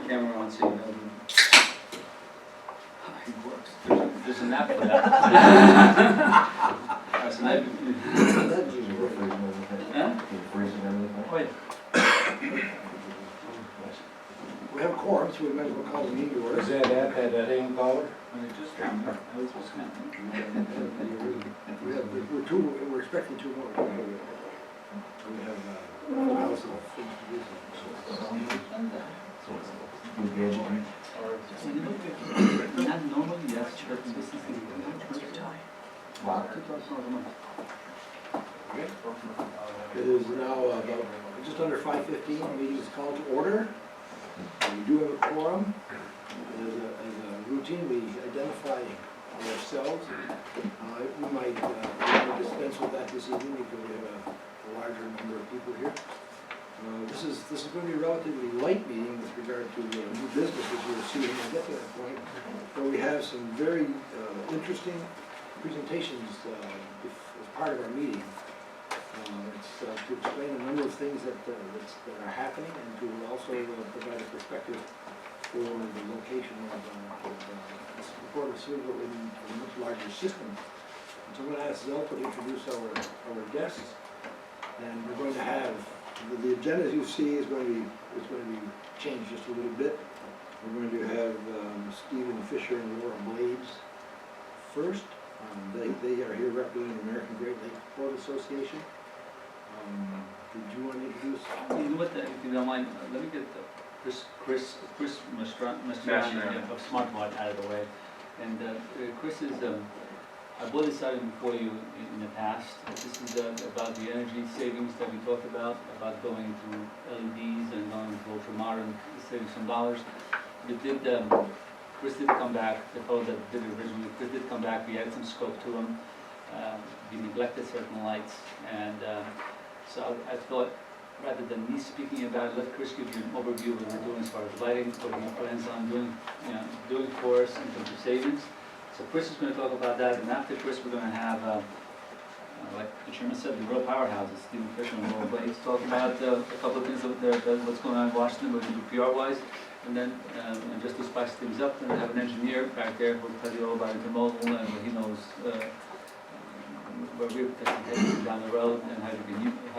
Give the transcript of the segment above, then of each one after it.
camera on so you know it works. There's an app for that. That's an app. Huh? Oh, yeah. We have a quorum, so we might as well call the meeting to order. Is that app had that hang power? We're expecting two more. We have full house of things to do. Not normally, yes, but this is It is now about just under 5:15. The meeting is called to order. We do have a quorum. As a routine, we identify ourselves. We might dispense with that this evening because we have a larger number of people here. This is going to be a relatively light meeting with regard to new business, as you'll see when we get to that point. But we have some very interesting presentations as part of our meeting. It's to explain a number of things that are happening and to also provide a perspective for the location of the Port of Silver in a much larger system. And so I'm going to ask Zelko to introduce our guests, and we're going to have the agenda, as you see, is going to be changed just a little bit. We're going to have Stephen Fisher and Laura Blades first. They are here representing the American Great Lakes Port Association. Did you want to introduce? You know what, if you don't mind, let me get Chris Mastrani of SmartMart out of the way. And Chris is, I brought this item before you in the past. This is about the energy savings that we talked about going to LEDs and going to ultra-modern, saving some dollars. Chris did come back, the fellow that did it originally, Chris did come back, we added some scope to him. We neglected certain lights, and so I thought, rather than me speaking about it, let Chris give you an overview of what we're doing as far as lighting, what he plans on doing for us in terms of savings. So Chris is going to talk about that, and after Chris, we're going to have, like the chairman said, the real powerhouses, Stephen Fisher and Laura Blades, talk about a couple of things what's going on in Washington, what we do PR-wise, and then and just to spice things up, then have an engineer back there who will tell you all about intermodal and what he knows. Where we're taking down the road and how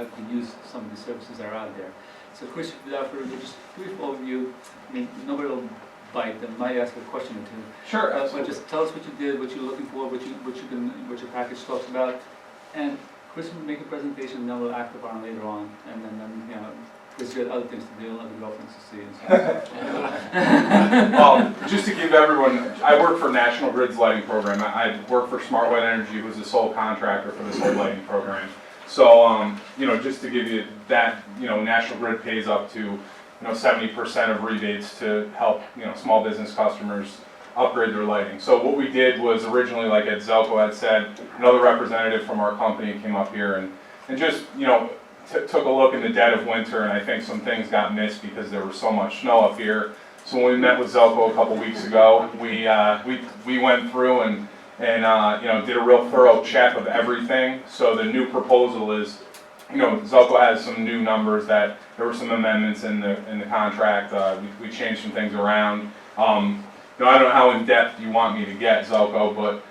you can use some of the services that are out there. So Chris, without further ado, just a brief overview. I mean, nobody will bite and might ask a question or two. Sure, But just tell us what you did, what you're looking for, what your package talks about, and Chris will make a presentation, and then we'll act upon it later on, and then Chris, you got other things to do, other girlfriends to see. And well, just to give everyone, I work for National Grid's lighting program. I work for Smart Light Energy, who's the sole contractor for this whole lighting program. So, just to give you that, National Grid pays up to, 70% of rebates to help, small business customers upgrade their lighting. So what we did was originally, like Ed Zelko had said, another representative from our company came up here and just, took a look in the dead of winter, and I think some things got missed because there was so much snow up here. So when we met with Zelko a couple weeks ago, we went through and did a real thorough check of everything. So the new proposal is, Zelko has some new numbers that there were some amendments in the contract. We changed some things around. I don't know how in depth you want me to get, Zelko, but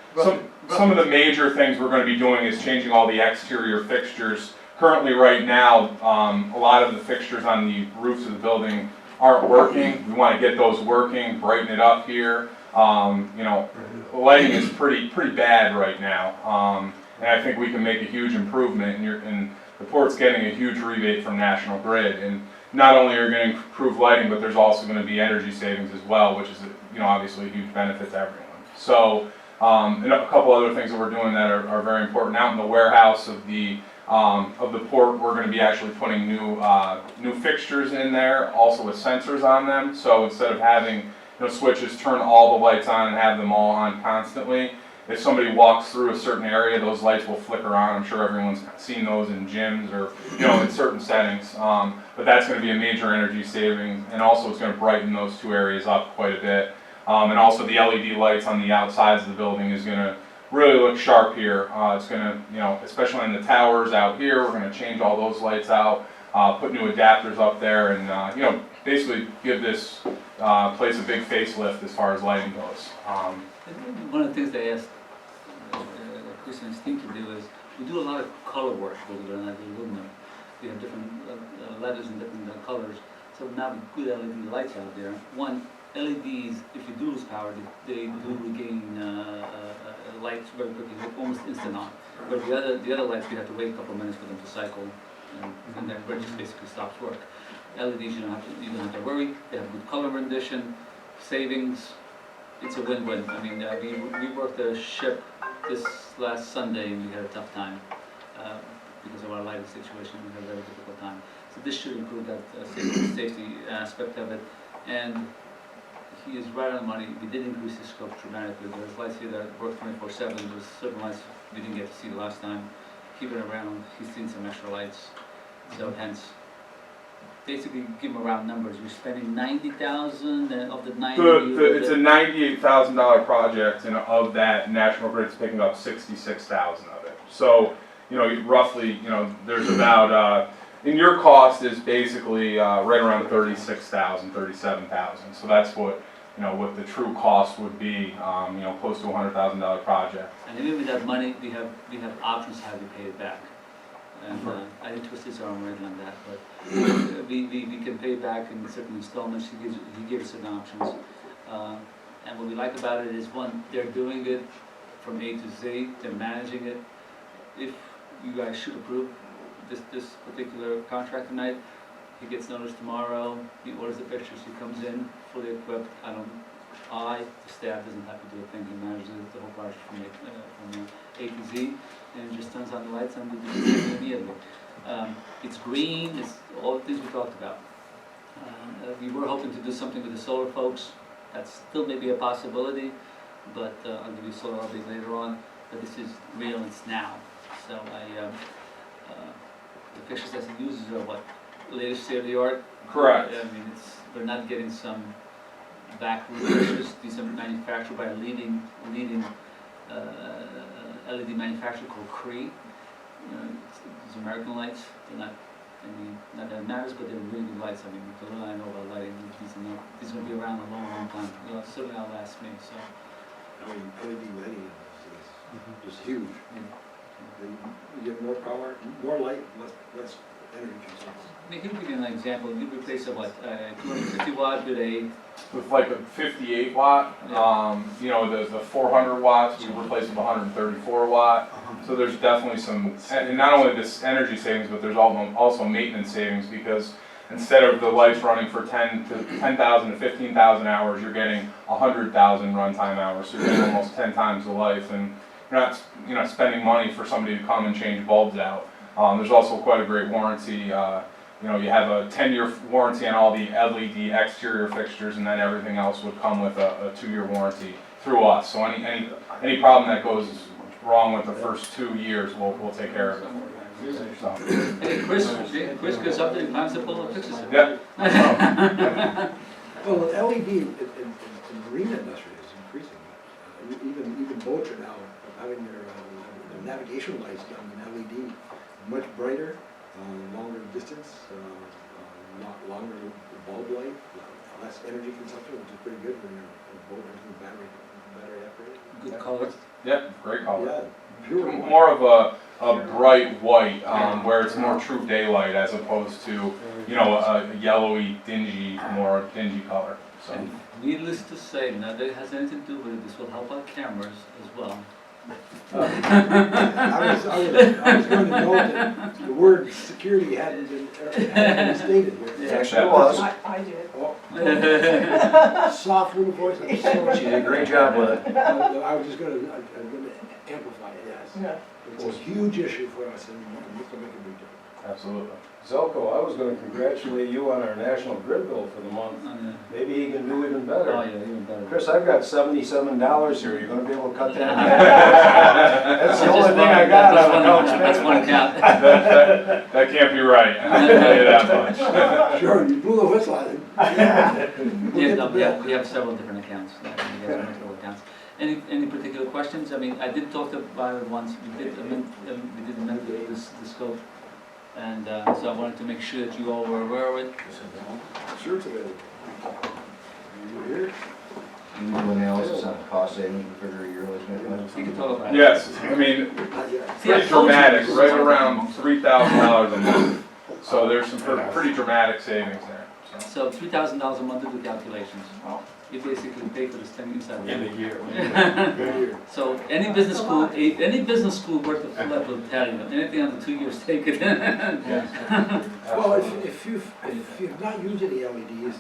some of the major things we're going to be doing is changing all the exterior fixtures. Currently, right now, a lot of the fixtures on the roofs of the building aren't working. We want to get those working, brighten it up here. The lighting is pretty bad right now, and I think we can make a huge improvement. And the port's getting a huge rebate from National Grid, and not only are we going to improve lighting, but there's also going to be energy savings as well, which is obviously a huge benefit to everyone. So, and a couple other things that we're doing that are very important. Out in the warehouse of the port, we're going to be actually putting new fixtures in there, also with sensors on them. So instead of having switches turn all the lights on and have them all on constantly, if somebody walks through a certain area, those lights will flicker on. I'm sure everyone's seen those in gyms or in certain settings. But that's going to be a major energy saving, and also it's going to brighten those two areas up quite a bit. And also the LED lights on the outsides of the building is going to really look sharp here. It's going to, especially in the towers out here, we're going to change all those lights out, put new adapters up there, and basically give this place a big facelift as far as lighting goes. One of the things they asked Chris and his team to do is, we do a lot of color work, believe it or not, the aluminum. We have different letters and different colors, so now with good LED lights out there. One, LEDs, if you do lose power, they do regain lights very quickly, almost instant on. But the other lights, you have to wait a couple of minutes for them to cycle, and then it just basically stops work. LEDs, you don't have to worry. They have good color rendition, savings. It's a win-win. I mean, we worked a ship this last Sunday and we had a tough time because of our lighting situation. We had a very difficult time. So this should improve that safety aspect of it. And he is right on the money. We did increase the scope dramatically. There's lights here that work 24/7. There's certain lights we didn't get to see the last time. Keep it around. He's seen some extra lights. So hence, basically give him around numbers. We're spending 90,000 of the 90. It's a $98,000 project, and of that, National Grid's picking up 66,000 of it. So, roughly, there's about, and your cost is basically right around 36,000, 37,000. So that's what, what the true cost would be, close to a $100,000 project. And even with that money, we have options how we pay it back. And I didn't twist his arm or anything like that, but we can pay back in certain installments. He gives certain options. And what we like about it is, one, they're doing it from A to Z. They're managing it. If you guys should approve this particular contract tonight, he gets notice tomorrow. He orders the fixtures. He comes in fully equipped. The staff doesn't have to do a thing. He manages the whole project from A to Z, and just turns on the lights and we do it immediately. It's green. It's all the things we talked about. We were hoping to do something with the solar folks. That's still maybe a possibility, but I'll give you a solar update later on. But this is real. It's now. So the fixtures that he uses are what? Latest state of the art? Correct. I mean, we're not getting some backroom fixtures. These are manufactured by a leading LED manufacturer called Cree. These American lights. They're not that it matters, but they're really good lights. I mean, the little I know about lighting, these are going to be around a long time. Certainly outlast me. So. I mean, LED lighting is just huge. You get more power, more light, less energy consumption. I mean, give you an example. You replace a 250 watt with like a 58 watt. Yeah. The 400 watts we replace with 134 watt. So there's definitely some, and not only this energy savings, but there's also maintenance savings, because instead of the lights running for 10,000 to 15,000 hours, you're getting 100,000 runtime hours. So you're getting almost 10 times the life, and you're not spending money for somebody to come and change bulbs out. There's also quite a great warranty. You have a 10-year warranty on all the LED exterior fixtures, and then everything else would come with a 2-year warranty through us. So any problem that goes wrong with the first 2 years, we'll take care of it. So. Hey, Chris goes up there and climbs the pole and fixes it. Yep. Well, the LED in the marine industry is increasing. Even boats are now having their navigation lights done in LED, much brighter, longer distance, longer bulb life, less energy consumption, which is pretty good when you're in a boat or battery operated. Good color. Yep, great color. Yeah, pure white. More of a bright white, where it's more true daylight as opposed to, a yellowy, more dingy color. So. And needless to say, now that has anything to do with it, this will help our cameras as well. I was going to note that the word security hadn't been stated here. Yeah. Actually, it was. I did. Oh. Soft little voice. I'm so She did a great job with it. I was just going to amplify it, yes. Yeah. It's a huge issue for us, and it's going to make a big difference. Absolutely. Zelko, I was going to congratulate you on our National Grid bill for the month. Maybe he can do even better. Oh, yeah, even better. Chris, I've got $77 here. You're going to be able to cut that in half? That's the only thing I got on accounts. That's one account. That can't be right. I'll tell you that much. Sure, you blew the whistle on it. We have several different accounts. You guys have multiple accounts. Any particular questions? I mean, I did talk about it once. We did amend the scope. And so I wanted to make sure that you all were aware of it. Sure, it's available. here. You do analysis on the cost savings, we figure yearly. You can talk about it. Yes, I mean, See, I pretty told you dramatic, this was right something. around $3,000 a month. So there's some pretty dramatic savings there. So $3,000 a month to do calculations. You basically pay for this thing inside. In a year. Good year. So any business school worth of full will tell you, anything under 2 years, take it. Well, if you've not used any LEDs,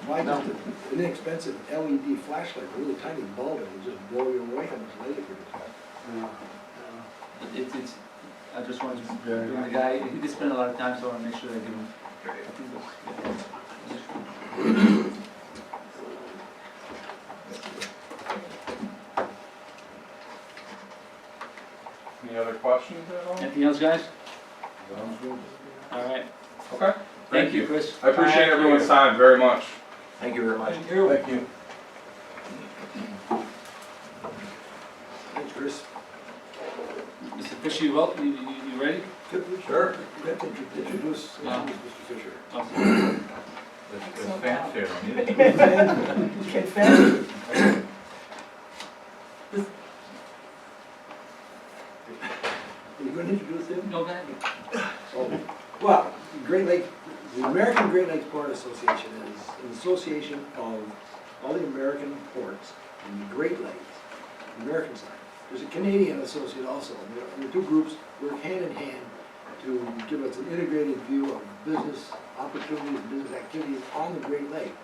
why just an inexpensive LED flashlight, a really tiny bulb, and just blow you away how much light it produces. It's, I just wanted to bring the guy, he did spend a lot of time, so I want to make sure I give him. I think that's- Any other questions at all? Anything else, guys? All right. Okay, Thank you, Chris. I appreciate everyone's time very much. Thank you very much. Thank you. Thanks, Chris. Mr. Fisher, you well, you ready? Sure. You have to introduce Mr. Fisher. Awesome. With fanfare. Kid fan. Are you going to introduce him? No, go ahead. Oh, well, Great Lake, the American Great Lakes Port Association is an association of all the American ports in the Great Lakes, the American side. There's a Canadian associate also. The two groups work hand in hand to give us an integrated view of business opportunities, business activities on the Great Lake.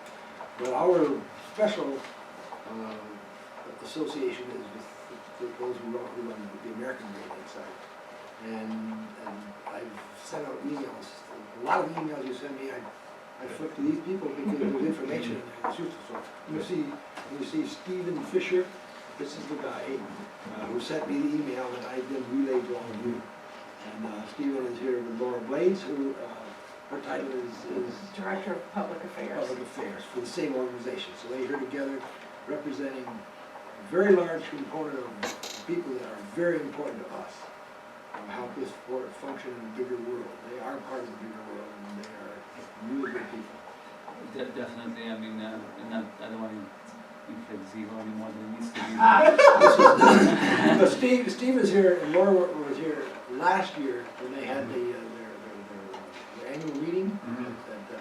But our special association is with those who run the American Great Lakes side. And I've sent out emails, a lot of emails you send me, I flip to these people because there's information in there that's useful. So you see Stephen Fisher, this is the guy who sent me the email that I then relayed to all of you. And Stephen is here with Laura Blades, who her title is Director of Public Affairs. Public Affairs for the same organization. So they are together representing a very large component of people that are very important to us. Help this port function in the bigger world. They are part of the bigger world, and they are really good people. Definitely, I mean, and I don't want to inflate zero any more than it needs to be. But Steve is here, and Laura was here last year when they had their annual meeting at the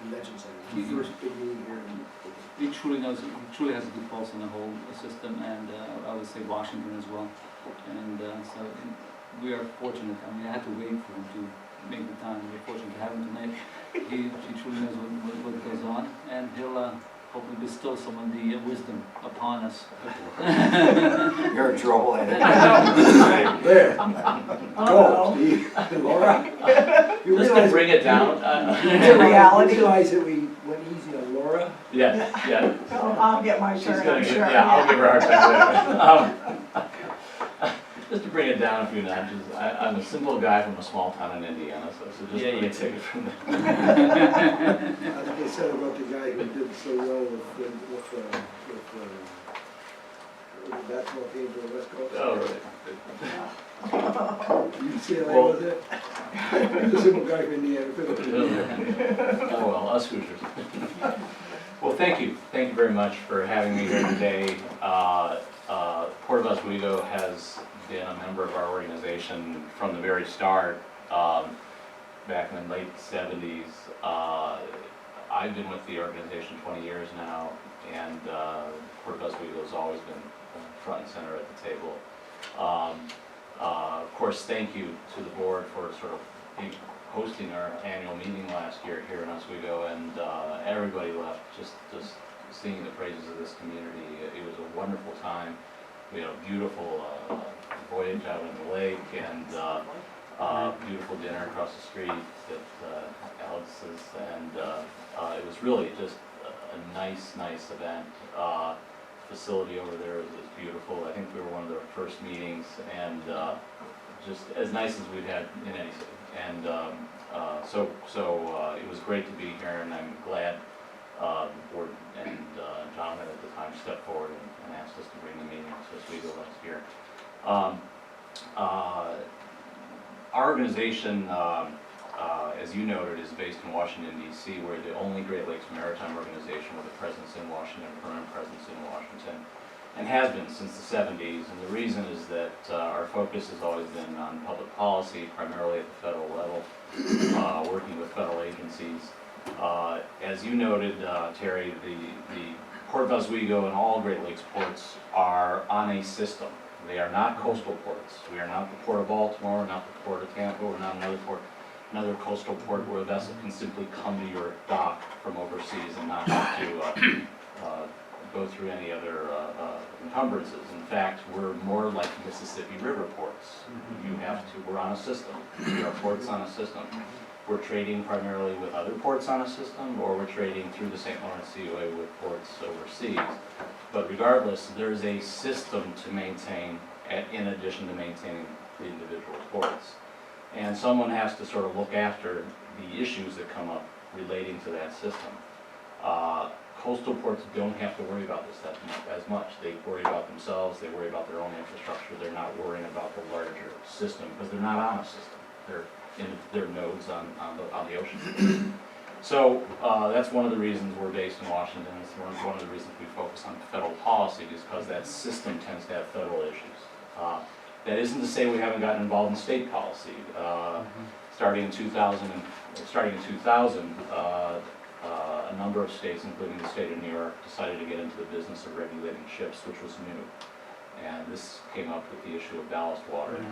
convention center. It's the first big meeting here. He truly knows, he truly has a good pulse on the whole system, and I would say Washington as well. And so we are fortunate. I mean, I had to wait for him to make the time. We're fortunate to have him tonight. He truly knows what goes on, and he'll hopefully bestow some of the wisdom upon us. You're in trouble, Ed. There. Go, Steve. Laura. You Just to realize, bring it down. To reality. you realize that we went easy on Laura? Yeah. I'll get my She's turn, gonna I'm get, sure. yeah, I'll give her a hard time. Just to bring it down a few notches, I'm a simple guy from a small town in Indiana, so just Yeah, let yeah. me take it from there. Like I said about the guy who did so well with the basketball team for the West Coast. Oh, really? UCLA, was it? He's a simple guy from Indiana. Oh, well, us Hoosiers. Well, thank you very much for having me here today. Port of Oswego has been a member of our organization from the very start, back in the late 70s. I've been with the organization 20 years now, and Port of Oswego has always been front and center at the table. Of course, thank you to the board for sort of hosting our annual meeting last year here in Oswego, and everybody left just singing the praises of this community. It was a wonderful time. We had a beautiful voyage out on the lake, and beautiful dinner across the street at Alex's, and it was really just a nice event. Facility over there is beautiful. I think we were one of their first meetings, and just as nice as we've had in any city. And so it was great to be here, and I'm glad the board and Jonathan at the time stepped forward and asked us to bring the meeting to Oswego last year. Our organization as you noted, is based in Washington DC. We're the only Great Lakes Maritime organization with a presence in Washington, a permanent presence in Washington, and has been since the 70s. And the reason is that our focus has always been on public policy, primarily at the federal level, working with federal agencies. As you noted, Terry, the Port of Oswego and all Great Lakes ports are on a system. They are not coastal ports. We are not the Port of Baltimore, we're not the Port of Tampa, we're not another coastal port where a vessel can simply come to your dock from overseas and not have to go through any other encumbrances. In fact, we're more like Mississippi River ports. We're on a system. We are ports on a system. We're trading primarily with other ports on a system, or we're trading through the St. Lawrence Seaway with ports overseas. But regardless, there's a system to maintain in addition to maintaining the individual ports. And someone has to sort of look after the issues that come up relating to that system. Coastal ports don't have to worry about this as much. They worry about themselves, they worry about their own infrastructure, they're not worrying about the larger system because they're not on a system. They're nodes on the ocean. So that's one of the reasons we're based in Washington. It's one of the reasons we focus on federal policy, is because that system tends to have federal issues. That isn't to say we haven't gotten involved in state policy. Starting in 2000, a number of states, including the state of New York, decided to get into the business of regulating ships, which was new. And this came up with the issue of ballast water.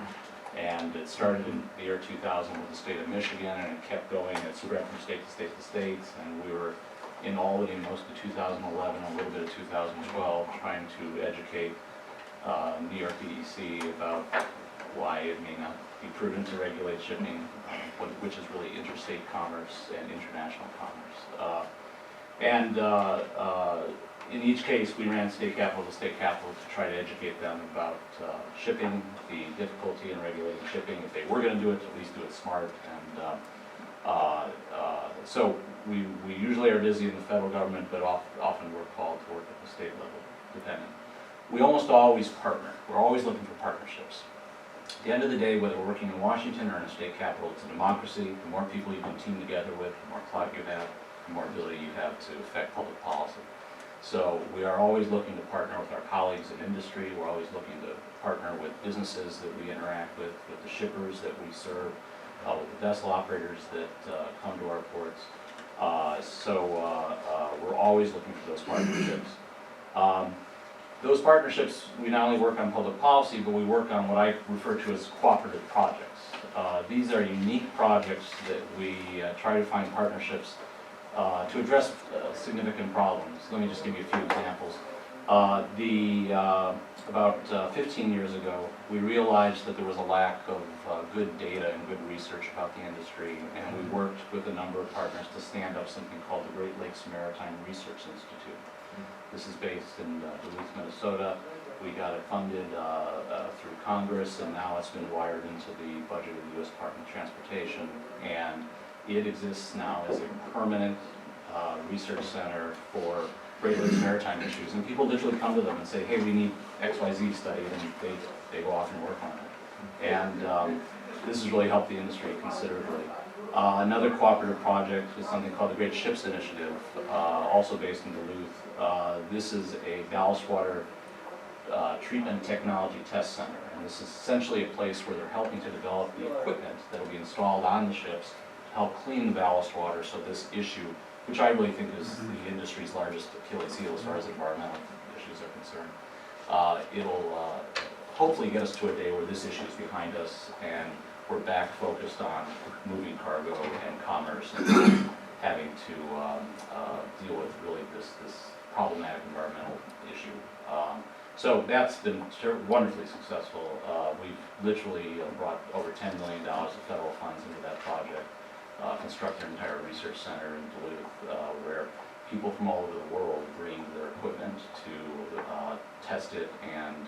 And it started in the year 2000 with the state of Michigan, and it kept going. It spread from state to state to state, and we were in Albany most of 2011, a little bit of 2012, trying to educate New York DEC about why it may not be prudent to regulate shipping, which is really interstate commerce and international commerce. In each case, we ran state capital to state capital to try to educate them about shipping, the difficulty in regulating shipping. If they were going to do it, at least do it smart. And so we usually are busy in the federal government, but often we're called to work at the state level, depending. We almost always partner. We're always looking for partnerships. At the end of the day, whether we're working in Washington or in a state capital, it's a democracy. The more people you can team together with, the more clout you have, the more ability you have to affect public policy. So we are always looking to partner with our colleagues in industry. We're always looking to partner with businesses that we interact with the shippers that we serve, with the vessel operators that come to our ports. We're always looking for those partnerships. Those partnerships, we not only work on public policy, but we work on what I refer to as cooperative projects. These are unique projects that we try to find partnerships to address significant problems. Let me just give you a few examples. About 15 years ago, we realized that there was a lack of good data and good research about the industry, and we worked with a number of partners to stand up something called the Great Lakes Maritime Research Institute. This is based in Duluth, Minnesota. We got it funded through Congress, and now it's been wired into the budget of the U.S. Department of Transportation, and it exists now as a permanent research center for Great Lakes maritime issues. And people literally come to them and say, hey, we need XYZ studied, and they go off and work on it. And this has really helped the industry considerably. Another cooperative project is something called the Great Ships Initiative, also based in Duluth. This is a ballast water treatment technology test center. And this is essentially a place where they're helping to develop the equipment that will be installed on the ships to help clean the ballast water, so this issue, which I really think is the industry's largest Achilles heel as far as environmental issues are concerned, it'll hopefully get us to a day where this issue is behind us and we're back focused on moving cargo and commerce and having to deal with really this problematic environmental issue. So that's been wonderfully successful. We've literally brought over $10 million of federal funds into that project, construct an entire research center in Duluth, where people from all over the world bring their equipment to test it and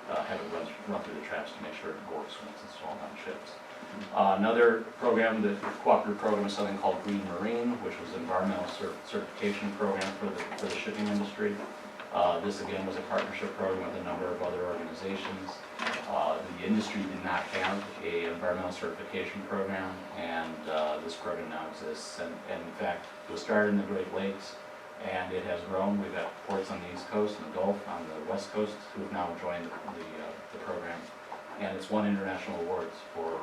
have it run through the traps to make sure it works when it's installed on ships. Another program, the cooperative program, is something called Green Marine, which was an environmental certification program for the shipping industry. This again was a partnership program with a number of other organizations. The industry did not have a environmental certification program, and this program now exists. And in fact, it was started in the Great Lakes, and it has grown. We've got ports on the East Coast and the Gulf on the West Coast who have now joined the program. And it's won international awards for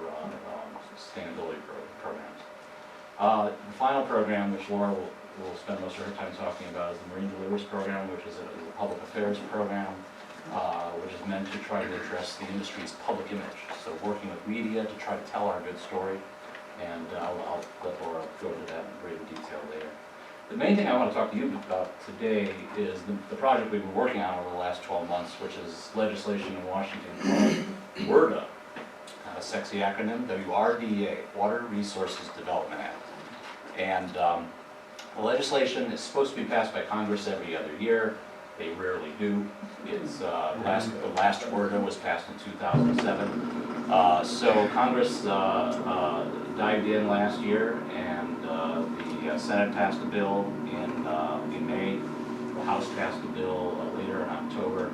sustainability programs. The final program, which Laura will spend most of her time talking about, is the Marine Deliveries Program, which is a public affairs program, which is meant to try to address the industry's public image. So working with media to try to tell our good story, and I'll let Laura go into that in greater detail later. The main thing I want to talk to you about today is the project we've been working on over the last 12 months, which is legislation in Washington called WRDA, a sexy acronym, WRDA, Water Resources Development Act. And the legislation is supposed to be passed by Congress every other year. They rarely do. It's the last WRDA was passed in 2007. So Congress dived in last year, and the Senate passed a bill in May. The House passed a bill later in October.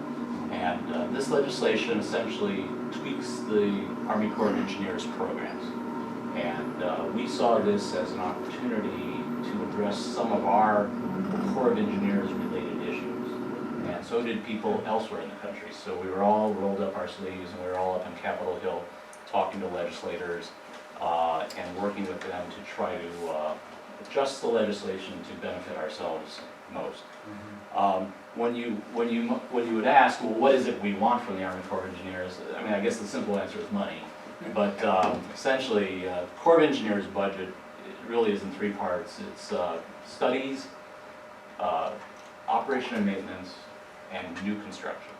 And this legislation essentially tweaks the Army Corps of Engineers programs. And we saw this as an opportunity to address some of our Corps of Engineers related issues. And so did people elsewhere in the country. So we were all rolled up our sleeves, and we were all up on Capitol Hill talking to legislators and working with them to try to adjust the legislation to benefit ourselves most. When you would ask, well, what is it we want from the Army Corps of Engineers? I mean, I guess the simple answer is money. But essentially, Corps of Engineers budget really is in three parts. It's studies, operation and maintenance, and new construction.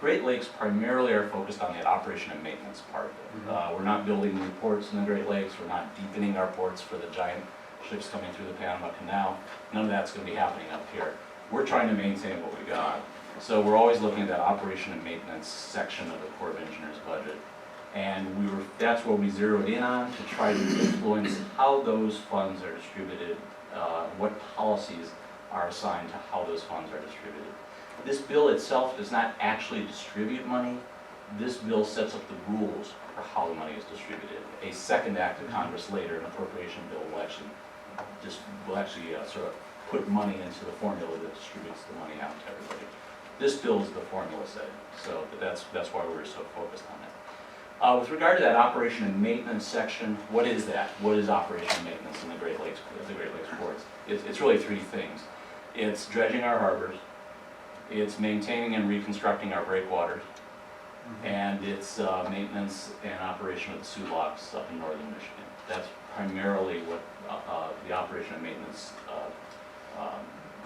Great Lakes primarily are focused on the operation and maintenance part of it. We're not building new ports in the Great Lakes. We're not deepening our ports for the giant ships coming through the Panama Canal. None of that's going to be happening up here. We're trying to maintain what we got. So we're always looking at that operation and maintenance section of the Corps of Engineers budget. And that's where we zeroed in on to try to influence how those funds are distributed, what policies are assigned to how those funds are distributed. This bill itself does not actually distribute money. This bill sets up the rules for how the money is distributed. A second act of Congress later, an appropriation bill, will actually sort of put money into the formula that distributes the money out to everybody. This bill is the formula setting, so that's why we were so focused on it. With regard to that operation and maintenance section, what is that? What is operation and maintenance in the Great Lakes ports? It's really three things. It's dredging our harbors, it's maintaining and reconstructing our breakwaters, and it's maintenance and operation of the SUE locks up in northern Michigan. That's primarily what the operation and maintenance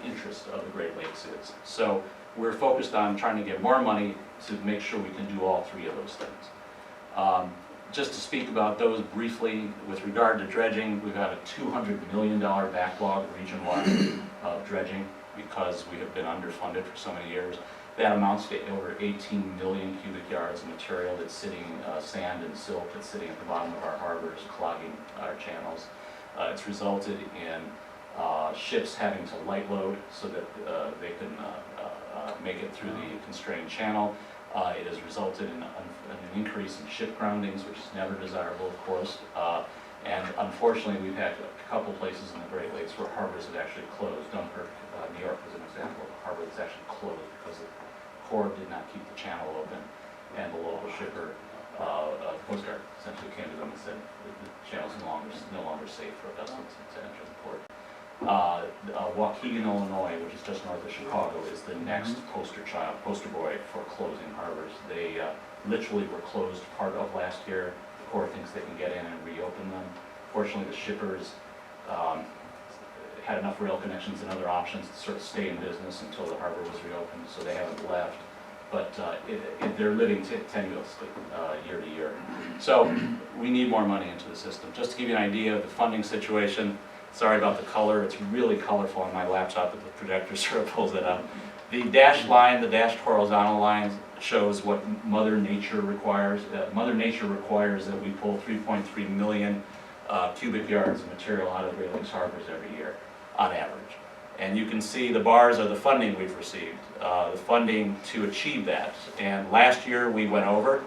interest of the Great Lakes is. So we're focused on trying to get more money to make sure we can do all three of those things. Just to speak about those briefly, with regard to dredging, we've got a $200 million backlog region-wide of dredging because we have been underfunded for so many years. That amounts to over 18 million cubic yards of material that's sitting, sand and silt that's sitting at the bottom of our harbors, clogging our channels. It's resulted in ships having to light load so that they can make it through the constrained channel. It has resulted in an increase in ship groundings, which is never desirable, of course. And unfortunately, we've had a couple places in the Great Lakes where harbors have actually closed. Dunkirk, New York is an example of a harbor that's actually closed because the Corps did not keep the channel open, and the local shipper, Coast Guard, essentially came to them and said the channel's no longer safe for vessels to enter the port. Waukegan, Illinois, which is just north of Chicago, is the next poster boy for closing harbors. They literally were closed part of last year. The Corps thinks they can get in and reopen them. Fortunately, the shippers had enough rail connections and other options to sort of stay in business until the harbor was reopened, so they haven't left. But they're living tenuously year to year. So we need more money into the system. Just to give you an idea of the funding situation, sorry about the color, it's really colorful on my laptop, but the projector sort of pulls it up. The dashed line, the dashed horizontal line, shows what Mother Nature requires. Mother Nature requires that we pull 3.3 million cubic yards of material out of Great Lakes harbors every year, on average. And you can see the bars are the funding we've received, the funding to achieve that. And last year we went over.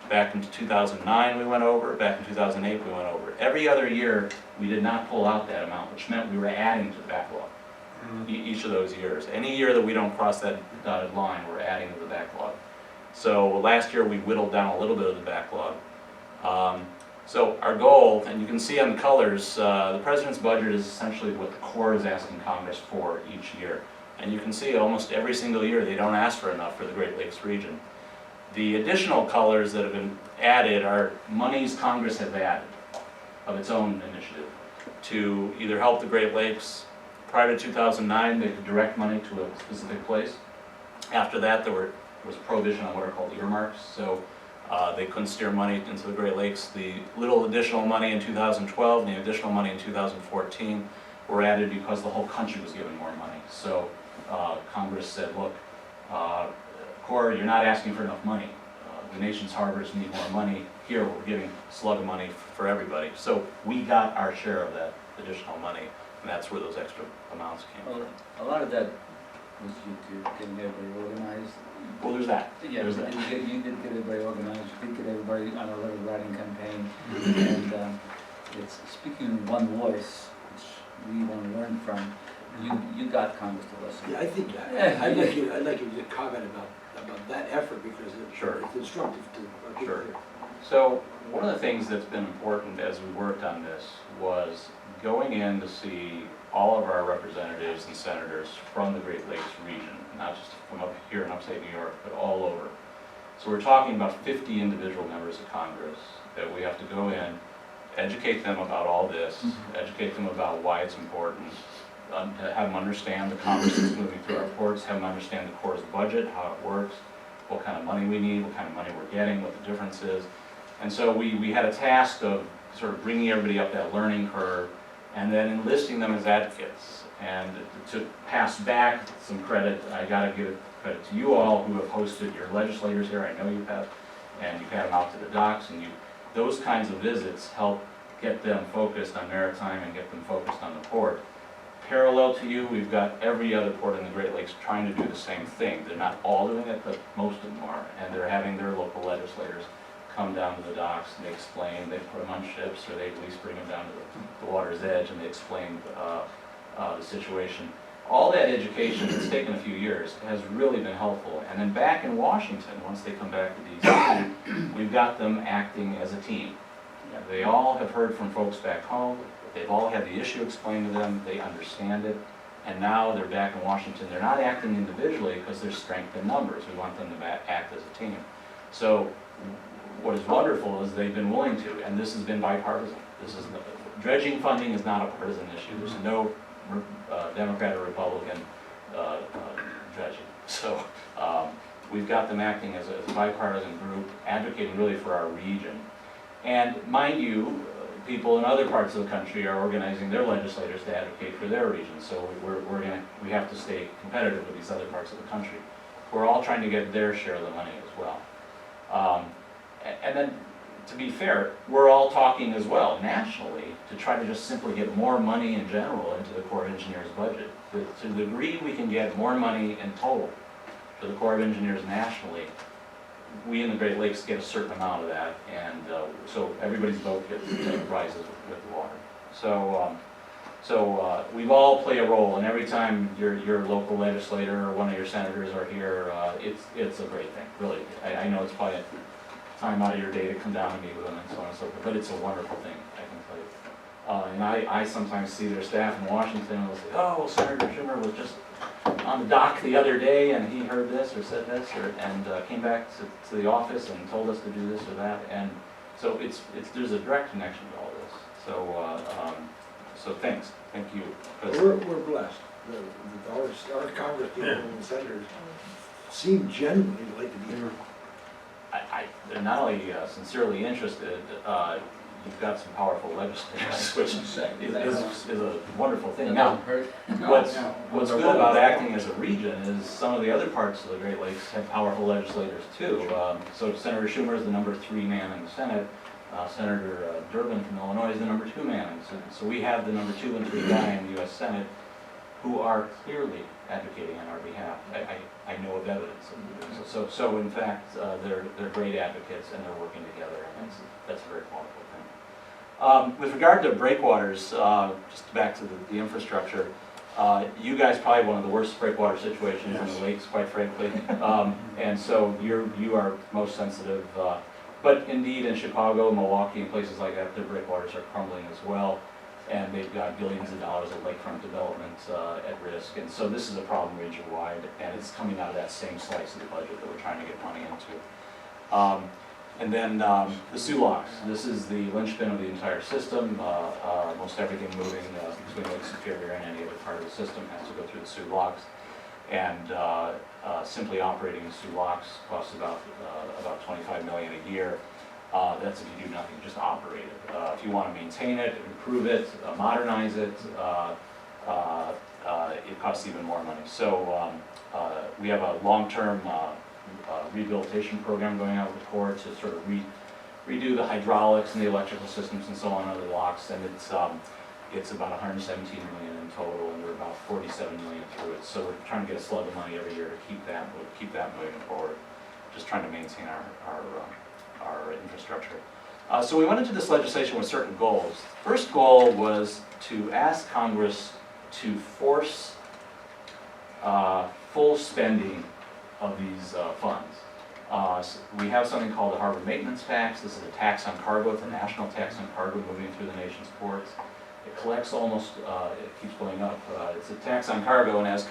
Back in 2009, we went over. Back in 2008, we went over. Every other year, we did not pull out that amount, which meant we were adding to the backlog. Each of those years. Any year that we don't cross that dotted line, we're adding to the backlog. So last year, we whittled down a little bit of the backlog. So our goal, and you can see on the colors, the President's budget is essentially what the Corps is asking Congress for each year. And you can see almost every single year, they don't ask for enough for the Great Lakes region. The additional colors that have been added are monies Congress has added of its own initiative to either help the Great Lakes. Prior to 2009, they could direct money to a specific place. After that, there was prohibition on what are called earmarks, so they couldn't steer money into the Great Lakes. The little additional money in 2012 and the additional money in 2014 were added because the whole country was given more money. So Congress said, look, Corps, you're not asking for enough money. The nation's harbors need more money. Here, we're giving a slug of money for everybody. So we got our share of that additional money, and that's where those extra amounts came Well, from. a lot of that was due to getting everybody organized. Well, there's that. Yeah, There's that. you did get everybody organized, you did get everybody on a letter writing campaign, and it's speaking in one voice, which we want to learn from. You got Congress to listen. Yeah, I think, I'd like you to comment about that effort, because Sure. it's instructive to our people Sure. here. So one of the things that's been important as we worked on this was going in to see all of our representatives and senators from the Great Lakes region, not just from up here in upstate New York, but all over. So we're talking about 50 individual members of Congress that we have to go in, educate them about all this, educate them about why it's important, to have them understand the Congress is moving through our courts, have them understand the Corps' budget, how it works, what kind of money we need, what kind of money we're getting, what the difference is. And so we had a task of sort of bringing everybody up that learning curve and then enlisting them as advocates. And to pass back some credit, I gotta give credit to you all who have hosted your legislators here, I know you have, and you've had them out to the docks, and those kinds of visits help get them focused on maritime and get them focused on the port. Parallel to you, we've got every other port in the Great Lakes trying to do the same thing. They're not all doing it, but most of them are, and they're having their local legislators come down to the docks, and they explain, they put them on ships, or they at least bring them down to the water's edge, and they explain the situation. All that education, it's taken a few years, has really been helpful. And then back in Washington, once they come back to DC, we've got them acting as a team. They all have heard from folks back home, they've all had the issue explained to them, they understand it, and now they're back in Washington. They're not acting individually because there's strength in numbers. We want them to act as a team. So what is wonderful is they've been willing to, and this has been bipartisan. Dredging funding is not a partisan issue. There's no Democrat or Republican dredging. So we've got them acting as a bipartisan group, advocating really for our region. And mind you, people in other parts of the country are organizing their legislators to advocate for their region. So we have to stay competitive with these other parts of the country. We're all trying to get their share of the money as well. And then, to be fair, we're all talking as well nationally to try to just simply get more money in general into the Corps of Engineers budget. To the degree we can get more money in total to the Corps of Engineers nationally, we in the Great Lakes get a certain amount of that, and so everybody's vote rises with the water. So we've all played a role, and every time your local legislator or one of your senators are here, it's a great thing, really. I know it's probably time out of your day to come down and meet with them and so on and so forth, but it's a wonderful thing, I can tell you. And I sometimes see their staff in Washington and they'll say, oh, well, Senator Schumer was just on the dock the other day and he heard this or said this, and came back to the office and told us to do this or that. And so there's a direct connection to all this. So thanks, thank you. We're blessed. Our Congress people and senators seem genuinely like to be here. They're not only sincerely interested, you've got some powerful legislators, which is a wonderful thing. Now, what's good about acting as a region is some of the other parts of the Great Lakes have powerful legislators too. So Senator Schumer is the number 3 man in the Senate. Senator Durbin from Illinois is the number 2 man in the Senate. So we have the number 2 and 3 guy in the U.S. Senate. who are clearly advocating on our behalf. I know of evidence of them doing so. So in fact, they're great advocates and they're working together, and that's a very wonderful thing. With regard to breakwaters, just back to the infrastructure, you guys probably have one of the worst breakwater situations in the lakes, quite frankly. And so you are most sensitive. But indeed, in Chicago, Milwaukee, and places like that, their breakwaters are crumbling as well. And they've got billions of dollars of lakefront development at risk. And so this is a problem region-wide, and it's coming out of that same slice of the budget that we're trying to get money into. And then the SULOCs. This is the linchpin of the entire system. Most everything moving between Lake Superior and any other part of the system has to go through the SULOCs. And simply operating the SULOCs costs about $25 million a year. That's if you do nothing, just operate it. If you want to maintain it, improve it, modernize it, it costs even more money. So we have a long-term rehabilitation program going out with the Corps to sort of redo the hydraulics and the electrical systems and so on of the locks, and it's about $117 million in total, and we're about $47 million through it. So we're trying to get a slug of money every year to keep that moving forward, just trying to maintain our infrastructure. So we went into this legislation with certain goals. First goal was to ask Congress to force full spending of these funds. So we have something called the Harbor Maintenance Tax. This is a tax on cargo. It's a national tax on cargo moving through the nation's ports. It collects almost, it keeps going up. It's a tax on cargo, and as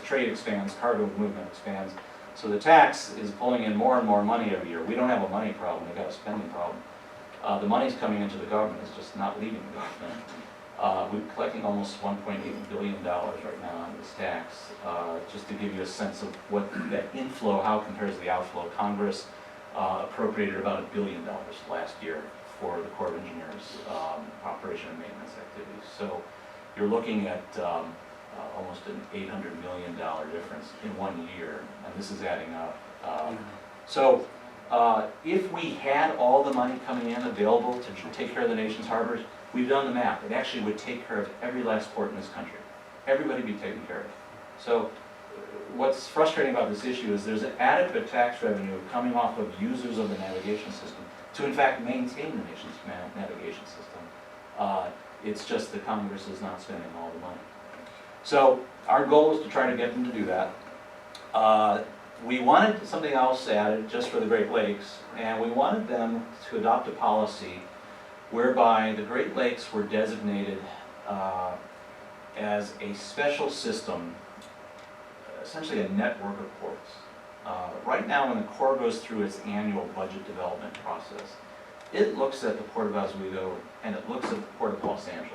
trade expands, cargo movement expands. So the tax is pulling in more and more money every year. We don't have a money problem, we've got a spending problem. The money's coming into the government, it's just not leaving the government. We're collecting almost $1.8 billion right now on this tax. Just to give you a sense of what that inflow, how it compares to the outflow, Congress appropriated about $1 billion last year for the Corps of Engineers operation and maintenance activities. So you're looking at almost an $800 million difference in 1 year, and this is adding up. So if we had all the money coming in available to take care of the nation's harbors, we've done the math. It actually would take care of every last port in this country. Everybody be taken care of. So what's frustrating about this issue is there's an adequate tax revenue coming off of users of the navigation system to in fact maintain the nation's navigation system. It's just that Congress is not spending all the money. So our goal is to try to get them to do that. We wanted something else added just for the Great Lakes, and we wanted them to adopt a policy whereby the Great Lakes were designated as a special system, essentially a network of ports. Right now, when the Corps goes through its annual budget development process, it looks at the Port of Oswego, and it looks at the Port of Los Angeles,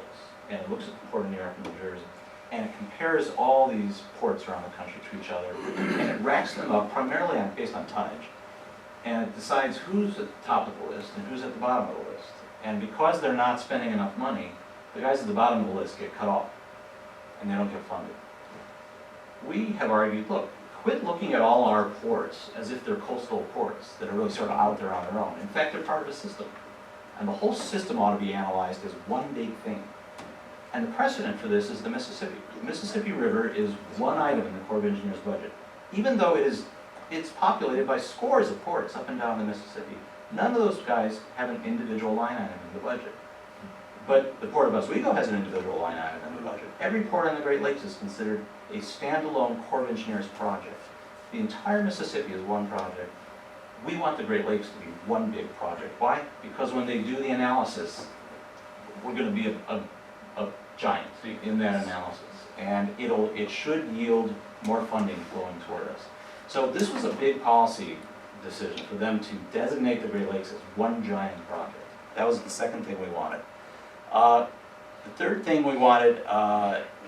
and it looks at the Port of New York and New Jersey, and it compares all these ports around the country to each other, and it racks them up primarily based on tonnage, and it decides who's at the top of the list and who's at the bottom of the list. And because they're not spending enough money, the guys at the bottom of the list get cut off, and they don't get funded. We have argued, look, quit looking at all our ports as if they're coastal ports that are really sort of out there on their own. In fact, they're part of a system. And the whole system ought to be analyzed as one big thing. And the precedent for this is the Mississippi. The Mississippi River is one item in the Corps of Engineers budget. Even though it's populated by scores of ports up and down the Mississippi, none of those guys have an individual line item in the budget. But the Port of Oswego has an individual line item in the budget. Every port on the Great Lakes is considered a standalone Corps of Engineers project. The entire Mississippi is one project. We want the Great Lakes to be one big project. Why? Because when they do the analysis, we're going to be a giant in that analysis. And it should yield more funding flowing toward us. So this was a big policy decision for them to designate the Great Lakes as one giant project. That was the second thing we wanted. The third thing we wanted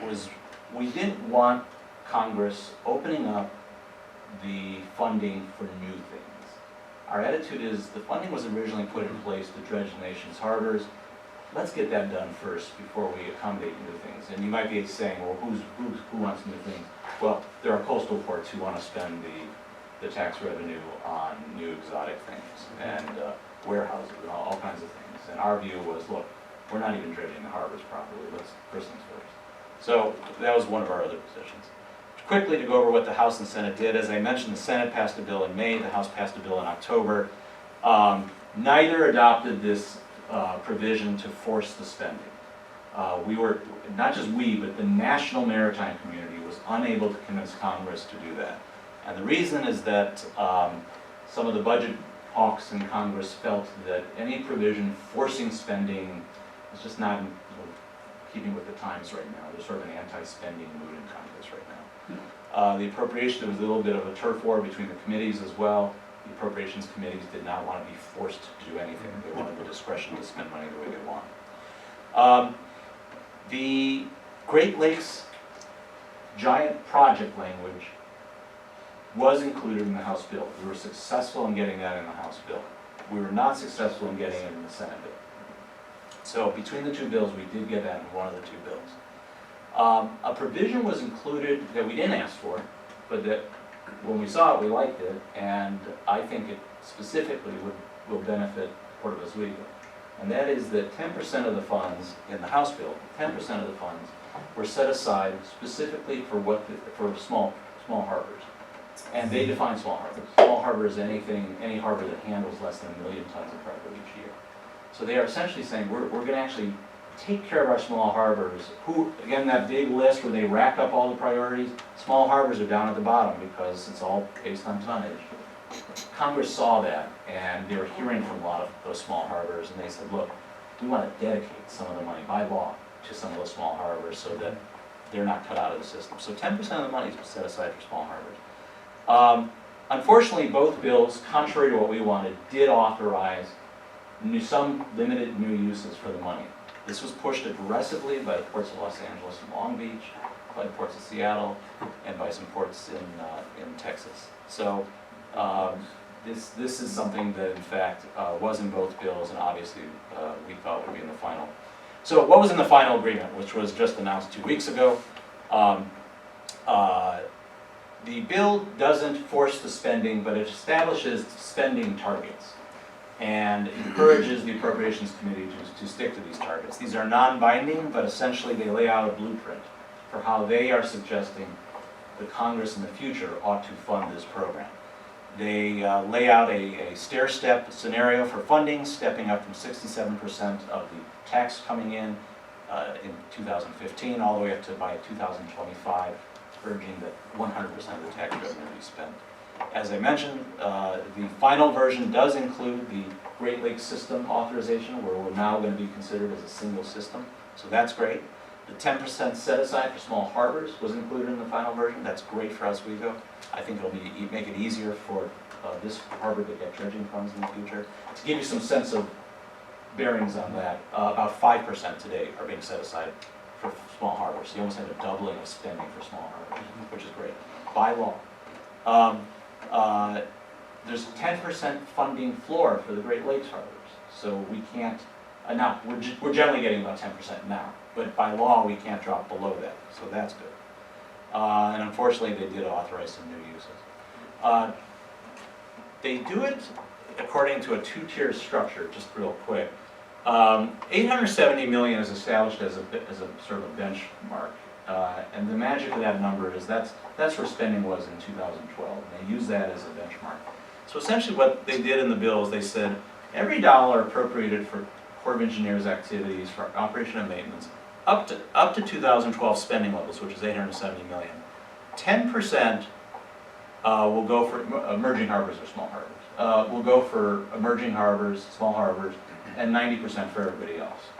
was we didn't want Congress opening up the funding for new things. Our attitude is the funding was originally put in place to dredge the nation's harbors. Let's get that done first before we accommodate new things. And you might be saying, well, who wants new things? Well, there are coastal ports who want to spend the tax revenue on new exotic things and warehouses and all kinds of things. And our view was, look, we're not even dredging the harbors properly. Let's first things first. So that was one of our other positions. Quickly to go over what the House and Senate did, as I mentioned, the Senate passed a bill in May, the House passed a bill in October. Neither adopted this provision to force the spending. We were, not just we, but the national maritime community was unable to convince Congress to do that. And the reason is that some of the budget hawks in Congress felt that any provision forcing spending is just not in keeping with the times right now. There's sort of an anti-spending mood in Congress right now. The appropriation, there was a little bit of a turf war between the committees as well. The appropriations committees did not want to be forced to do anything. They wanted the discretion to spend money the way they want. The Great Lakes giant project language was included in the House bill. We were successful in getting that in the House bill. We were not successful in getting it in the Senate bill. So between the two bills, we did get that in one of the two bills. A provision was included that we didn't ask for, but that when we saw it, we liked it, and I think it specifically will benefit Port of Oswego. And that is that 10% of the funds in the House bill, 10% of the funds were set aside specifically for small harbors. And they define small harbors. Small harbor is any harbor that handles less than 1 million tons of cargo each year. So they are essentially saying we're going to actually take care of our small harbors. Who, again, that big list where they rack up all the priorities, small harbors are down at the bottom because it's all based on tonnage. Congress saw that, and they were hearing from a lot of those small harbors, and they said, look, we want to dedicate some of the money by law to some of those small harbors so that they're not cut out of the system. So 10% of the money is set aside for small harbors. Unfortunately, both bills, contrary to what we wanted, did authorize some limited new uses for the money. This was pushed aggressively by the ports of Los Angeles and Long Beach, by the ports of Seattle, and by some ports in Texas. So this is something that, in fact, was in both bills, and obviously we thought would be in the final. So what was in the final agreement, which was just announced 2 weeks ago? The bill doesn't force the spending, but it establishes spending targets and encourages the Appropriations Committee to stick to these targets. These are non-binding, but essentially they lay out a blueprint for how they are suggesting the Congress in the future ought to fund this program. They lay out a stair-step scenario for funding, stepping up from 67% of the tax coming in 2015 all the way up to by 2025, urging that 100% of the tax revenue be spent. As I mentioned, the final version does include the Great Lakes system authorization, where we're now going to be considered as a single system, so that's great. The 10% set aside for small harbors was included in the final version. That's great for Oswego. I think it'll make it easier for this harbor to get dredging funds in the future. To give you some sense of bearings on that, about 5% today are being set aside for small harbors. So you almost have a doubling of spending for small harbors, which is great, by law. There's a 10% funding floor for the Great Lakes harbors. So we can't, now, we're generally getting about 10% now, but by law we can't drop below that, so that's good. And unfortunately they did authorize some new uses. They do it according to a two-tier structure, just real quick. 870 million is established as a sort of a benchmark. And the magic of that number is that's where spending was in 2012. And they use that as a benchmark. So essentially what they did in the bill is they said every dollar appropriated for Corps of Engineers activities for operation and maintenance up to 2012 spending levels, which is 870 million, 10% will go for emerging harbors or small harbors. Will go for emerging harbors, small harbors, and 90% for everybody else.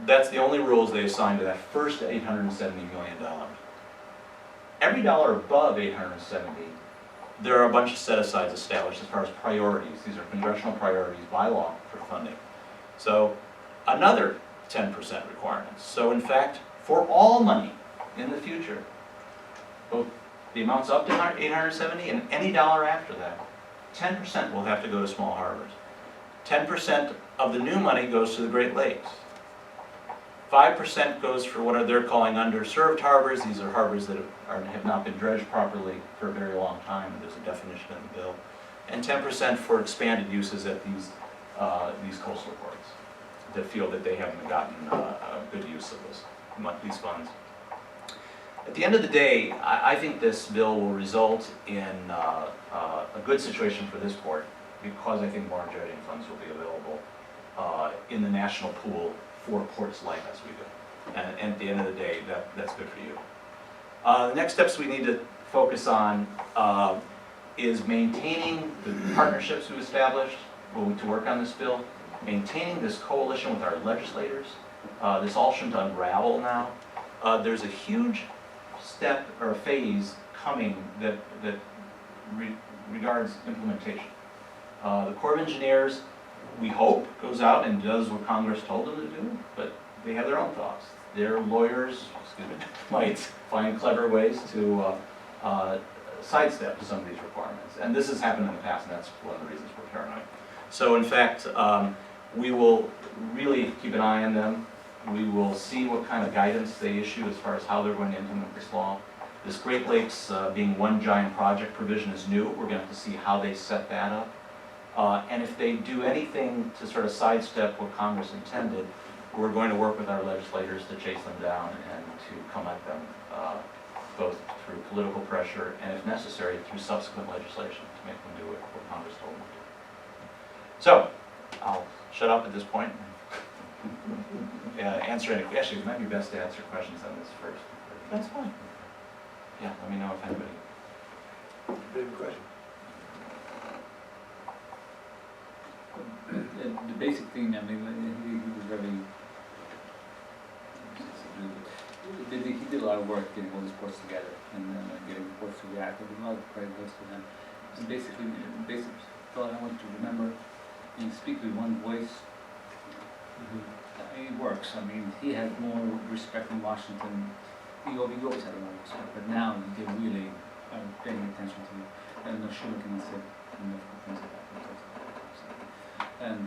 That's the only rules they assigned to that first $870 million. Every dollar above 870, there are a bunch of set-asides established as far as priorities. These are congressional priorities by law for funding. So another 10% requirements. So in fact, for all money in the future, both the amounts up to 870 and any dollar after that, 10% will have to go to small harbors. 10% of the new money goes to the Great Lakes. 5% goes for what they're calling underserved harbors. These are harbors that have not been dredged properly for a very long time. There's a definition in the bill. And 10% for expanded uses at these coastal ports that feel that they haven't gotten a good use of these funds. At the end of the day, I think this bill will result in a good situation for this port, because I think more jetting funds will be available in the national pool for ports like Oswego. And at the end of the day, that's good for you. The next steps we need to focus on is maintaining the partnerships we've established to work on this bill, maintaining this coalition with our legislators. This all shouldn't unravel now. There's a huge step or phase coming that regards implementation. The Corps of Engineers, we hope, goes out and does what Congress told them to do, but they have their own thoughts. Their lawyers, might find clever ways to sidestep some of these requirements. And this has happened in the past, and that's one of the reasons we're paranoid. So in fact, we will really keep an eye on them. We will see what kind of guidance they issue as far as how they're going to implement this law. This Great Lakes being one giant project provision is new. We're going to have to see how they set that up. And if they do anything to sort of sidestep what Congress intended, we're going to work with our legislators to chase them down and to come at them both through political pressure and, if necessary, through subsequent legislation to make them do what Congress told them to do. So, I'll shut up at this point. Answer any, actually, it might be best to answer questions on this first. That's fine. Yeah, let me know if anybody. Any question? The basic thing, I mean, he was very, he did a lot of work getting all these ports together and getting the ports to react. A lot of credit goes to him. So basically, basic thought I want to remember, and speak with one voice. It works. I mean, he had more respect in Washington. He always had a lot of respect, but now they really are paying attention to it. And no sure can say enough things about it. And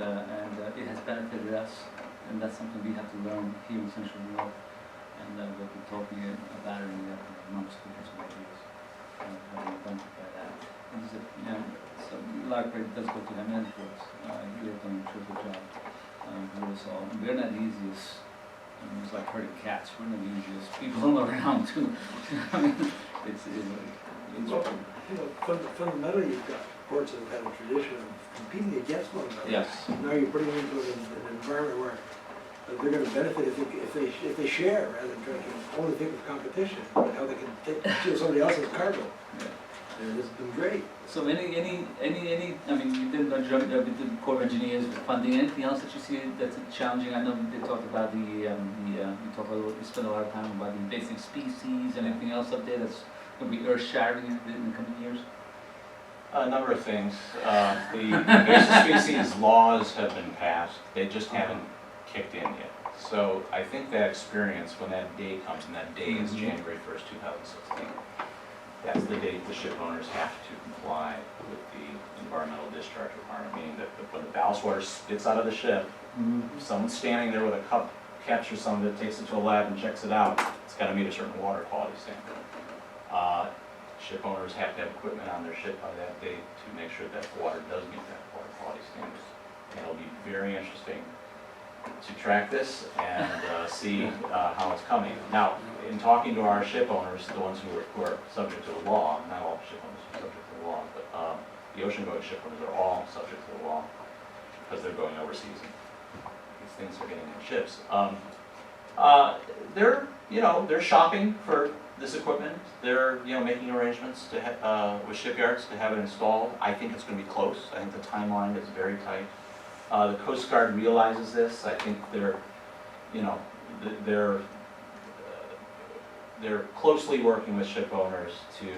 it has benefited us, and that's something we have to learn here in Central New York. And we'll be talking about it in the months to years. How we identify that. And so a lot of credit does go to him and for us. He has done a terrific job. We're not the easiest. It's like herding cats. We're not the easiest people around too. I mean, it's fundamentally, you've got ports that have had a tradition of competing against one another. yes. Now you're putting them into an environment where they're going to benefit if they share rather than trying to only think of competition, but how they can steal somebody else's cargo. Yeah. And it's been great. So any, I mean, you did a joint with the Corps of Engineers with funding. Anything else that you see that's challenging? I know they talked about we spent a lot of time about the invasive species. Anything else up there that's going to be earth-shattering in the coming years? A number of things. The invasive species laws have been passed. They just haven't kicked in yet. So I think that experience, when that day comes, and that day is January 1st, 2016, that's the date the ship owners have to comply with the environmental discharge requirement, meaning that when the ballast water spits out of the ship, if someone's standing there with a cup, captures some of it, takes it to a lab and checks it out, it's got to meet a certain water quality standard. Ship owners have to have equipment on their ship by that date to make sure that water does meet that water quality standards. And it'll be very interesting to track this and see how it's coming. Now, in talking to our ship owners, the ones who are subject to the law, not all ship owners are subject to the law, but the ocean-going ship owners are all subject to the law because they're going overseas and these things are getting in ships. They're shopping for this equipment. They're making arrangements to with shipyards to have it installed. I think it's going to be close. I think the timeline is very tight. The Coast Guard realizes this. I think they're closely working with ship owners to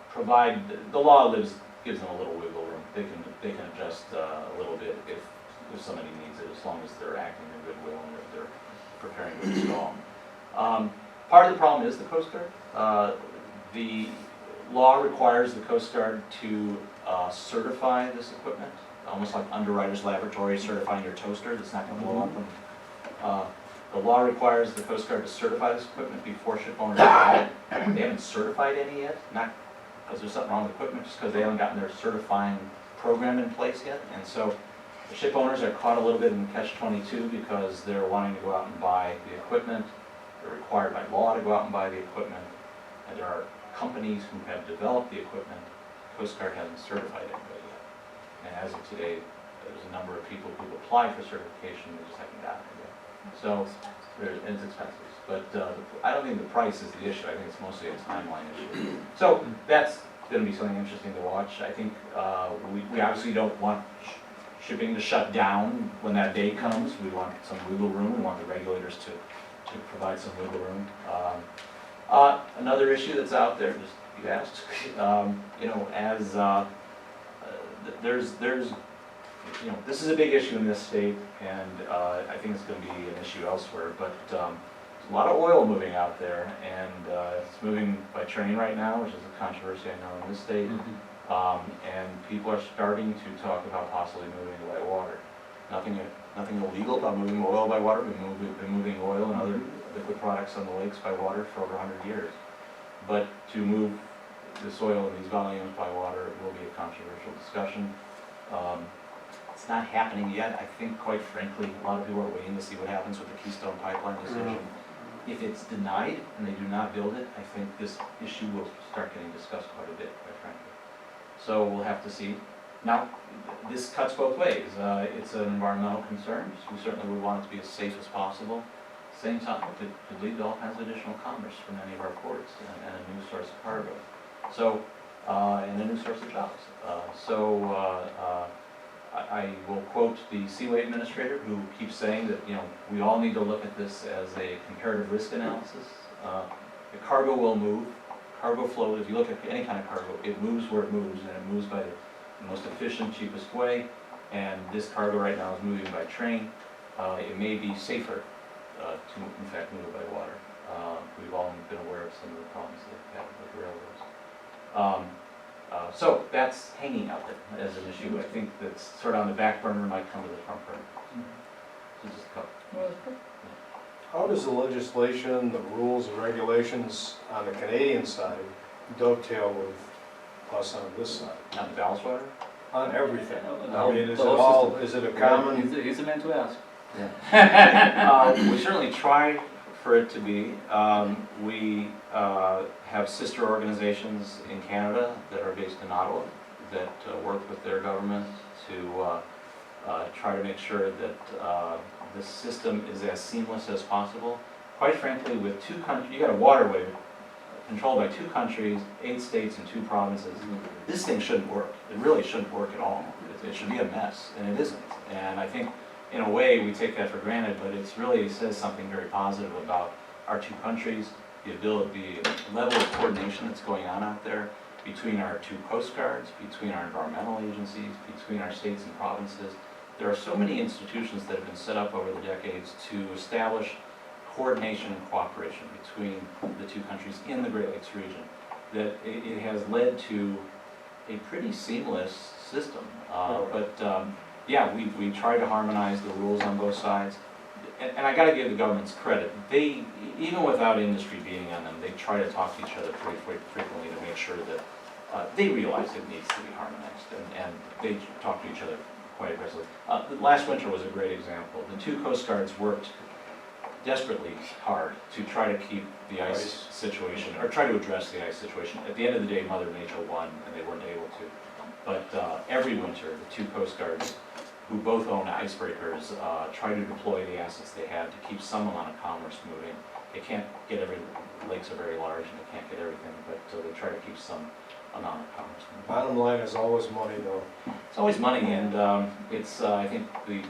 provide. The law gives them a little wiggle room. They can adjust a little bit if somebody needs it, as long as they're acting in goodwill and if they're preparing to install. Part of the problem is the Coast Guard. The law requires the Coast Guard to certify this equipment, almost like Underwriters Laboratory certifying your toaster that's not going to blow up. The law requires the Coast Guard to certify this equipment before ship owners buy it. They haven't certified any yet, not because there's something wrong with the equipment, just because they haven't gotten their certifying program in place yet. And so the ship owners are caught a little bit in catch-22 because they're wanting to go out and buy the equipment. They're required by law to go out and buy the equipment, and there are companies who have developed the equipment. Coast Guard hasn't certified anybody yet. And as of today, there's a number of people who've applied for certification, they just haven't gotten it yet. So, and it's expensive. But I don't think the price is the issue, I think it's mostly a timeline issue. So that's gonna be something interesting to watch. I think we obviously don't want shipping to shut down when that day comes. We want some wiggle room, we want the regulators to provide some wiggle room. Another issue that's out there, just you asked, you know, as there's you know, this is a big issue in this state, and I think it's going to be an issue elsewhere, but there's a lot of oil moving out there, and it's moving by train right now, which is a controversy I know in this state, and people are starting to talk about possibly moving it by water. Nothing illegal about moving oil by water. We've been moving oil and other liquid products on the lakes by water for over 100 years. But to move this oil in these volumes by water will be a controversial discussion. It's not happening yet. I think, quite frankly, a lot of people are waiting to see what happens with the Keystone Pipeline decision. If it's denied and they do not build it, I think this issue will start getting discussed quite a bit, quite frankly. So we'll have to see. Now, this cuts both ways. It's an environmental concern. We certainly would want it to be as safe as possible. Same time, it could lead to all kinds of additional commerce from many of our ports and a new source of cargo. So, and a new source of jobs. I will quote the Seaway Administrator, who keeps saying that, you know, we all need to look at this as a comparative risk analysis. The cargo will move. Cargo flow, if you look at any kind of cargo, it moves where it moves, and it moves by the most efficient, cheapest way. And this cargo right now is moving by train. It may be safer to, in fact, move it by water. We've all been aware of some of the problems that they've had with railroads. So that's hanging out there as an issue. I think that's sort of on the back burner, might come to the front burner. So just a couple. How does the legislation, the rules and regulations on the Canadian side dovetail with us on this side? On the ballast water? On everything? The I whole- mean, is the it whole all, system. is it a common? He's the man to ask. We certainly try for it to be. We have sister organizations in Canada that are based in Ottawa that work with their government to try to make sure that the system is as seamless as possible. Quite frankly, with two countries, you got a waterway controlled by two countries, 8 states and 2 provinces. This thing shouldn't work. It really shouldn't work at all. It should be a mess, and it isn't. And I think, in a way, we take that for granted, but it really says something very positive about our two countries, the ability, the level of coordination that's going on out there between our 2 coast guards, between our environmental agencies, between our states and provinces. There are so many institutions that have been set up over the decades to establish coordination and cooperation between the 2 countries in the Great Lakes region that it has led to a pretty seamless system. Yeah, we try to harmonize the rules on both sides. And I gotta give the governments credit. They, even without industry being on them, they try to talk to each other pretty frequently to make sure that they realize it needs to be harmonized, and they talk to each other quite aggressively. Last winter was a great example. The 2 Coast Guards worked desperately hard to try to keep the ice situation, or try to address the ice situation. At the end of the day, Mother Nature won, and they weren't able to. But every winter, the 2 Coast Guards, who both own icebreakers, try to deploy the assets they have to keep some amount of commerce moving. They can't get lakes are very large and they can't get everything, but they try to keep some amount of commerce moving. Bottom line is always money, though. It's always money, and it's, I think, the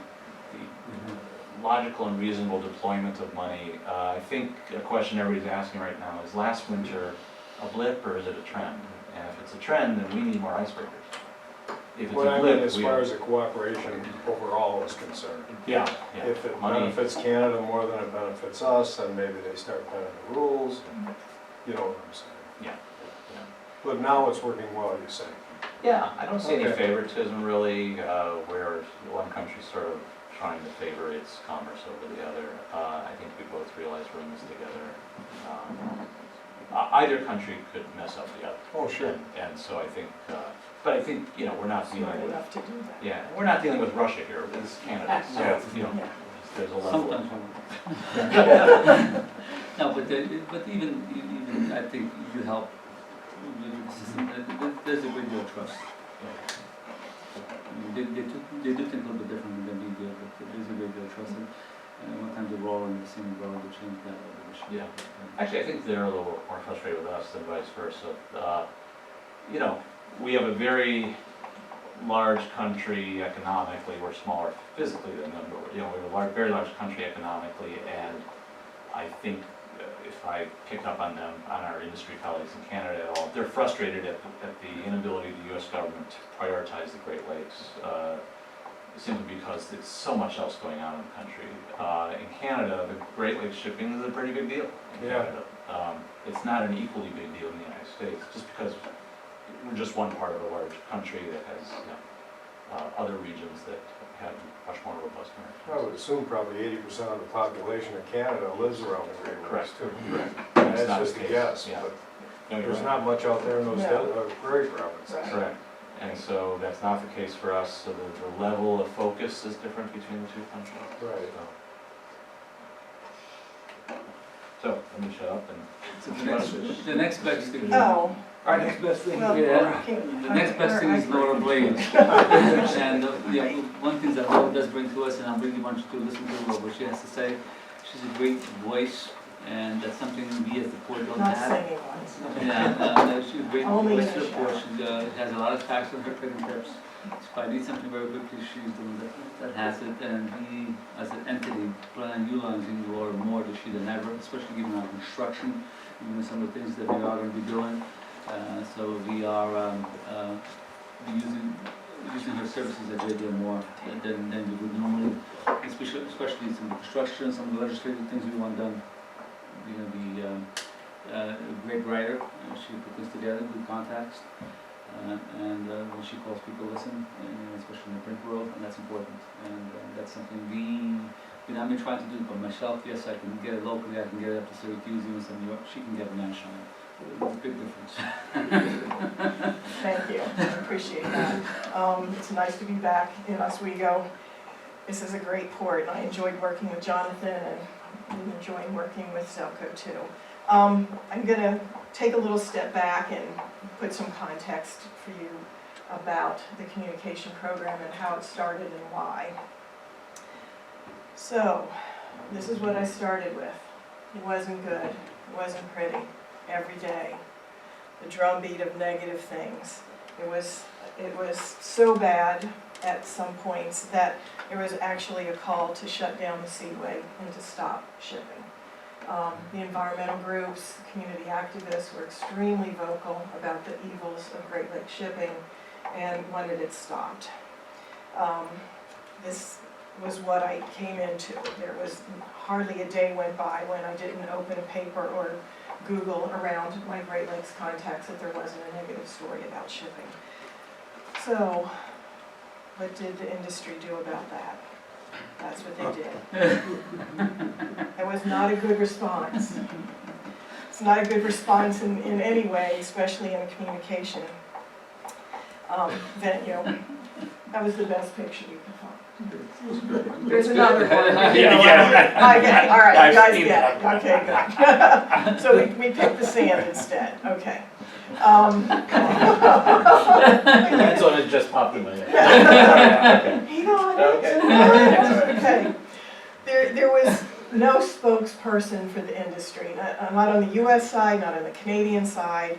logical and reasonable deployment of money. I think a question everybody's asking right now is, last winter a blip or is it a trend? And if it's a trend, then we need more icebreakers. If it's What a I blip, mean, as we far as the cooperation overall is concerned. yeah. If it Money. benefits Canada more than it benefits us, then maybe they start bending the rules, and you know what I'm saying. Yeah. But now it's working well, you say. Yeah, I don't see any Okay. favoritism really, where one country's sort of trying to favor its commerce over the other. I think we both realize we're in this together. Either country could mess up the other. Oh, sure. And so I think, but I think, you know, we're not dealing Smart with, enough to do that. yeah, we're not dealing with Russia here, this is Canada, so, Yeah. you know, Yeah. there's a level. Sometimes. No, but even I think you help with the system. There's a great deal of trust. They do think a little bit differently than we do, but there's a great deal of trust. And one time they're all in the same boat to change that. Yeah. Actually, I think they're a little more frustrated with us than vice versa. You know, we have a very large country economically. We're smaller physically than them, but you know, we have a very large country economically, and I think if I pick up on them, on our industry colleagues in Canada at all, they're frustrated at the inability of the U.S. government to prioritize the Great Lakes, simply because there's so much else going on in the country. In Canada, the Great Lakes shipping is a pretty big deal in Canada. It's not an equally big deal in the United States, just because we're just one part of a large country that has, you know, other regions that have much more robust I markets. would assume probably 80% of the population of Canada lives around the Great Lakes Correct. too. Correct. And It's that's not just the a case. guess, Yeah. but No, you're there's right. not much out there in those No. prairie provinces. Right. Correct. And so that's not the case for us, so the level of focus is different between the two countries. Right. So, let me shut up and. So the next best thing. Oh, Our next best thing. well, Yeah. can- The next best thing is I- Laura Blades. And one thing that Laura does bring to us, and I really want you to listen to what she has to say. She's a great voice, and that's something we as the board don't Not have. singing ones. Yeah, no, she's a great Only voice in to the the board. shower. She has a lot of facts on her fingertips. If I need something very quickly, she's the one that has it, and we, as an entity, plan on utilizing Laura more this year than ever, especially given our construction, given some of the things that we are going to be doing. So we are using her services a great deal more than we would normally, especially some of the construction, some of the legislative things we want done. We're going to be a great writer. She put this together, good contacts. And when she calls, people listen, and especially in the print world, and that's important. And that's something I've been trying to do for myself. Yes, I can get it locally, I can get it up to Syracuse, even some New York. She can get it nationally. It's a big difference. Thank you, I appreciate that. It's nice to be back in Oswego. This is a great port, and I enjoyed working with Jonathan, and I'm enjoying working with Zelco too. I'm gonna take a little step back and put some context for you about the communication program and how it started and why. So, this is what I started with. It wasn't good, it wasn't pretty, every day. The drumbeat of negative things. It was so bad at some points that there was actually a call to shut down the Seaway and to stop shipping. The environmental groups, community activists were extremely vocal about the evils of Great Lakes shipping and wanted it stopped. This was what I came into. There was hardly a day went by when I didn't open a paper or Google around my Great Lakes contacts that there wasn't a negative story about shipping. So, what did the industry do about that? That's what they did. It was not a good response. It's not a good response in any way, especially in communication venue. That was the best picture you could find. There's another one. Okay, all right, you guys get it. Okay, good. So we picked the sand instead, okay. That's what it just popped in my head. Hang on, okay. There was no spokesperson for the industry, not on the US side, not on the Canadian side.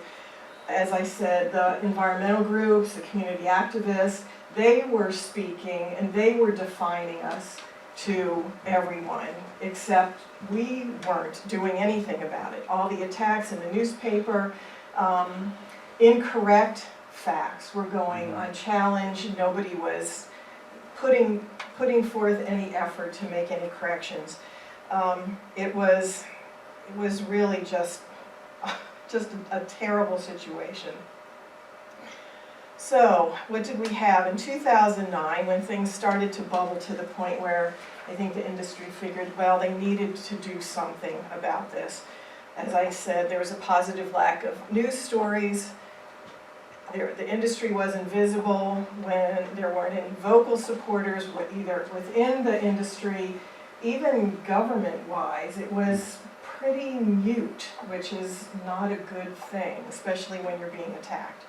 As I said, the environmental groups, the community activists, they were speaking and they were defining us to everyone, except we weren't doing anything about it. All the attacks in the newspaper, incorrect facts were going unchallenged. Nobody was putting forth any effort to make any corrections. It was really just a terrible situation. So, what did we have? In 2009, when things started to bubble to the point where I think the industry figured, well, they needed to do something about this. As I said, there was a positive lack of news stories. The industry was invisible when there weren't any vocal supporters, either within the industry, even government-wise. It was pretty mute, which is not a good thing, especially when you're being attacked.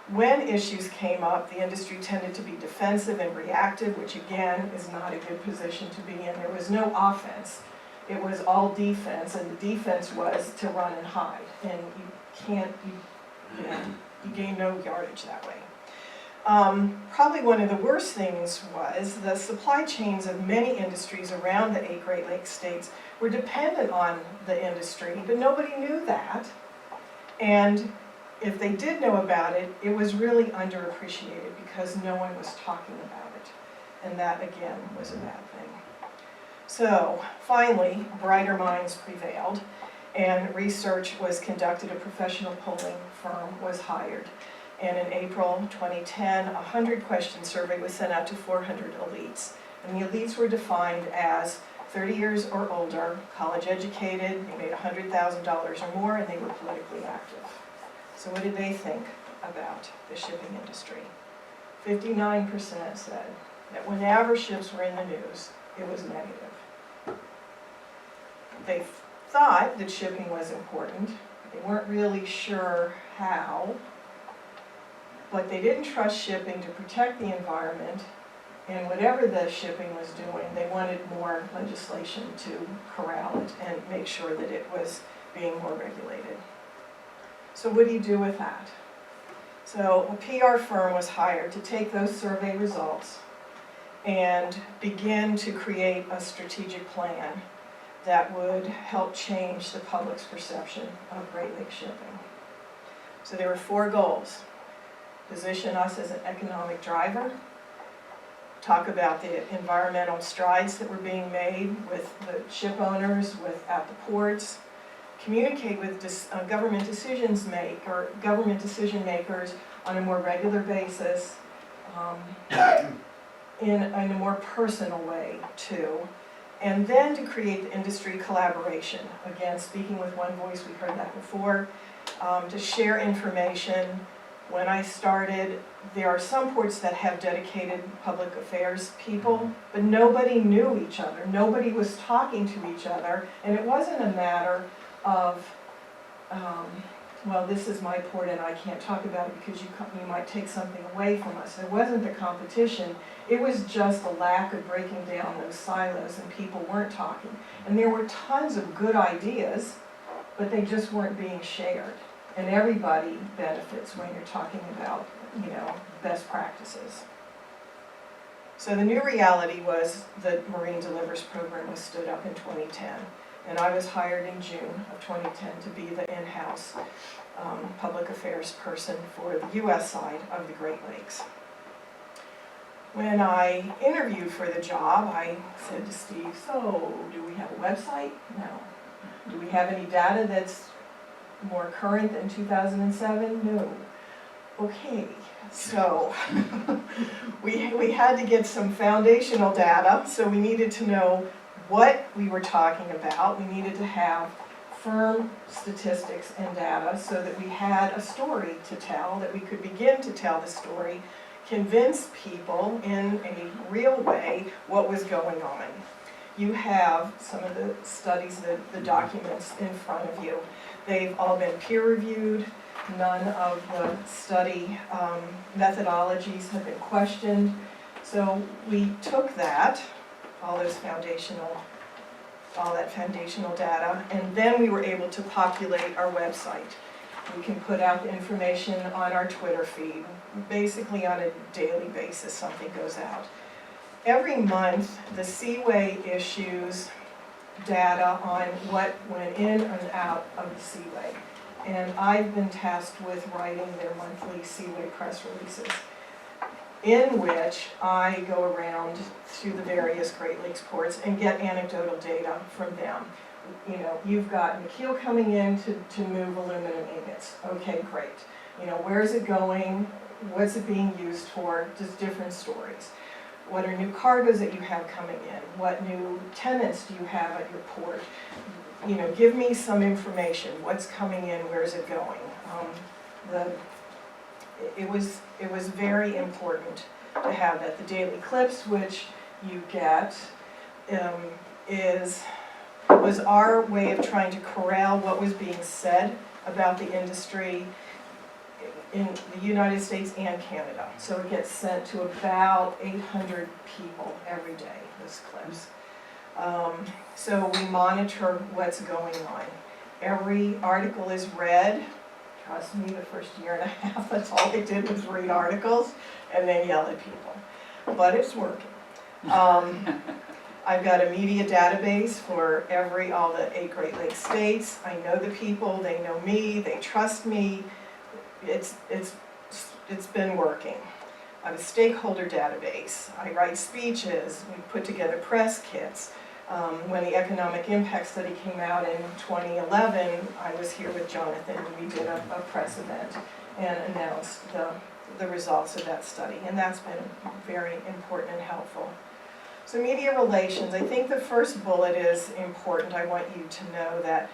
When issues came up, the industry tended to be defensive and reactive, which again is not a good position to be in. There was no offense. It was all defense, and the defense was to run and hide. And you gain no yardage that way. Probably one of the worst things was the supply chains of many industries around the 8 Great Lakes states were dependent on the industry, but nobody knew that. And if they did know about it, it was really underappreciated because no one was talking about it. And that, again, was a bad thing. So, finally, brighter minds prevailed, and research was conducted. A professional polling firm was hired. And in April 2010, a 100-question survey was sent out to 400 elites. And the elites were defined as 30 years or older, college educated, they made $100,000 or more, and they were politically active. So what did they think about the shipping industry? 59% said that whenever ships were in the news, it was negative. They thought that shipping was important. They weren't really sure how, but they didn't trust shipping to protect the environment, and whatever the shipping was doing, they wanted more legislation to corral it and make sure that it was being more regulated. So what do you do with that? So a PR firm was hired to take those survey results and begin to create a strategic plan that would help change the public's perception of Great Lakes shipping. So there were 4 goals. Position us as an economic driver, talk about the environmental strides that were being made with the ship owners, at the ports, communicate with government decision makers on a more regular basis, in a more personal way too, and then to create the industry collaboration. Again, speaking with one voice, we heard that before, to share information. When I started, there are some ports that have dedicated public affairs people, but nobody knew each other. Nobody was talking to each other, and it wasn't a matter of, well, this is my port and I can't talk about it because you might take something away from us. There wasn't the competition. It was just a lack of breaking down those silos, and people weren't talking. And there were tons of good ideas, but they just weren't being shared. And everybody benefits when you're talking about, best practices. So the new reality was that Marine Delivers program was stood up in 2010. And I was hired in June of 2010 to be the in-house public affairs person for the U.S. side of the Great Lakes. When I interviewed for the job, I said to Steve, so do we have a website? No. Do we have any data that's more current than 2007? No. Okay, so we had to get some foundational data, so we needed to know what we were talking about. We needed to have firm statistics and data so that we had a story to tell, that we could begin to tell the story, convince people in a real way what was going on. You have some of the studies, the documents in front of you. They've all been peer-reviewed. None of the study methodologies have been questioned. So we took that, all that foundational data, and then we were able to populate our website. We can put out the information on our Twitter feed. Basically on a daily basis, something goes out. Every month, the Seaway issues data on what went in and out of the Seaway. And I've been tasked with writing their monthly Seaway press releases, in which I go around to the various Great Lakes ports and get anecdotal data from them. You've got McKeel coming in to move aluminum ingots. Okay, great. Where's it going? What's it being used for? Just different stories. What are new cargoes that you have coming in? What new tenants do you have at your port? Give me some information. What's coming in? Where's it going? It was very important to have that. The daily clips, which you get, is was our way of trying to corral what was being said about the industry in the United States and Canada. So it gets sent to about 800 people every day, those clips. So we monitor what's going on. Every article is read. Trust me, the first year and a half, that's all I did was read articles and then yell at people. But it's working. I've got a media database for all the 8 Great Lakes states. I know the people, they know me, they trust me. It's been working. I have a stakeholder database. I write speeches. We put together press kits. When the economic impact study came out in 2011, I was here with Jonathan and we did a press event and announced the results of that study, and that's been very important and helpful. So media relations, I think the first bullet is important. I want you to know that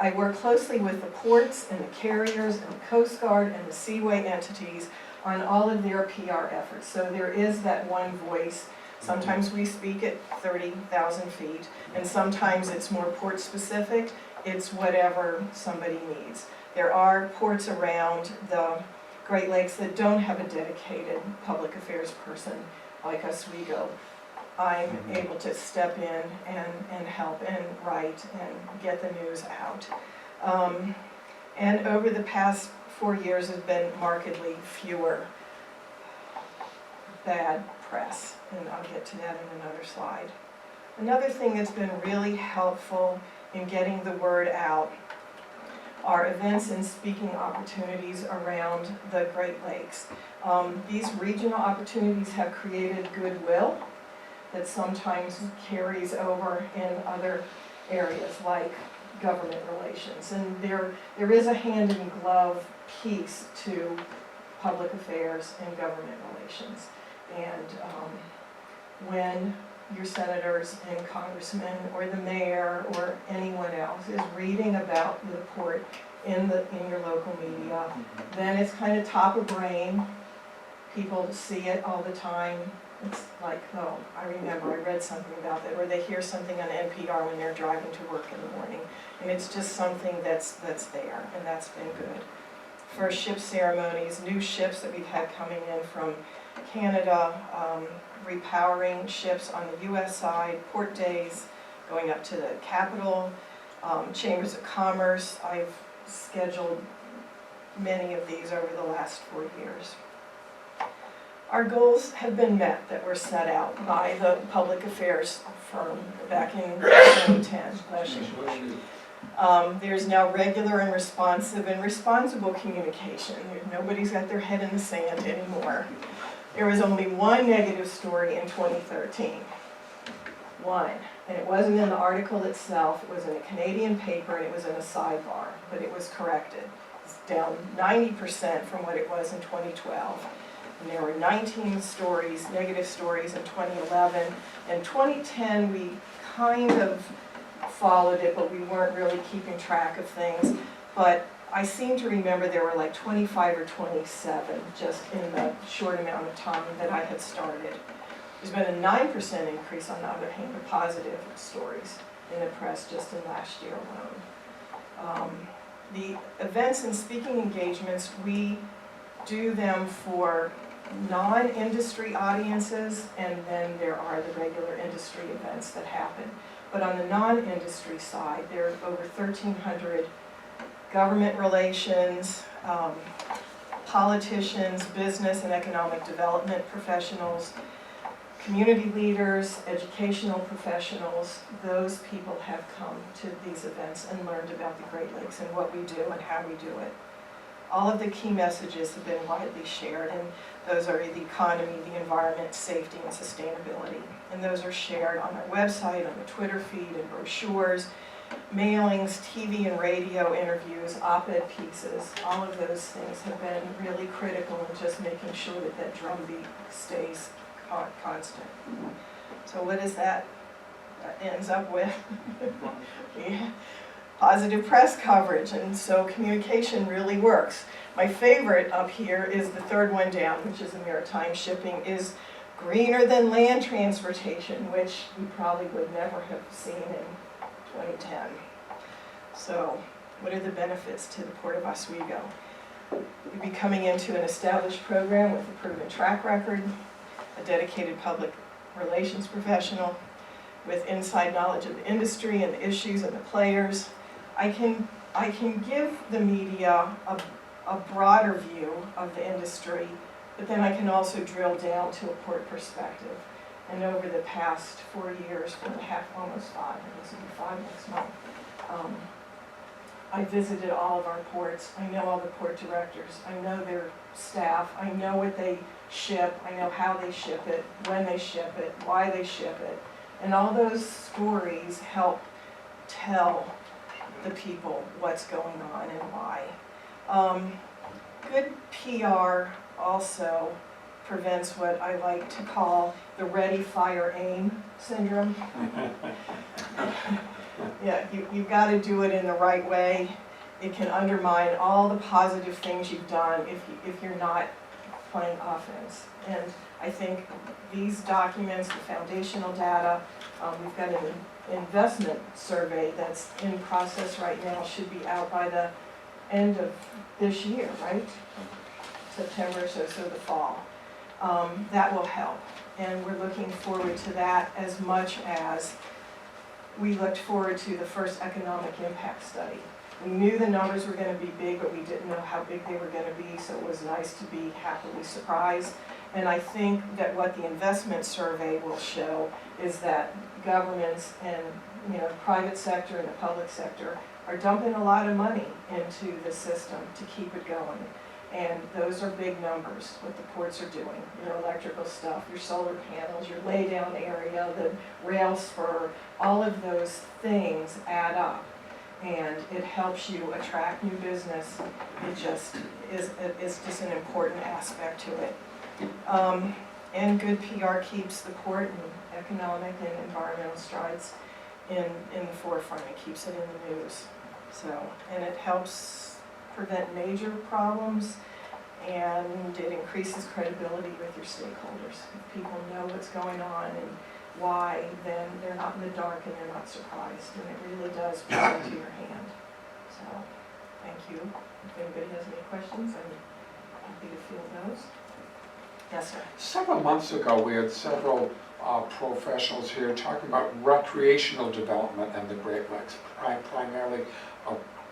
I work closely with the ports and the carriers and the Coast Guard and the Seaway entities on all of their PR efforts. So there is that one voice. Sometimes we speak at 30,000 feet, and sometimes it's more port specific. It's whatever somebody needs. There are ports around the Great Lakes that don't have a dedicated public affairs person like Oswego. I'm able to step in and help and write and get the news out. And over the past 4 years has been markedly fewer bad press, and I'll get to that in another slide. Another thing that's been really helpful in getting the word out are events and speaking opportunities around the Great Lakes. These regional opportunities have created goodwill that sometimes carries over in other areas like government relations. And there is a hand-in-glove piece to public affairs and government relations. And when your senators and congressmen or the mayor or anyone else is reading about the port in your local media, then it's kind of top of brain. People see it all the time. It's like, oh, I remember I read something about that, or they hear something on NPR when they're driving to work in the morning. And it's just something that's there, and that's been good. For ship ceremonies, new ships that we've had coming in from Canada, repowering ships on the US side, port days, going up to the Capitol, chambers of commerce. I've scheduled many of these over the last 4 years. Our goals have been met that were set out by the public affairs firm back in 2010. There's now regular and responsive and responsible communication. Nobody's got their head in the sand anymore. There was only one negative story in 2013. One. And it wasn't in the article itself, it was in a Canadian paper, and it was in a sidebar, but it was corrected. It's down 90% from what it was in 2012. And there were 19 stories, negative stories in 2011. In 2010, we kind of followed it, but we weren't really keeping track of things. But I seem to remember there were like 25 or 27 just in the short amount of time that I had started. There's been a 9% increase, on the other hand, of positive stories in the press just in last year alone. The events and speaking engagements, we do them for non-industry audiences, and then there are the regular industry events that happen. But on the non-industry side, there are over 1,300 government relations, politicians, business and economic development professionals, community leaders, educational professionals. Those people have come to these events and learned about the Great Lakes and what we do and how we do it. All of the key messages have been widely shared, and those are the economy, the environment, safety, and sustainability. And those are shared on our website, on the Twitter feed, and brochures, mailings, TV and radio interviews, op-ed pieces. All of those things have been really critical in just making sure that that drumbeat stays constant. So what is that ends up with? Positive press coverage, and so communication really works. My favorite up here is the third one down, which is the maritime shipping, is greener than land transportation, which we probably would never have seen in 2010. So what are the benefits to the Port of Oswego? You'd be coming into an established program with a proven track record, a dedicated public relations professional with inside knowledge of the industry and the issues and the players. I can give the media a broader view of the industry, but then I can also drill down to a port perspective. And over the past 4 years, 4.5, almost 5, I guess it'll be 5 next month, I visited all of our ports. I know all the port directors. I know their staff. I know what they ship. I know how they ship it, when they ship it, why they ship it. And all those stories help tell the people what's going on and why. Good PR also prevents what I like to call the ready, fire, aim syndrome. Yeah, you've got to do it in the right way. It can undermine all the positive things you've done if you're not playing offense. And I think these documents, the foundational data, we've got an investment survey that's in process right now, should be out by the end of this year, right? September, so the fall. That will help. And we're looking forward to that as much as we looked forward to the first economic impact study. We knew the numbers were going to be big, but we didn't know how big they were going to be, so it was nice to be happily surprised. And I think that what the investment survey will show is that governments and the private sector and the public sector are dumping a lot of money into the system to keep it going. And those are big numbers, what the ports are doing. Your electrical stuff, your solar panels, your laydown area, the rail spur, all of those things add up. And it helps you attract new business. It just is just an important aspect to it. And good PR keeps the port and economic and environmental strides in the forefront. It keeps it in the news. So, and it helps prevent major problems, and it increases credibility with your stakeholders. If people know what's going on and why, then they're not in the dark and they're not surprised, and it really does play into your hand. So, thank you. If anybody has any questions, I'm happy to field those. Yes, sir. Several months ago, we had several professionals here talking about recreational development in the Great Lakes, primarily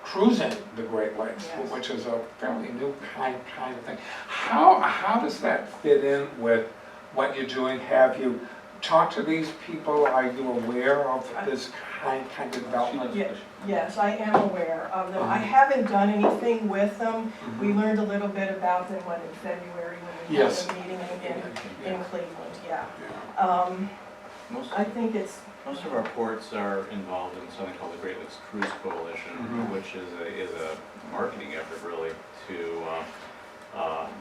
cruising the Great Lakes, Yes. which is a fairly new kind of thing. How does that fit in with what you're doing? Have you talked to these people? Are you aware of this kind of development? Yes, I am aware of them. I haven't done anything with them. We learned a little bit about them, in February when we had Yes. a meeting in Cleveland, yeah. Most I think it's, Most of our ports are involved in something called the Great Lakes Cruise Coalition, which is a marketing effort really to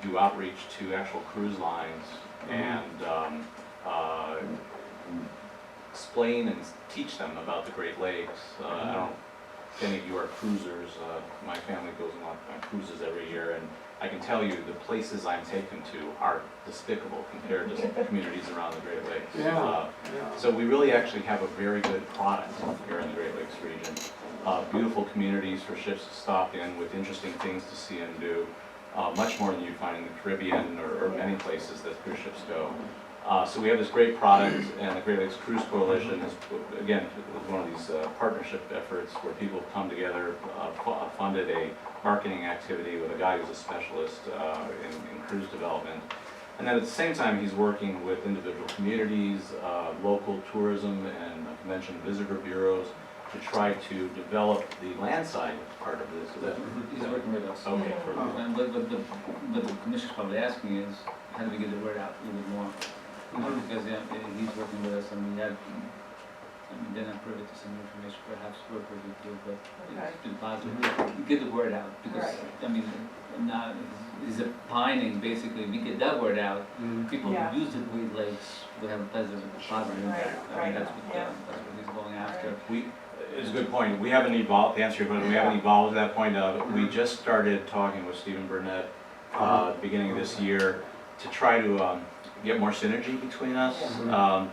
do outreach to actual cruise lines and explain and teach them about the Great Lakes. I don't know if any of you are cruisers. My family goes on cruises every year, and I can tell you the places I'm taken to are despicable compared to communities around the Great Lakes. Yeah. So we really actually have a very good product here in the Great Lakes region. Beautiful communities for ships to stop in with interesting things to see and do. Much more than you find in the Caribbean or many places that cruise ships go. So we have this great product, and the Great Lakes Cruise Coalition is, again, one of these partnership efforts where people come together, funded a marketing activity with a guy who's a specialist in cruise development. And then at the same time, he's working with individual communities, local tourism and convention visitor bureaus to try to develop the landside part of this. Is that He's working with us. okay? And what the commissioner's probably asking is, how do we get the word out a little bit more? Because he's working with us, and we have, they're not privy to some information, perhaps we're privy to, but it's been positive. Get the word out, because, Right. now is a pining, basically, we get that word out, people Yeah. who use the Great Lakes will have a positive Right, impact. right, That's what he's going after. It's a good point. We haven't evolved, to answer your question, we haven't evolved to that point. We just started talking with Stephen Burnett at the beginning of this year to try to get more synergy between us? I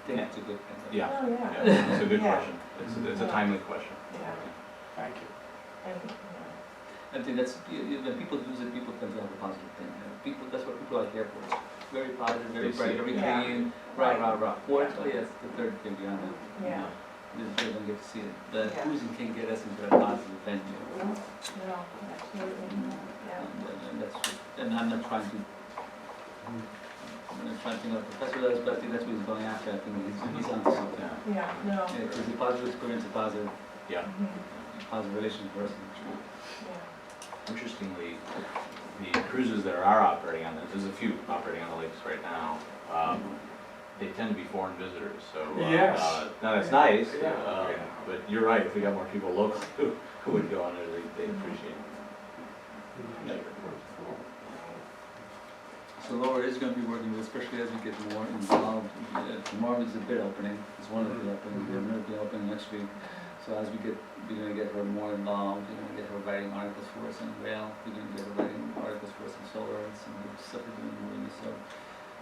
think it's a good thing. Yeah, Oh, yeah, yeah, it's a good Yeah. question. It's a timely question. yeah, Thank you. and, I think that's, when people use it, people tend to have a positive thing. People, that's what people are here for. Very positive, very They see bright, it. very Yeah. clean, rah, rah, rah. Or, oh yeah, it's the third thing beyond that. yeah, They don't get to see it. The Yeah. cruising can get us into a positive venue. no, absolutely, yeah. And that's, and I'm not trying to, I'm not trying to think of the professor does, but I think that's what he's going after. I think he's onto something. Yeah, no, Yeah, because the positive experience, a positive, Yeah. positive relation person. yeah, Interestingly, the cruises that are operating on this, there's a few operating on the lakes right now, they tend to be foreign visitors, so. Yes. Now, that's nice, Yeah. but you're right, if we got more people local who would go on there, they'd appreciate it. So Laura is going to be working with, especially as we get more involved. Tomorrow is a bid opening, it's one of the openings, we have another bid opening next week. So as we're going to get her more involved, we're going to get her writing articles for us on rail, we're going to get her writing articles for us on solar, and some of the stuff we're doing really. So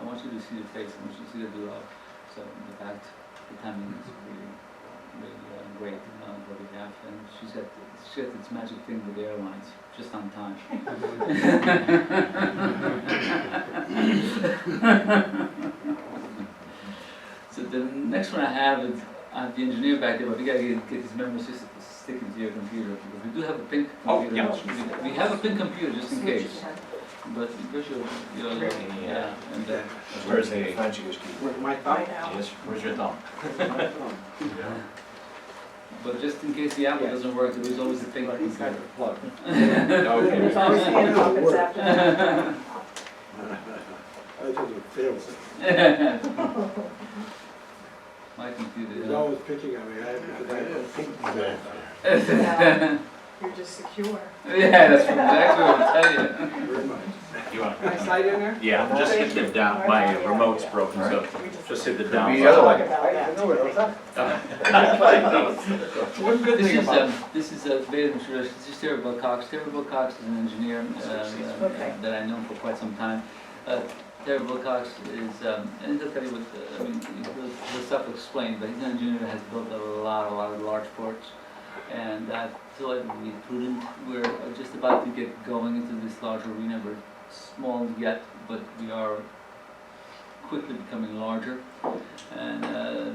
I want you to see the face, I want you to see the duo. So the fact, the timing is really, really great on her behalf, and she's got this magic thing with the airlines, just on time. So the next one I have is, I have the engineer back there, but we gotta get his memory system sticking to your computer, because we do have a pink Oh, computer. yeah. We have a pink computer just in switch case, it. but because you're, yeah, and Where's the, My I thumb? know. yes, where's your thumb? but just in case the apple doesn't work, there is always a pink He's got computer. the plug. Okay. It's always hand off, it's after that. I think it fails. My computer, He's yeah. always picking on me, I have to Yeah. You're just secure. Yeah, that's exactly what I'm telling you. very much. You want? Can I slide in there? Yeah, just hit the down, my remote's broken, so just hit the down. Be the other way. I know it, what's that? One good thing this is a bit of introduction. This is Terry Wilcox. Terry Wilcox is an engineer Okay. that I know for quite some time. Terry Wilcox is, and he'll tell you what, I mean, he'll self-explain, but he's an engineer that has built a lot of large ports. And I feel like we're prudent. We're just about to get going into this large arena. We're small yet, but we are quickly becoming larger. And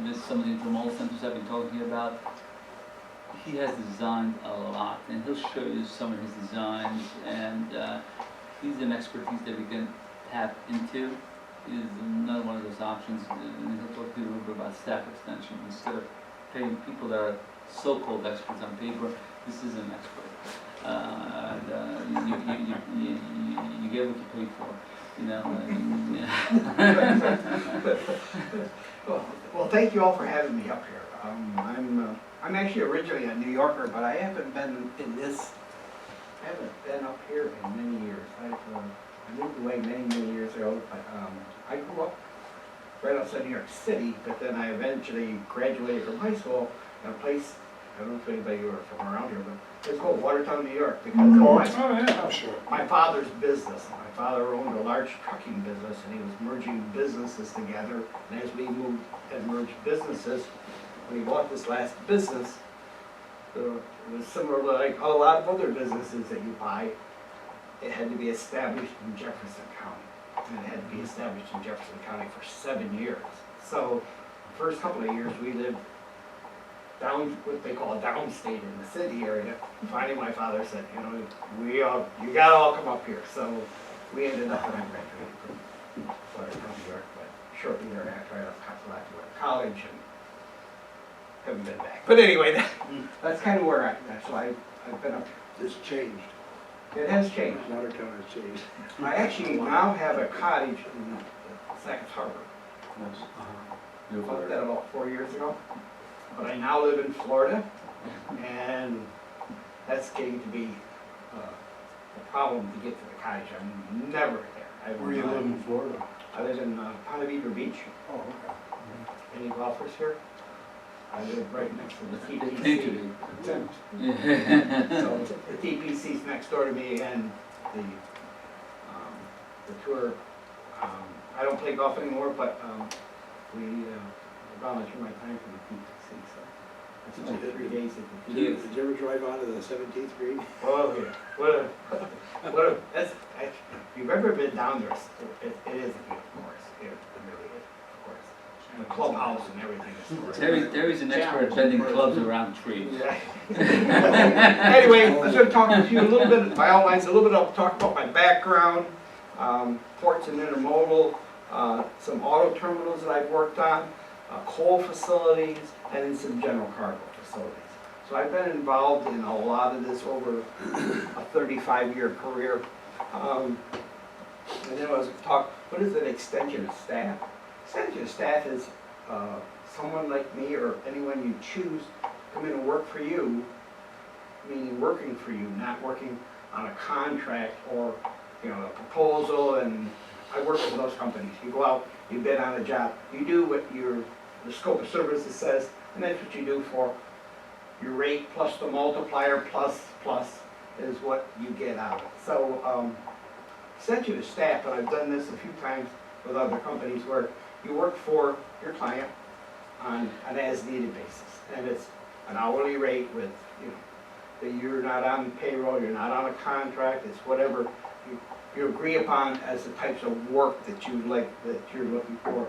this is some of the intermodal centers I've been talking about. He has designed a lot, and he'll show you some of his designs. And he's an expertise that we can tap into. Is another one of those options. And he'll talk to you a little bit about stack extension instead of paying people that are so-called experts on paper. This is an expert. You get what you pay for, you know. Well, thank you all for having me up here. I'm actually originally a New Yorker, but I haven't been up here in many years. I moved away many years ago, but I grew up right outside New York City, but then I eventually graduated from high school in a place, I don't know if anybody were from around here, but it's called Watertown, New York, because of I'm sure. my father's business. My father owned a large trucking business, and he was merging businesses together. And as we moved and merged businesses, when he bought this last business, it was similar to like a lot of other businesses that you buy. It had to be established in Jefferson County, and it had to be established in Jefferson County for 7 years. So, the first couple of years we lived down, what they call downstate in the city area. Finally, my father said, you know, you gotta all come up here. So we ended up when I graduated from Watertown, New York, but shortly thereafter I left college and haven't been back. But anyway, that's kind of where that's why I've been up here. It's changed, It has changed. Watertown has changed. I actually now have a cottage in Sackett Harbor. I bought that about 4 years ago. But I now live in Florida, and that's getting to be a problem to get to the cottage. I'm never there. Where you live in Florida? I live in Ponte Vedra Beach. Oh, okay. Any golfers here? I live right next to the They TPC. tend to be. So the TPC's next door to me, and the tour I don't play golf anymore, but, I volunteer my time for the PTC, so. It's like 3 days at the Did PTC. you ever drive onto the 17th green? Oh, yeah, that's, if you've ever been down there, it is a beautiful course, it really is, of course. And the clubhouse and everything is gorgeous. Terry's an expert at bending clubs around trees. Yeah. Anyway, I was gonna talk to you a little bit, my outlines, a little bit, I'll talk about my background, ports and intermodal, some auto terminals that I've worked on, coal facilities, and then some general cargo facilities. So I've been involved in a lot of this over a 35-year career. And then I was gonna talk, what is an extension of staff? Extension of staff is someone like me or anyone you choose to come in and work for you, meaning working for you, not working on a contract or, you know, a proposal. And I work with those companies. You go out, you bid on a job, you do what the scope of services says, and that's what you do for your rate plus the multiplier plus is what you get out of it. So extension of staff, and I've done this a few times with other companies where you work for your client on an as-needed basis, and it's an hourly rate with, you know, that you're not on payroll, you're not on a contract, it's whatever you agree upon as the types of work that you like, that you're looking for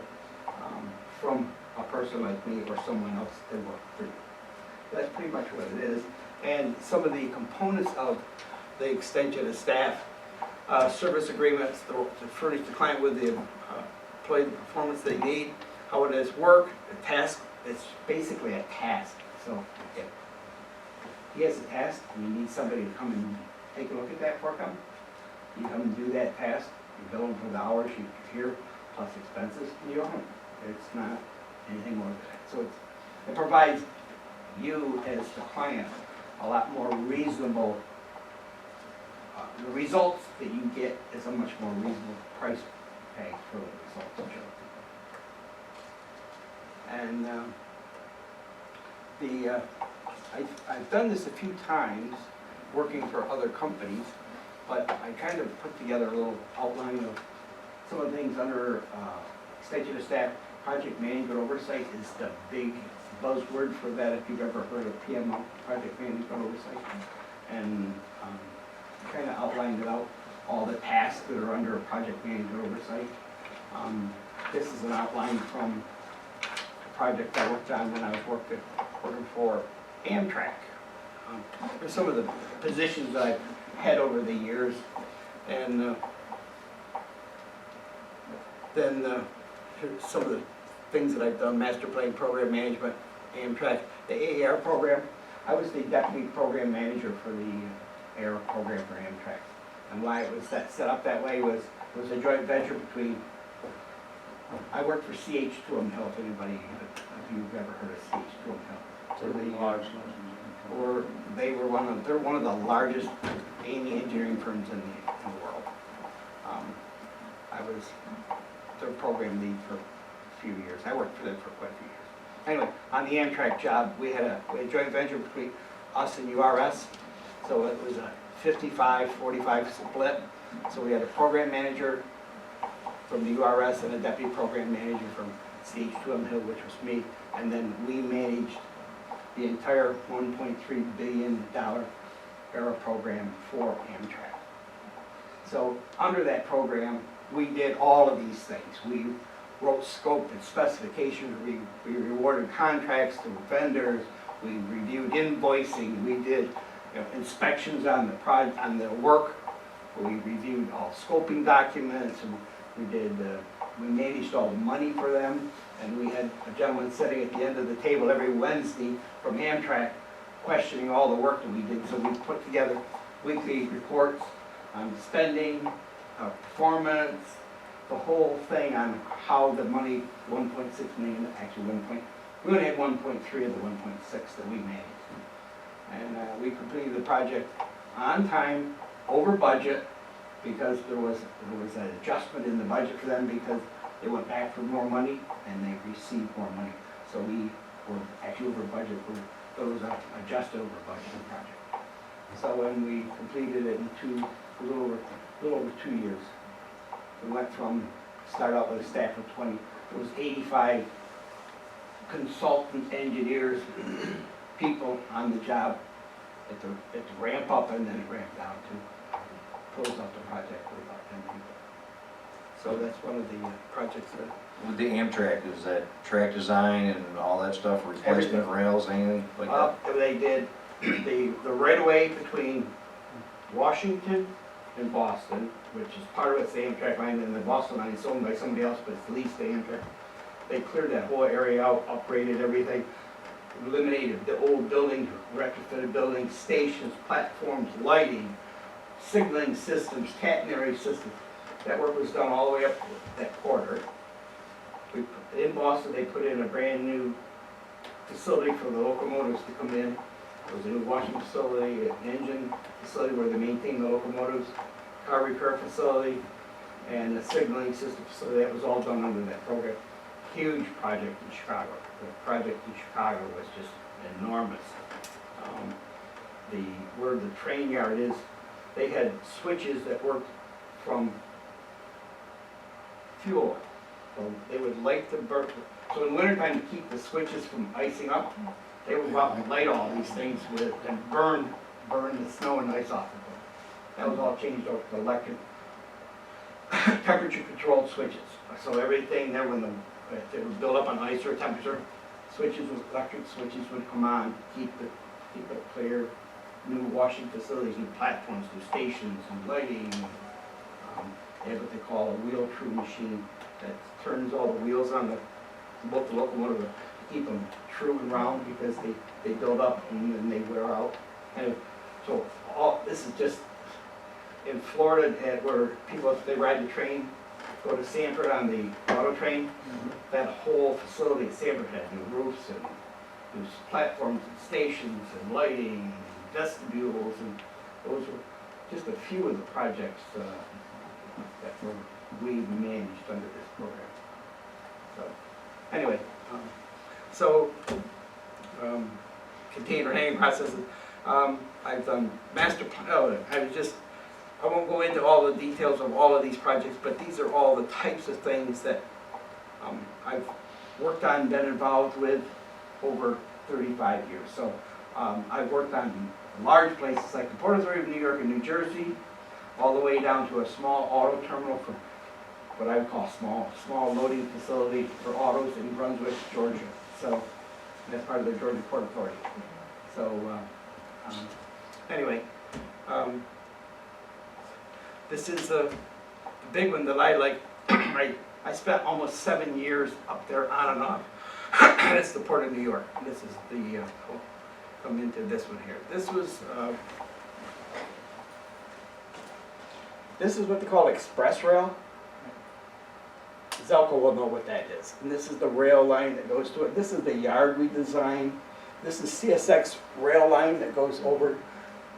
from a person like me or someone else to work for you. That's pretty much what it is. And some of the components of the extension of staff, service agreements to furnish the client with the employee performance they need, how it is work, the task, it's basically a task. So if he has a task and you need somebody to come and take a look at that for him, you come and do that task, you bill him for the hours you hear, plus expenses, and you own him. It's not anything more than that. So it provides you as the client a lot more reasonable, the results that you get is a much more reasonable price tag for the results that you're looking for. And I've done this a few times working for other companies, but I kind of put together a little outline of some of the things under extension of staff. Project management oversight is the big buzzword for that, if you've ever heard of PMO, project management oversight. And kind of outlined it out, all the tasks that are under project management oversight. This is an outline from a project I worked on when I was working for Amtrak. There's some of the positions that I've had over the years, and then here's some of the things that I've done: master plan, program management, Amtrak, the AAR program. I was the deputy program manager for the AAR program for Amtrak, and why it was set up that way was a joint venture between. I worked for CH2M Hill. If anybody, if you've ever heard of CH2M Hill, or they're one of the largest A&E engineering firms in the world. I was their program lead for a few years. I worked for them for quite a few years. Anyway, on the Amtrak job, we had a joint venture between us and URS. So it was a 55-45 split. So we had a program manager from the URS and a deputy program manager from CH2M Hill, which was me. And then we managed the entire $1.3 billion ARA program for Amtrak. So under that program, we did all of these things. We wrote scope and specifications, we rewarded contracts to vendors, we reviewed invoicing, we did inspections on the work, we reviewed all scoping documents, and we managed all the money for them, and we had a gentleman sitting at the end of the table every Wednesday from Amtrak questioning all the work that we did. So we put together weekly reports on spending, performance, the whole thing on how the money, 1.6 million, actually we only had 1.3 of the 1.6 that we managed. And we completed the project on time, over budget, because there was an adjustment in the budget for them because they went back for more money and they received more money. So we were actually over budget, there was an adjusted over budget project. So when we completed it in a little over 2 years, we went from started out with a staff of 20. It was 85 consultant engineers, people on the job at the ramp up, and then it ramped down to close out the project with about 10 people. So that's one of the projects that. With the Amtrak, is that track design and all that stuff, replacement Everything. rails, anything like that? They did the right-of-way between Washington and Boston, which is part of it's the Amtrak line, and the Boston line is owned by somebody else, but it's leased to Amtrak. They cleared that whole area out, upgraded everything, eliminated the old building, retrofitted buildings, stations, platforms, lighting, signaling systems, catenary systems. That work was done all the way up that corridor. In Boston, they put in a brand new facility for the locomotives to come in. There was a new washing facility, an engine facility where they maintain the locomotives, car repair facility, and a signaling system facility. That was all done under that program. Huge project in Chicago. The project in Chicago was just enormous. Where the train yard is, they had switches that worked from fuel. So they would light the burn. So in wintertime, to keep the switches from icing up, they would go out and light all these things with and burn the snow and ice off of them. That was all changed over to electric temperature controlled switches. So everything there, if it was built up on ice or temperature, electric switches would come on, keep it clear. New washing facilities, new platforms, new stations, new lighting. They have what they call a wheel true machine that turns all the wheels on both the locomotive to keep them true and round because they build up and then they wear out. And so this is just in Florida where people, if they ride the train, go to Sanford on the auto train, that whole facility at Sanford had new roofs and new platforms and stations and lighting and vestibules, and those were just a few of the projects that we managed under this program. So, anyway, container hanging processes. I've done I won't go into all the details of all of these projects, but these are all the types of things that I've worked on, been involved with over 35 years. So I've worked on large places like the Port Authority of New York and New Jersey, all the way down to a small auto terminal for what I would call small loading facility for autos in Brunswick, Georgia. So that's part of the Georgia Port Authority. So anyway, this is the big one that I like. I spent almost 7 years up there on and off. It's the Port of New York. This is the come into this one here. This is what they call express rail. Zelko will know what that is. And this is the rail line that goes to it. This is the yard we designed. This is CSX rail line that goes over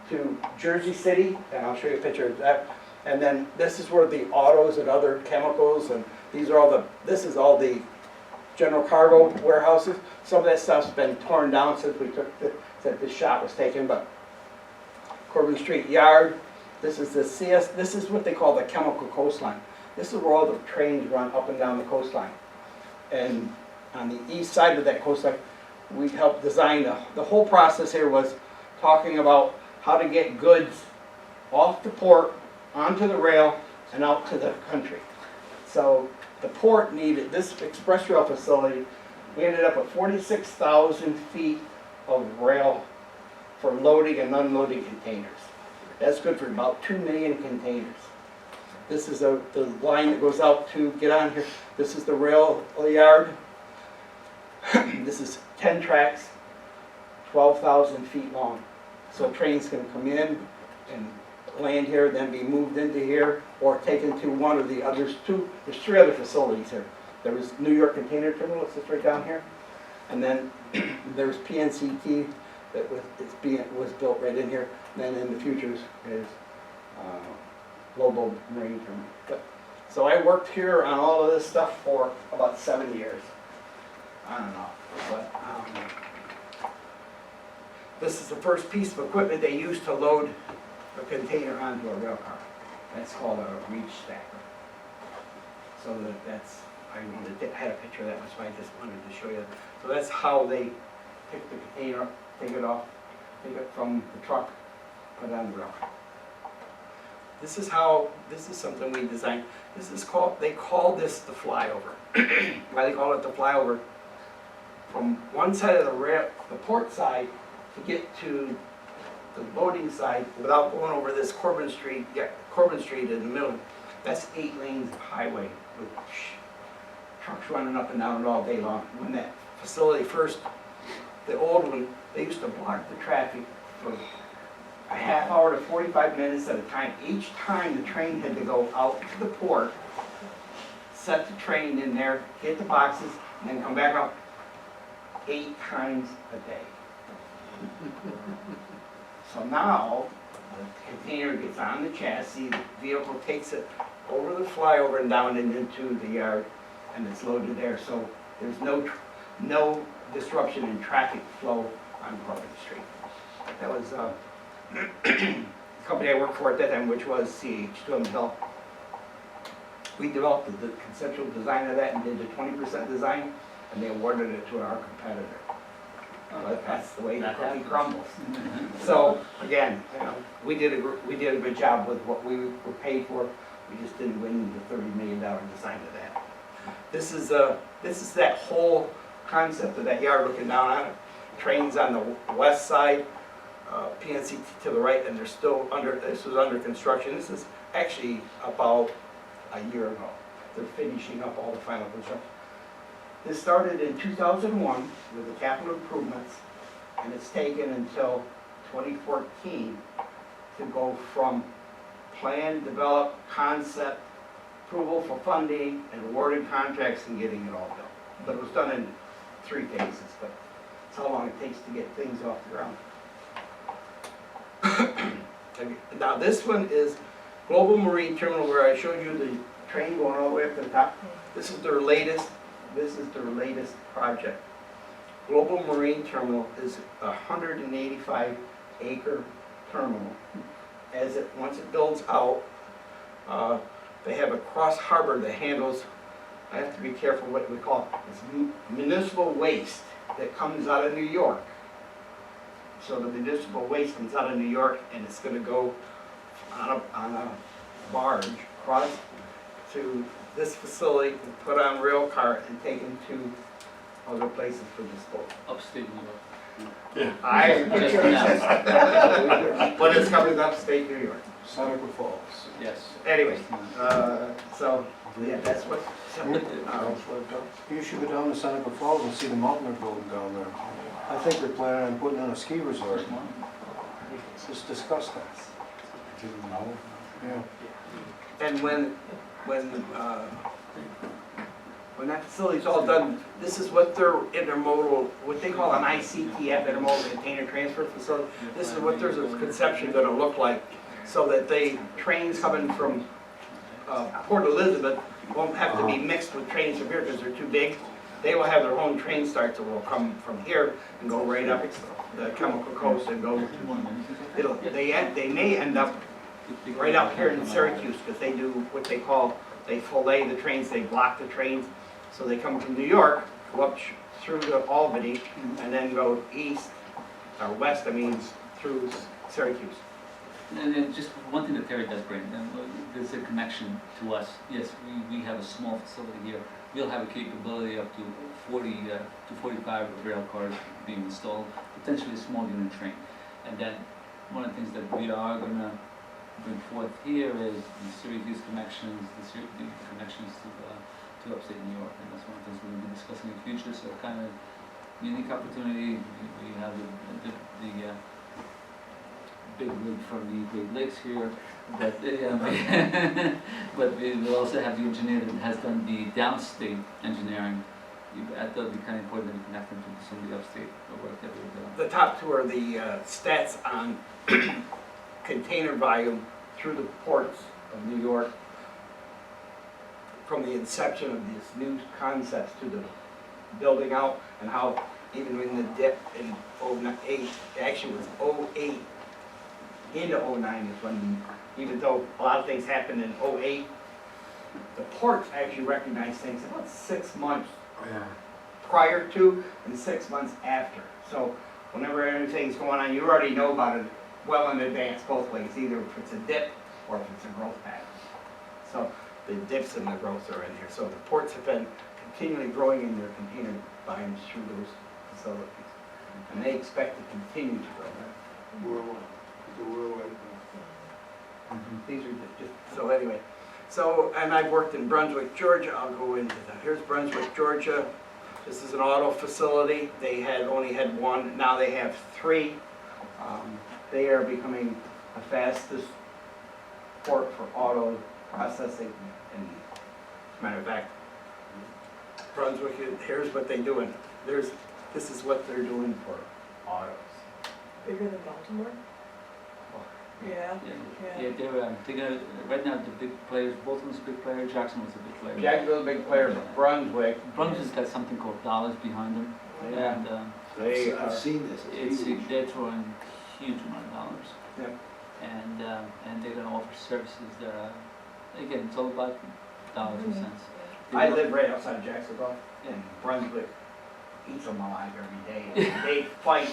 to Jersey City, and I'll show you a picture of that. And then this is where the autos and other chemicals, and this is all the general cargo warehouses. Some of that stuff's been torn down since since this shop was taken, but Corbin Street Yard, this is what they call the chemical coastline. This is where all the trains run up and down the coastline. And on the east side of that coastline, we helped design the whole process here was talking about how to get goods off the port, onto the rail, and out to the country. So the port needed this express rail facility. We ended up with 46,000 feet of rail for loading and unloading containers. That's good for about 2 million containers. This is the line that goes out to get on here. This is the rail yard. This is 10 tracks, 12,000 feet long. So trains can come in and land here, then be moved into here, or taken to one of the others. There's 3 other facilities here. There was New York Container Terminal, it's just right down here. And then there's PNCT that was built right in here. And then in the future is Global Marine Terminal. So I worked here on all of this stuff for about 7 years. I don't know, but this is the first piece of equipment they used to load a container onto a rail car. That's called a reach stacker. So that's, I had a picture of that, that's why I just wanted to show you. So that's how they pick the container, take it off, take it from the truck, put it on the rail. This is something we designed. They call this the flyover. Why they call it the flyover? From one side of the rail, the port side, to get to the loading side without going over this Corbin Street in the middle. That's 8 lanes of highway with trucks running up and down it all day long. When that facility first, the old one, they used to block the traffic for a half hour to 45 minutes at a time. Each time the train had to go out to the port, set the train in there, hit the boxes, and then come back up 8 times a day. So now, the container gets on the chassis, the vehicle takes it over the flyover and down and into the yard, and it's loaded there. So there's no disruption in traffic flow on Corbin Street. That was the company I worked for at that time, which was CH2M Hill. We developed the conceptual design of that and did the 20% design, and they awarded it to our competitor. But that's the way the cookie crumbles. So again, we did a good job with what we were paid for. We just didn't win the $30 million design of that. This is that whole concept of that yard looking down on it. Trains on the west side, PNC to the right, and they're still this was under construction. This is actually about a year ago. They're finishing up all the final construction. This started in 2001 with the capital improvements, and it's taken until 2014 to go from plan, develop, concept, approval for funding, and awarding contracts and getting it all built. But it was done in 3 phases, but it's how long it takes to get things off the ground. Now this one is Global Marine Terminal, where I showed you the train going all the way up to the top. This is their latest project. Global Marine Terminal is a 185-acre terminal. Once it builds out, they have a cross harbor that handles, I have to be careful what we call it, it's municipal waste that comes out of New York. So the municipal waste comes out of New York, and it's going to go on a barge across to this facility, and put on rail car and taken to other places for disposal. Upstate New York. But it's coming upstate New York. Seneca Falls. Yes. Anyway, so yeah, that's what. You should go down to Seneca Falls and see the mountain they're building down there. I think they're planning on putting in a ski resort. Just discuss that. Didn't know. Yeah. And when that facility's all done, this is what their intermodal, what they call an ICTF, intermodal container transfer facility. This is what their conception gonna look like, so that trains coming from Port Elizabeth won't have to be mixed with trains from here because they're too big. They will have their own train starts that will come from here and go right up the Chemical Coast and go to, they may end up right out here in Syracuse, because they do what they call, they fillet the trains, they block the trains. So they come from New York, go up through to Albany, and then go east, or west, through Syracuse. And then just one thing that Terry does bring, there's a connection to us. Yes, we have a small facility here. We'll have a capability up to 40 to 45 rail cars being installed, potentially a small unit train. And then one of the things that we are going to bring forth here is the Syracuse connections, the connections to upstate New York, and that's one of the things we're going to be discussing in the future. So kind of unique opportunity. We have the big wig from the Great Lakes here, but but we will also have the engineer that has done the downstate engineering. I thought it'd be kind of important that we connect them to some of the upstate work that we've done. The top 2 are the stats on container volume through the ports of New York, from the inception of these new concepts to the building out, and how even when the dip in 08, actually it was 08 into 09 is when, even though a lot of things happened in 08, The ports actually recognize things about 6 months Yeah. prior to and 6 months after. So whenever anything's going on, you already know about it well in advance both ways, either if it's a dip or if it's a growth pattern. So the dips and the growths are in here. So the ports have been continually growing in their container volumes through those facilities. And they expect to continue to grow. Worldwide, the worldwide. These are just, so anyway. So, and I've worked in Brunswick, Georgia. I'll go into that. Here's Brunswick, Georgia. This is an auto facility. They had only had one, now they have 3. They are becoming the fastest port for auto processing. And as a matter of fact, Brunswick, here's what they're doing. This is what they're doing for autos. Bigger than Baltimore? Yeah, Yeah, they're gonna, right now, the big players, Bolton's a big player, Jacksonville's a big player. Jacksonville's a big player, but Brunswick. Brunswick's got something called dollars behind them, Yeah. and They I've are, seen this, it's, huge. they're throwing huge amount of dollars. Yep. And they're gonna offer services that are, again, it's all about dollars and cents. I live right outside of Jacksonville, and Brunswick eats them alive every day. And they fight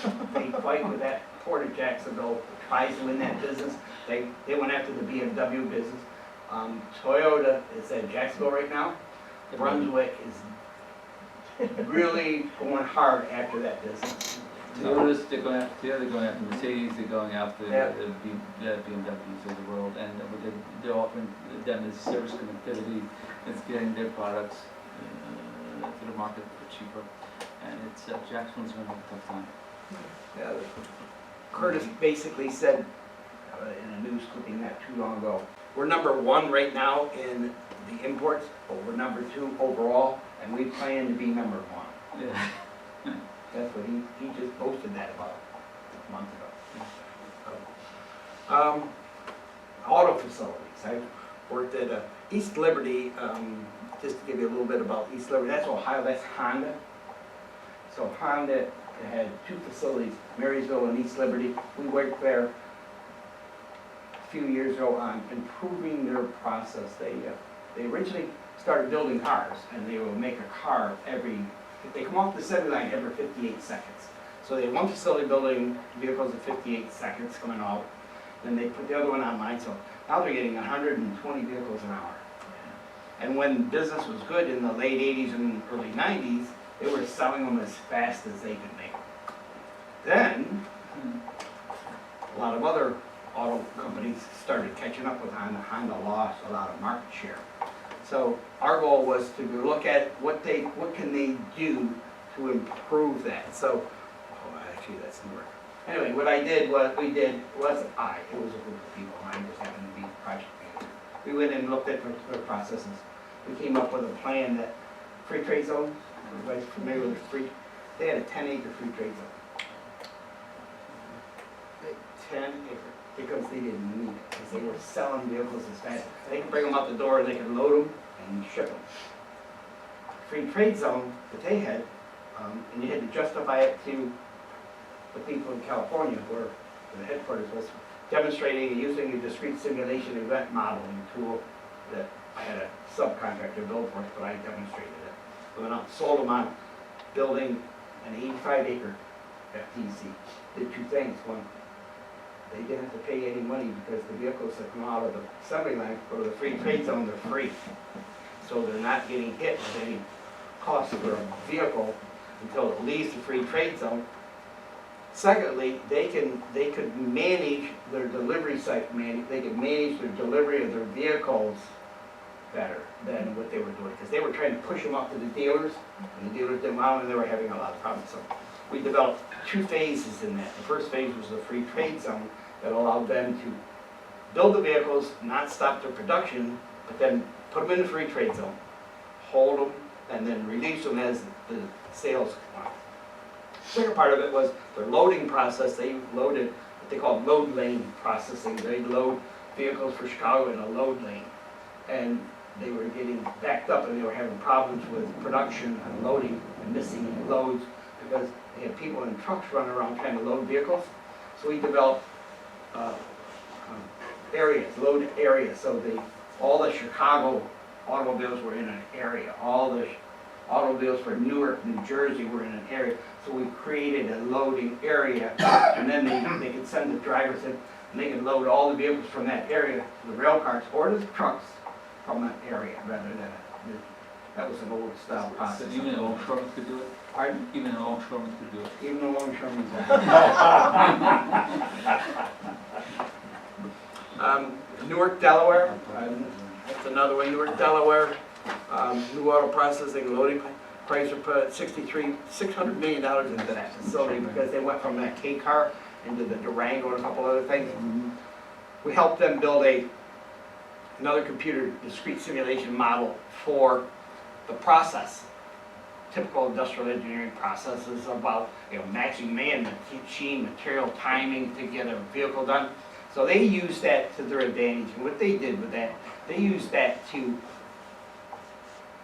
with that Port of Jacksonville, tries to win that business. They went after the BMW business. Toyota is at Jacksonville right now. Brunswick is really going hard after that business. Toyotas, they're going after Mercedes, they're going after Yeah. the BMWs of the world, and what they're offering them is service connectivity, it's getting their products to the market for cheaper, and it's, Jacksonville's gonna have a tough time. Yeah, Curtis basically said in a news clipping not too long ago, we're #1 right now in the imports, but we're #2 overall, and we plan to be #1. Yeah. That's what he just posted that about a month ago. Auto facilities. I worked at East Liberty, just to give you a little bit about East Liberty. That's Ohio, that's Honda. So Honda had 2 facilities, Marysville and East Liberty. We worked there a few years ago on improving their process. They originally started building cars, and they will make a car they come off the assembly line every 58 seconds. So they had one facility building vehicles at 58 seconds coming out, then they put the other one online, so now they're getting 120 vehicles an hour. And when business was good in the late 80s and early 90s, they were selling them as fast as they could make them. Then, a lot of other auto companies started catching up with Honda. Honda lost a lot of market share. So our goal was to look at what can they do to improve that. So, actually that's the word. Anyway, what we did, it was a group of people, I just happened to be project manager. We went and looked at their processes. We came up with a plan that free trade zones, everybody's familiar with they had a 10-acre free trade zone. 10 acre, because they didn't need it, because they were selling vehicles as fast. They could bring them out the door, they could load them and ship them. Free trade zone that they had, and you had to justify it to the people in California, where the headquarters was, demonstrating using a discrete simulation event modeling tool that I had a subcontractor build for us, but I demonstrated it. We went out and sold them on building an 85-acre FTC. Did 2 things. One, they didn't have to pay any money because the vehicles that come out of the assembly line go to the free trade zone, they're free. So they're not getting hit with any cost for a vehicle until it leaves the free trade zone. Secondly, they could manage their delivery site, they could manage their delivery of their vehicles better than what they were doing, because they were trying to push them up to the dealers, and the dealers didn't want them, and they were having a lot of problems. So we developed 2 phases in that. The first phase was the free trade zone that allowed them to build the vehicles, not stop their production, but then put them in the free trade zone, hold them, and then release them as the sales come out. The second part of it was their loading process. They loaded what they call load lane processing. They'd load vehicles for Chicago in a load lane. And they were getting backed up, and they were having problems with production and loading and missing loads because they had people in trucks running around trying to load vehicles. So we developed areas, load areas. So all the Chicago automobiles were in an area. All the automobiles for Newark, New Jersey were in an area. So we created a loading area, and then they could send the drivers in, and they could load all the vehicles from that area to the rail cars or the trucks from that area, rather than, that was an old style So process. even a longshoreman could do it? Pardon? Even a longshoreman could do it? Even the longshoremen's. Newark, Delaware, that's another one, Newark, Delaware. New auto processing, loading, Chrysler put $600 million into that facility because they went from that K car into the Durango and a couple other things. We helped them build another computer discrete simulation model for the process. Typical industrial engineering processes about, matching man, machine, material, timing to get a vehicle done. So they used that to their advantage, and what they did with that, they used that to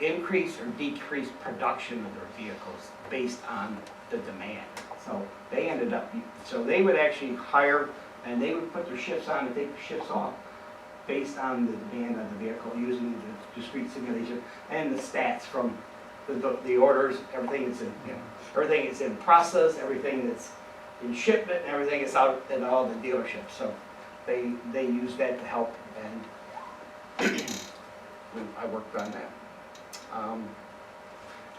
increase or decrease production of their vehicles based on the demand. So they ended up, so they would actually hire, and they would put their shifts on and take the shifts off based on the demand of the vehicle using the discrete simulation and the stats from the orders, everything that's in, everything that's in process, everything that's in shipment, and everything that's out at all the dealerships. So they use that to help, and I worked on that.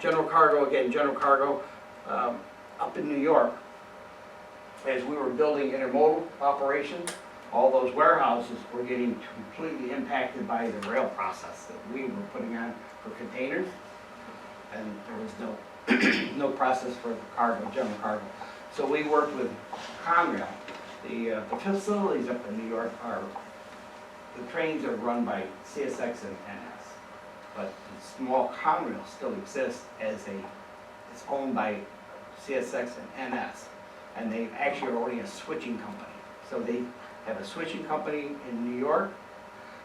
General Cargo, up in New York, as we were building intermodal operations, all those warehouses were getting completely impacted by the rail process that we were putting on for containers, and there was no process for the cargo, general cargo. So we worked with Conrail. The facilities up in New York the trains are run by CSX and NS, but the small Conrail still exists it's owned by CSX and NS, and they actually are only a switching company. So they have a switching company in New York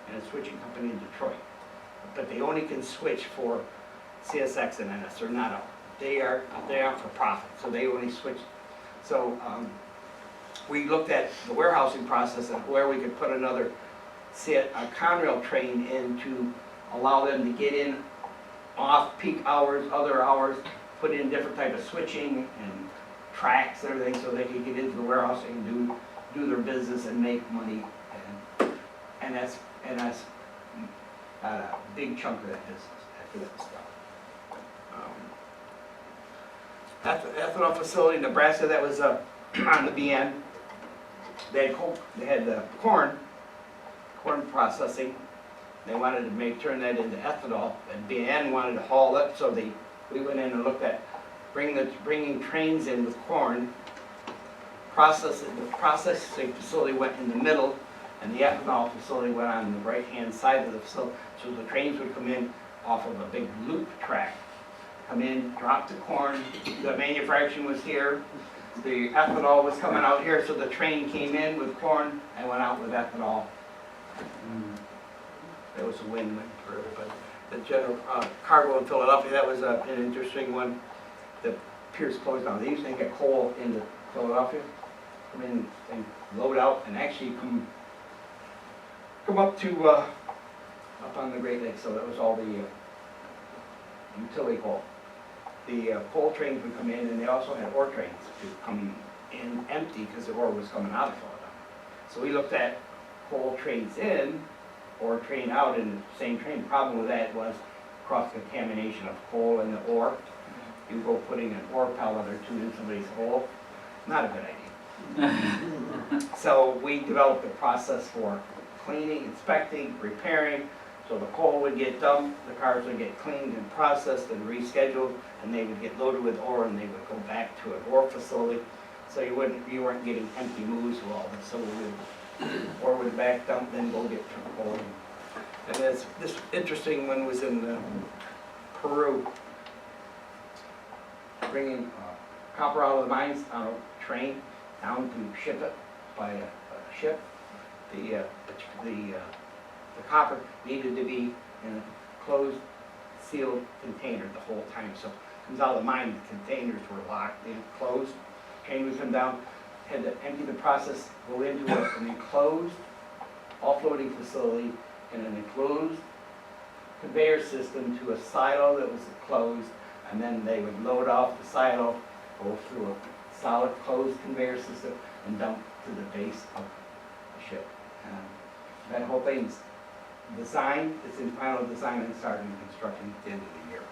and a switching company in Detroit, but they only can switch for CSX and NS. They are for profit, so they only switch. So we looked at the warehousing process and where we could put a Conrail train in to allow them to get in off peak hours, other hours, put in different type of switching and tracks and everything so they could get into the warehouse and do their business and make money. And that's a big chunk of that business after that stuff. Ethanol facility in Nebraska, that was on the BN. They had corn processing. They wanted to turn that into ethanol, and BN wanted to haul it, so we went in and looked at bringing trains in with corn. The processing facility went in the middle, and the ethanol facility went on the right-hand side of the facility. So the trains would come in off of a big loop track, come in, drop the corn. The manufacturing was here. The ethanol was coming out here, so the train came in with corn and went out with ethanol. That was a win-win for everybody. The general cargo in Philadelphia, that was an interesting one. The piers closed down. They used to get coal into Philadelphia, come in and load out, and actually come up to up on the Great Lakes. So that was all the utility coal. The coal trains would come in, and they also had ore trains to come in empty because the ore was coming out of Philadelphia. So we looked at coal trains in, or train out in the same train. The problem with that was cross-contamination of coal and the ore. You go putting an ore pellet or two in somebody's hole, not a good idea. So we developed a process for cleaning, inspecting, repairing. So the coal would get dumped, the cars would get cleaned and processed and rescheduled, and they would get loaded with ore, and they would go back to an ore facility. So you weren't getting empty moves with all this. So ore would back dump, then go get coal. And this interesting one was in Peru, bringing copper out of the mines on a train down to ship it by a ship. The copper needed to be in a closed, sealed container the whole time. So it comes out of the mine, the containers were locked in, closed. Train would come down, had to empty the process, go into an enclosed offloading facility in an enclosed conveyor system to a silo that was closed, and then they would load off the silo, go through a solid closed conveyor system, and dump to the base of the ship. That whole thing's designed, it's in final design and starting construction at the end of the year.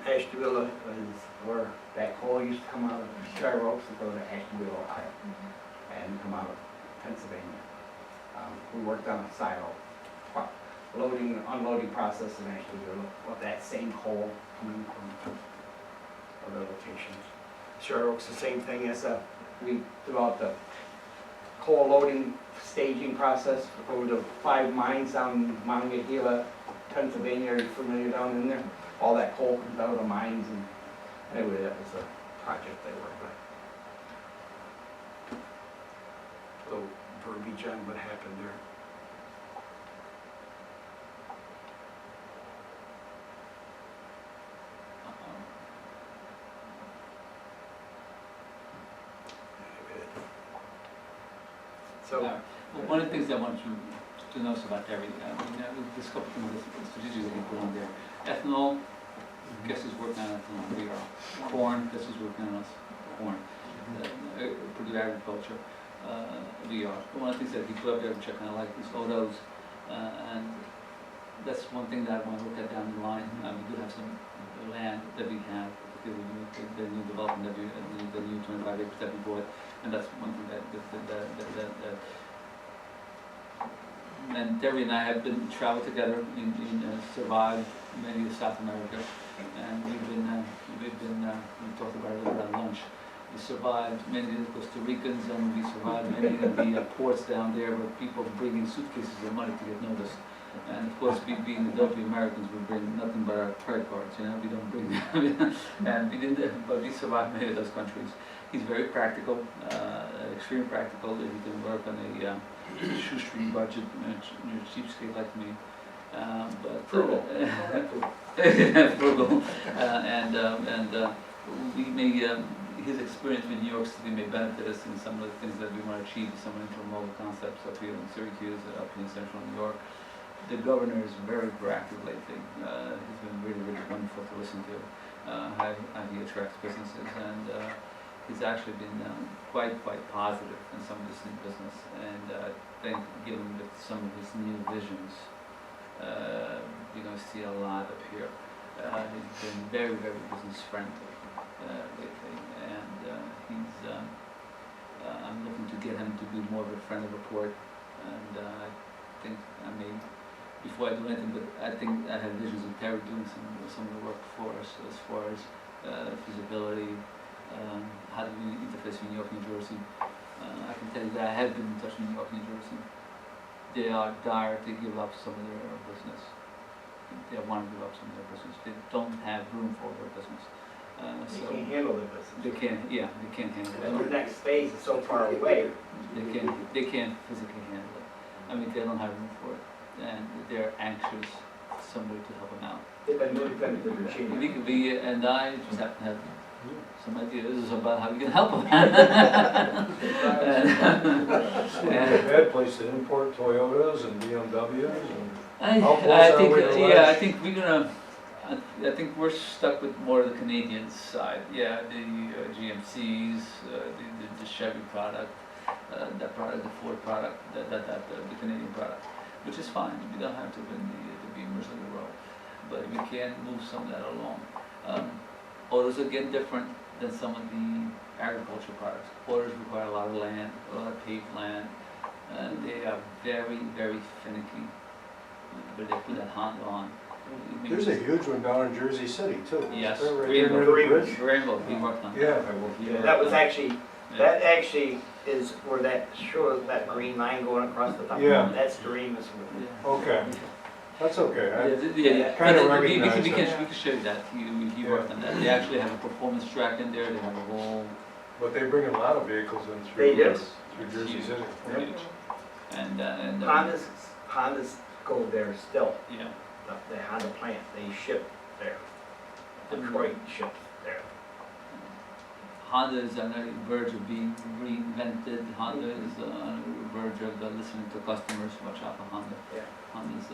Ashtabula is where that coal used to come out of Star Oaks and go to Ashtabula, Ohio, and come out of Pennsylvania. We worked on a silo loading and unloading process in Ashtabula with that same coal coming from other locations. Star Oaks, the same thing as we developed a coal loading staging process over the 5 mines down Monongahela, Pennsylvania. Are you familiar down in there? All that coal comes out of the mines, and anyway, that was a project they worked on. Little verbiage on what happened there. So, Well, one of the things I want you to notice about every, there's a couple things that strategically put on there. Ethanol, guess who's working on ethanol? We are. Corn, guess who's working on us? Corn. Purdue Agriculture, we are. One of the things that we put up there, which I kind of like, is autos, and that's one thing that I want to look at down the line. We do have some land that we have, particularly the new development that the new 25 acres that we bought, and that's one thing that and Terry and I have been traveled together in survived many of South America, and we talked about it a little bit at lunch. We survived many of the Costa Ricans, and we survived many of the ports down there where people bringing suitcases of money to get noticed. And of course, we being the dopey Americans, we bring nothing but our credit cards, we don't bring them. And we didn't, but we survived many of those countries. He's very practical, extremely practical. He can work on a shoestring budget, cheapskate like me. But frugal. frugal. We may, his experience with New York City may benefit us in some of the things that we want to achieve, some intermodal concepts up here in Syracuse, up in central New York. The governor is very proactive lately. He's been really, really wonderful to listen to, how he attracts businesses, and he's actually been quite positive in some of this new business. And I think, given with some of his new visions, you're going to see a lot up here. He's been very, very business friendly lately, and I'm looking to get him to be more of a friend of the port. And I think I may. Before I do anything, but I think I have visions of Terry doing some of the work for us as far as feasibility, how do we interface with New York, New Jersey. I can tell you that I have been in touch with New York, New Jersey. They are dire to give up some of their business. They want to give up some of their business. They don't have room for their business. They can't handle their business. They can't handle it. And the next phase is so far away. They can't physically handle it. I mean, they don't have room for it. And they're anxious somebody to help them out. They've been moved into the machine. We could be, and I just happen to have some ideas about how we can help them. It's not a bad place to import Toyotas and BMWs and. I think we're gonna. I think we're stuck with more of the Canadian side. Yeah, the GMCs, the Chevy product, that product, the Ford product, the Canadian product. Which is fine, we don't have to win the Beamers of the world, but we can move some of that along. Autos are getting different than some of the agricultural products. Autos require a lot of land, a lot of paved land, and they are very, very finicky. But they put that Honda on. There's a huge one down in Jersey City too. Yes, Right there near the bridge. Rainbow, he worked on that. Yeah. That was actually, that actually is where that shows that green line going across the top. Yeah. That's the Remus. Okay, that's okay. Yeah. Kind of We recognize can show you that. He worked on that. They actually have a performance track in there. They have a whole. But they bring a lot of vehicles in They through, do. through Jersey City. Huge. And Hondas go there still. Yeah. The Honda plant, they ship there. Detroit ships there. Honda is on the verge of being reinvented. Honda is on the verge of listening to customers. Watch out for Honda. Yeah. Honda's,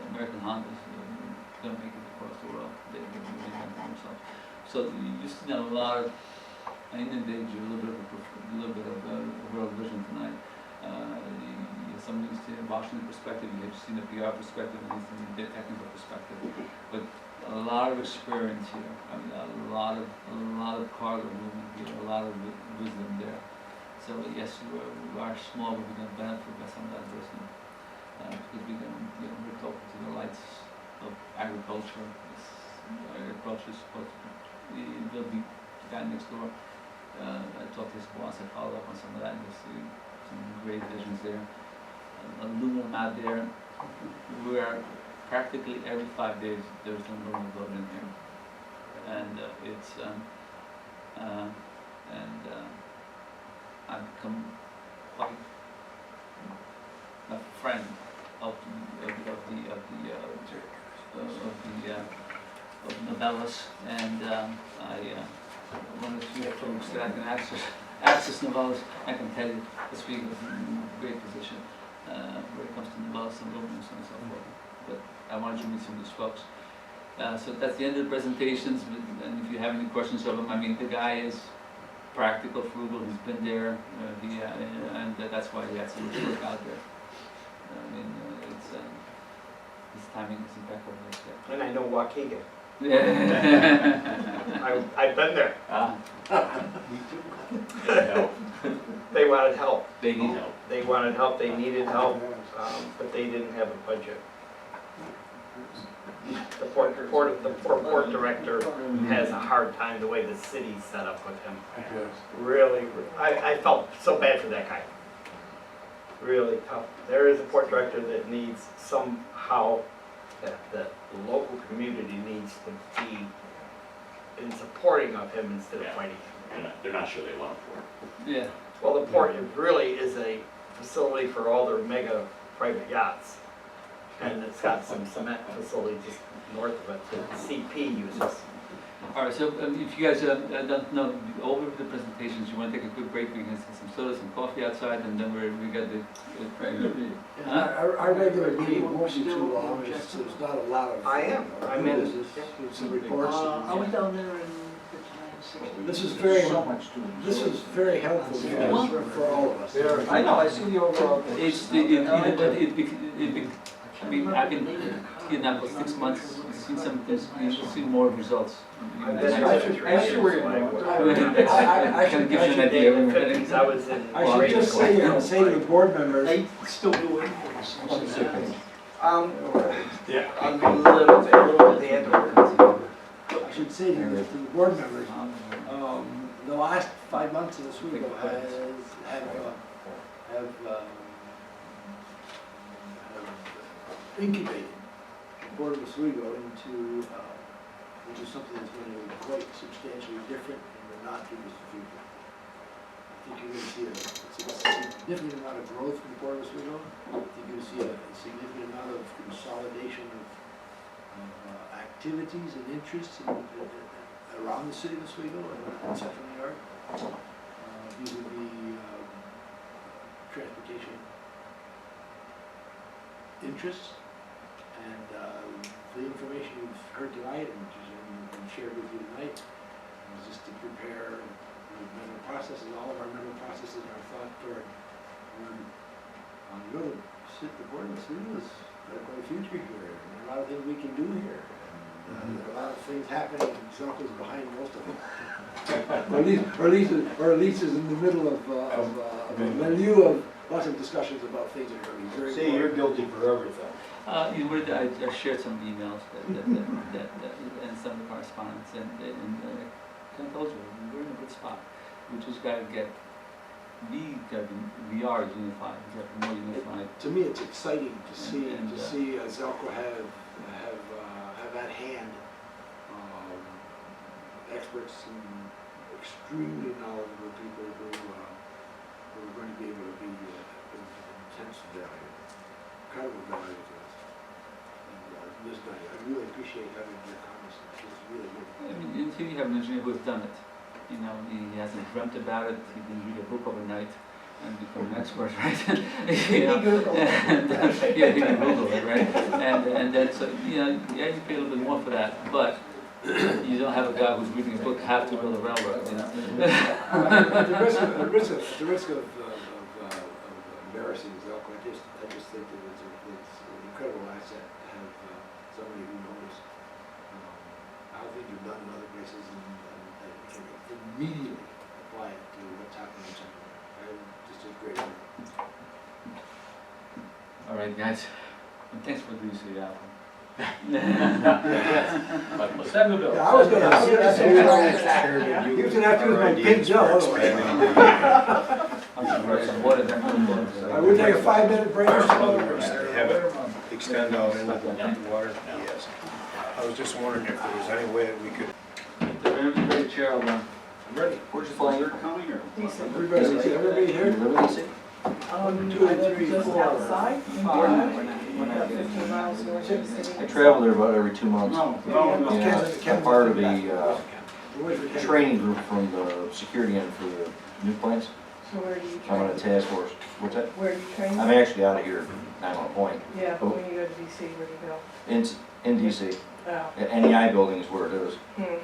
American Honda's gonna make it across the world. They're reinventing themselves. So you just see a lot of, I inundated you a little bit of world vision tonight. Some needs to Washington perspective, you have seen the PR perspective, and the technical perspective. But a lot of experience here. I mean, a lot of cargo movement here, a lot of wisdom there. So yes, we are small, but we're going to benefit by some of that wisdom because we're talking to the lights of agriculture. Agriculture is supposed to be, there'll be the guy next door. I talked to his boss. I followed up on some of that. You'll see some great visions there. Aluminum out there. We are practically every 5 days there's an aluminum boat in here, and I've become quite a friend of Novellis, and one of the few folks that I can access Novellis. I can tell you this week is in a great position where it comes to Novellis and aluminum and so on and so forth. But I wanted you to meet some of these folks. So that's the end of the presentations, and if you have any questions of him, I mean, the guy is practical, frugal, he's been there, and that's why he had so much work out there. I mean, his timing is impeccable. And I know Waukegan. Yeah. I've been there. They wanted help. They wanted help. They need help. They wanted help, they needed help, but they didn't have a budget. The port director has a hard time the way the city's set up with him. Really, I felt so bad for that guy. Really tough. There is a port director that needs somehow, that the local community needs to be in supporting of him instead of fighting him. They're not sure they want him for it. Yeah. Well, the port really is a facility for all their mega private yachts. And it's got some cement facility just north of it that CP uses. All right, so if you guys don't know, over the presentations, you want to take a quick break, we can get some soda, some coffee outside, and then we got the Our regular meeting won't be too long, there's not a lot of. I'm in. Some reports. I went down there in 59, 60. This is very helpful for all of us. I know, I see the overall. I mean, I've been here now for 6 months, seen some things, you'll see more results. I see where you're going. I can give you an idea. I was in. I should just say to the board members, They still do it. A Yeah. little bit, the end of it. I should say to the board members, the last 5 months of this week have incubated the Board of Oswego into something that's going to be quite substantially different in the not-too-distant future. I think you're going to see a significant amount of growth from the Board of Oswego. I think you're going to see a significant amount of consolidation of activities and interests around the city of Oswego and Central New York. These would be transportation interests. And the information you've heard tonight and which has been shared with you tonight is just to prepare the mental processes, all of our mental processes and our thought toward the board of Oswego has got quite a future here. And there are a lot of things we can do here. And there are a lot of things happening, and Zelko's behind most of them. or at least is in the middle of a milieu of lots of discussions about things that are going to be very important. See, you're guilty for everything. I shared some emails and some correspondence, and I told you, we're in a good spot. We just got to get, we are unified, we got to be more unified. To me, it's exciting to see Zelko have at hand experts and extremely knowledgeable people who are going to be able to be intense value, incredible value to us. And I really appreciate having your comments. It's really good. I mean, until you have an engineer who has done it, you know, he hasn't dreamt about it, he didn't read a book overnight and become an expert, right? You know, and, yeah, he can Google it, right? And then, so, you know, yeah, you pay a little bit more for that, but you don't have a guy who's reading a book how to build a railroad, you know? At the risk of embarrassing myself, I just think that it's an incredible asset to have somebody who knows how things are done in other places and can immediately apply it to what's happening in Central. Just a great work. All right, guys, and thanks for doing so, yeah. Send the bill. Yeah, I was gonna say, he was gonna have to use my pink gel. I would take a 5-minute break or so. Have it extend out into the water? Yes. I was just wondering if there was any way that we could. Everybody chair, I'm ready. Where's your flight? Everybody here? You live in DC? 2 and 3, 4. Outside, 15 miles north of the city. I travel there about every 2 months. Yeah. I'm part of the training group from the security end for the new planes. So where do you I'm on a train? task force. What's that? Where do you train? I'm actually out of here. I'm on a point. Yeah, but when you go to DC, where do you go? In DC. Oh, NEI building is where it is. hmm,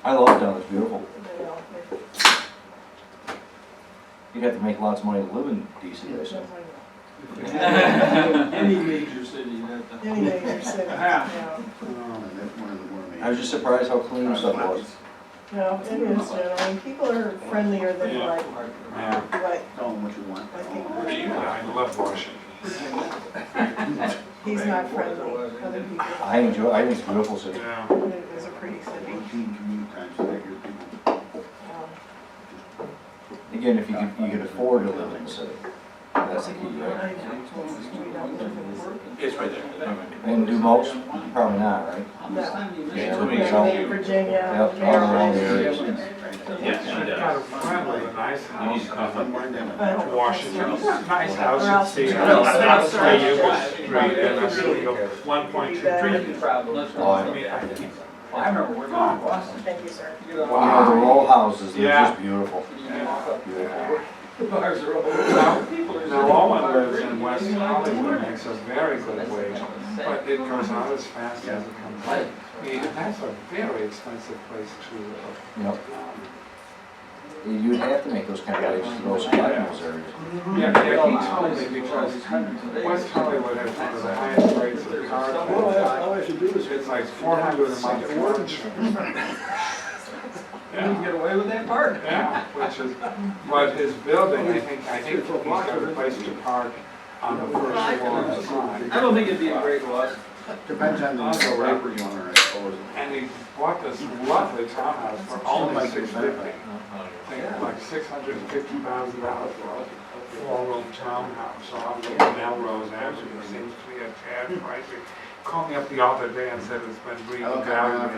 I love it down there. It's beautiful. I know. You'd have to make lots of money to live in DC, I say. Any major city, you have to. Any major city, yeah. I was just surprised how clean stuff was. No, it is generally, people are friendlier than Yeah. like, Tell them what you want. I think, I love Washington. he's not friendly, other people. I think it's a beautiful city. Yeah. It is a pretty city. Again, if you could afford to live in the city, that's the key, right? It's right there. And do most? Probably not, right? Yeah, No, Virginia, Yep, all around the areas. Yes, she Got a does. friend with a nice house You in Washington, nice house Or in else- Seattle, Well, three Yuba Street, and a single 1.2 million. Oh, I mean, I think, I remember working in Boston. Thank you, sir. You know, the row houses, they're Yeah. just beautiful. yeah. Beautiful. The bars are open. Now, Owen lives in West Hollywood, makes a very good wage, but it goes out as fast as it comes in. I mean, that's a very expensive place to live. Yep. You'd have to make those kind of wages to go survive in those areas. Yeah, he told me because West Hollywood has one of the highest rates of car All I should do is. It's like 400 a month for insurance. You can get away with that part. Yeah, which is, but his building, I think he's got a place to park on the first floor inside. I don't think it'd be a great loss. Depends on the property owner, I suppose. And he bought this lovely townhouse for only $650. Like $650,000 for a 4-room townhouse off of Melrose Avenue. Seems to be a tad pricey. Called me up the other day and said it's been revalued at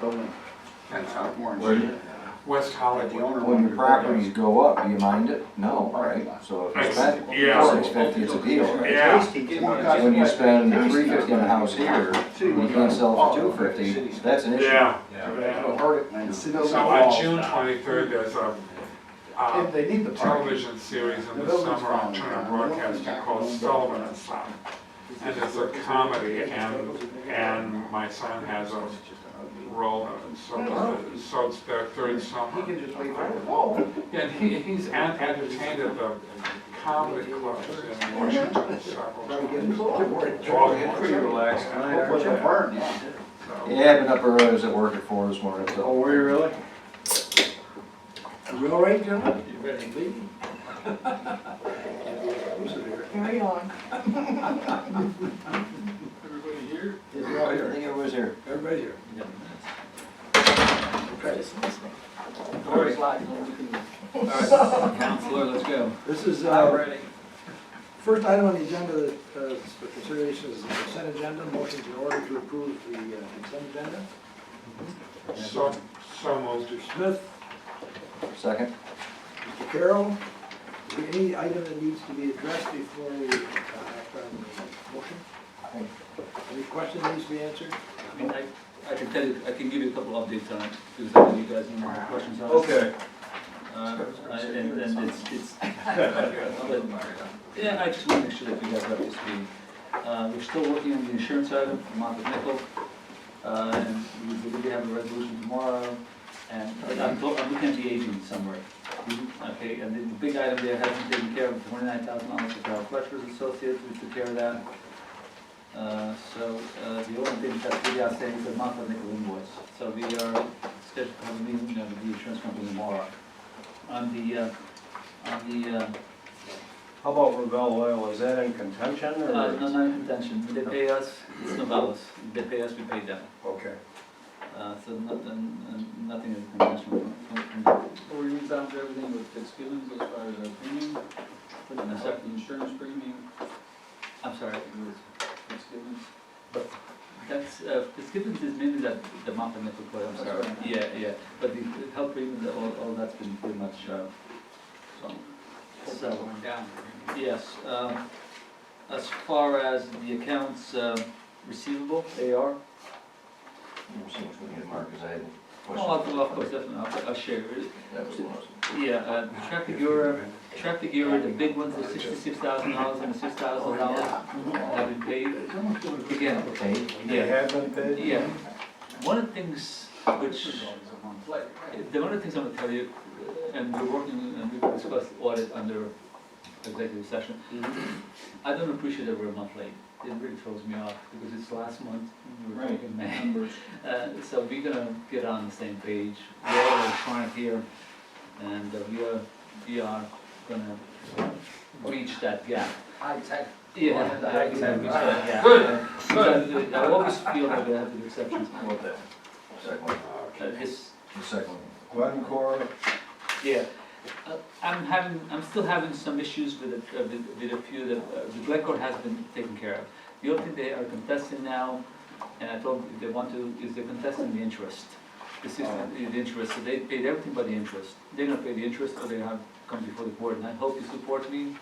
$8,000. Where you- West Hollywood. When your properties go up, do you mind it? No, right? So if you spend Yeah. $650, it's a deal, right? Yeah, When you spend $350 on a house here, and you can't sell it for $250, that's an issue. yeah. So on June 23rd, there's a If they need the parking. television series in the summer on Turner Broadcasting called Sullivan and Son. And it's a comedy, and my son has a role in it, so it's their third summer. He can just wait for it. Yeah, and he's entertained at the comedy clubs in Washington several times. Pretty relaxed. What's your burn? Yeah, I've been up early, I was at work at 4 this morning, so. were you really? Are we all right, gentlemen? You ready? Carry on. Everybody here? I think everybody's here. Everybody here. Just listening. Doors locked. We can- Counselor, let's go. This is, I'm ready. first item on the agenda, for consideration is the consent agenda. Motion in order to approve the consent agenda. So moved. Mr. Smith, Second? Mr. Carroll, is there any item that needs to be addressed before we act on the motion? Any question that needs to be answered? I mean, I can tell you, I can give you a couple updates on it, because I know you guys have questions on it. Okay. And it's, yeah, I just want to make sure that you guys are up to speed. We're still working on the insurance item for Monte Nickel, and we will have a resolution tomorrow, and I'm looking at the aging somewhere. Okay, and the big item there hasn't taken care of, $29,000 for our Fletcher's Associates, we took care of that. So the only thing that's really outstanding is the Monte Nickel invoice. So we are scheduled to have a meeting with the insurance company tomorrow. On the, How about Revell Oil, is that in contention or? no, not in contention, they pay us, it's Novellis, they pay us, we pay them. Okay. So nothing in contention from them. Before we move down to everything with Fitzgibbons as far as our premium, the insurance premium, I'm sorry, Fitzgibbons. that's, Fitzgibbons is mainly that, the Monte Nickel play, I'm That's sorry. right. Yeah, but the health premium, all that's been pretty much, so, Going down. yes. As far as the accounts receivable, AR, Never seen which one you mark, because I had oh, questions. of course, definitely, I'll share it. That was the most. Yeah, Traffic Bureau, the big ones, the $66,000 and the $6,000 have been paid. Again, They have been paid? yeah. One of the things which, one of the things I'm gonna tell you, and we're working, and we've discussed audit under executive session. I don't appreciate that we're a month late. It really throws me off, because it's last month, we were talking May. Numbers. So we're gonna get on the same page. We're all electronic here, and we are gonna breach that gap. High tech. Yeah, breach that gap. Good. I always feel that we have to do exceptions. What the second one? This, The second one. Glencore, yeah. I'm still having some issues with a few that, the Glencore has been taken care of. The only thing they are contesting now, and I told them if they want to, is they're contesting the interest. The interest, so they paid everything but the interest. They're gonna pay the interest, or they have come before the board, and I hope you support me,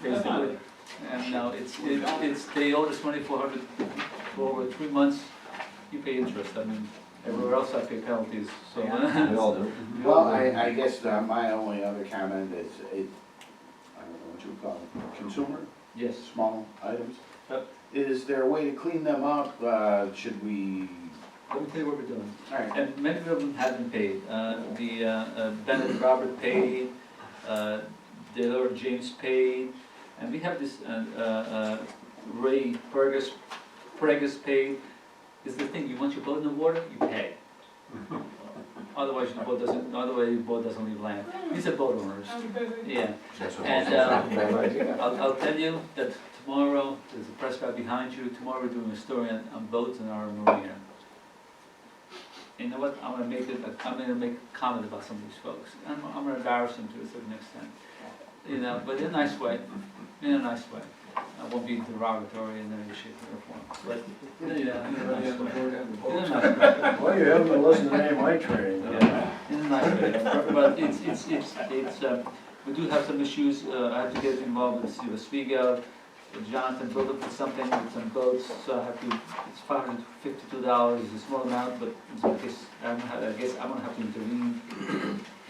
basically. And now it's, they owe us $2,400 for over 3 months, you pay interest, I mean, everywhere else I pay penalties, so. We all do. Well, I guess my only other comment is, I don't know what you would call it, consumer, Yes. small items. Yep. Is there a way to clean them up? Should we? Let me tell you what we're doing. All right. And many of them haven't paid. Bennett Robert paid, Taylor James paid, and we have this, Ray Fergus paid. Is the thing, you want your boat in the water, you pay. Otherwise your boat doesn't leave land. These are boat owners. Yeah. That's what And I'll tell you that tomorrow, there's a press guy behind you, tomorrow we're doing a story on boats in our marina. You know what, I'm gonna make a comment about some of these folks. I'm gonna embarrass them to a certain extent. You know, but in a nice way, I won't be derogatory in any shape or form, but, yeah, in a nice way. In a nice way. well, you haven't been listening to any of my training. Yeah, in a nice way, but it's, we do have some issues, I have to get involved with Steve Oswego, Jonathan built up for something with some boats, so I have to, it's $552, it's a small amount, but I guess I'm gonna have to intervene.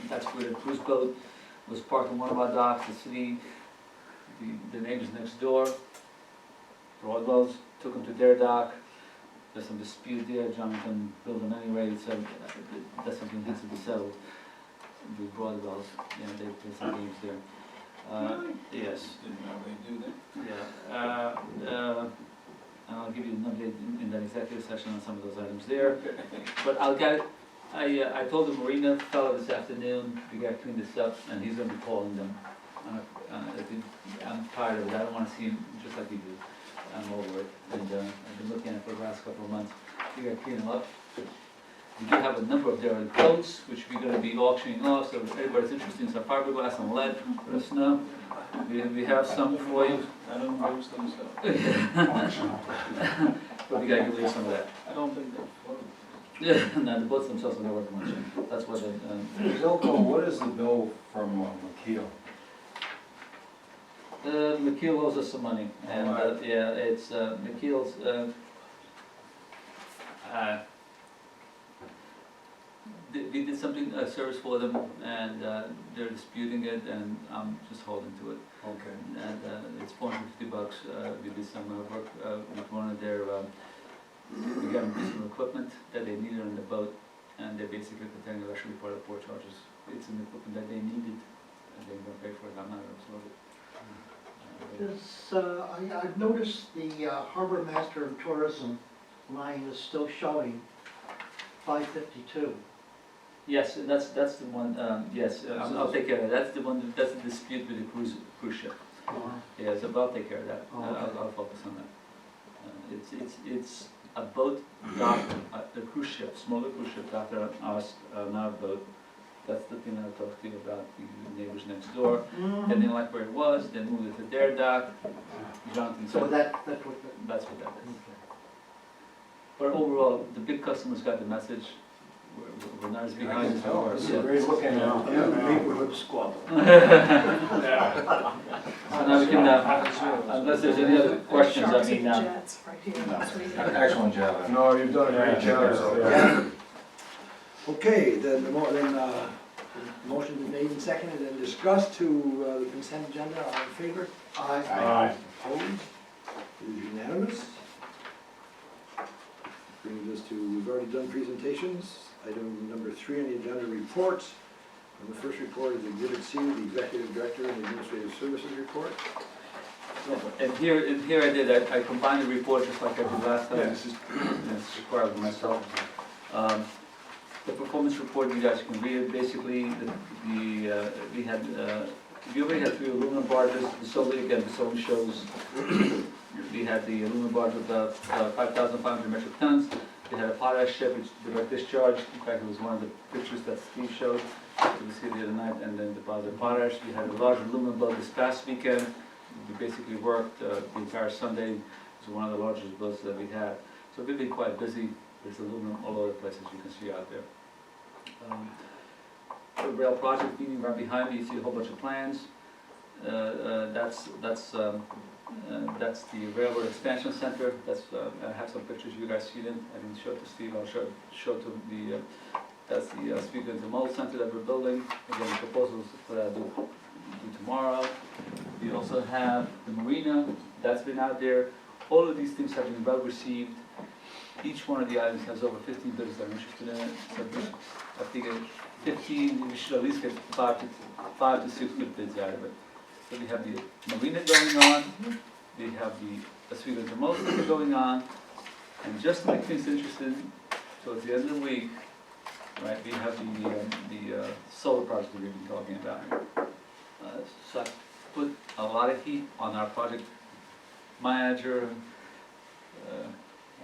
That's where the cruise boat was parked on one of our docks, the city, the neighbors next door, Broadwell's, took them to their dock. There's some dispute there, Jonathan built them anyway, so that's something that has to be settled. The Broadwell's, yeah, they play some games there. Yes. Didn't know they do that. Yeah, I'll give you an update in that executive session on some of those items there. But I'll get, I told the marina fellow this afternoon, we gotta clean this up, and he's gonna be calling them. I'm tired of it, I don't wanna see him just like you do. I'm over it, and I've been looking at it for the last couple of months. We gotta clean them up. We do have a number of derelict boats, which we're gonna be auctioning off, so if anybody's interested in some fiberglass and lead, let us know. We have some for you. I don't know those things up. But we gotta give you some of that. I don't think they're floating. Yeah, no, the boats themselves are not worth much. That's what Zilko, what is the bill from McKeel? McKeel owes us some money, and, yeah, it's, McKeel's, we did something, a service for them, and, they're disputing it, and I'm just holding to it. Okay. And, it's $450, we did some, work, with one of their, we got them some equipment that they needed on the boat, and they're basically pretending to actually part of the port charges. It's an equipment that they needed, and they're gonna pay for it, I'm not gonna absorb it. I've noticed the Harbor Master of Tourism line is still showing 552. Yes, that's the one, yes, I'll take care of that, that's the one, that's the dispute with the cruise ship. Yeah, so I'll take care of that, Oh, okay. I'll focus on that. It's a boat dock, a cruise ship, smaller cruise ship docked on our boat. That's the thing I talked to you about, the neighbors next door. They didn't like where it was, they moved it to their dock. Jonathan So said, that's what that's what that is. But overall, the big customers got the message. We're not as behind as we were. This is a great looking Neighborhood squabble. So now we can, unless there's any other questions, I Sharks mean, and jets right here. That's what we did. Excellent job. No, you've done a great job. Yeah. Okay, then the motion is made and seconded and discussed to the consent agenda. All in favor? Aye. Opposed? It is unanimous. Brings us to, we've already done presentations. Item number 3 on the agenda, reports. And the first report is Exhibit C, the Executive Director and Administrative Services Report. and here I combined the report just like I did last time. Yeah. This is required of myself. The performance report, you guys can read it. Basically, we already had 3 aluminum barges. The facility shows we had the aluminum barge with 5,500 metric tons. They had a potash ship which direct discharge. In fact, it was one of the pictures that Steve showed. You see the other night, and then deposit potash. We had a large aluminum boat this past weekend. We basically worked the entire Sunday. It was one of the largest boats that we had. So we've been quite busy. There's aluminum all over the place, as you can see out there. The rail project meeting right behind me, you see a whole bunch of plans. That's the railroad expansion center. I have some pictures, you guys see them. I didn't show it to Steve, I'll show it to the, that's the speaker and mold center that we're building. Again, the proposals for that do tomorrow. We also have the marina, that's been out there. All of these things have been well received. Each one of the items has over 15 bidders that are interested in it. So I think 15, we should at least get 5 to 6 good bids out of it. So we have the marina going on, we have the Sweet and Mold Center going on, and just to make things interesting, towards the end of the week, right, we have the solar project that we've been talking about. So I put a lot of heat on our project manager, I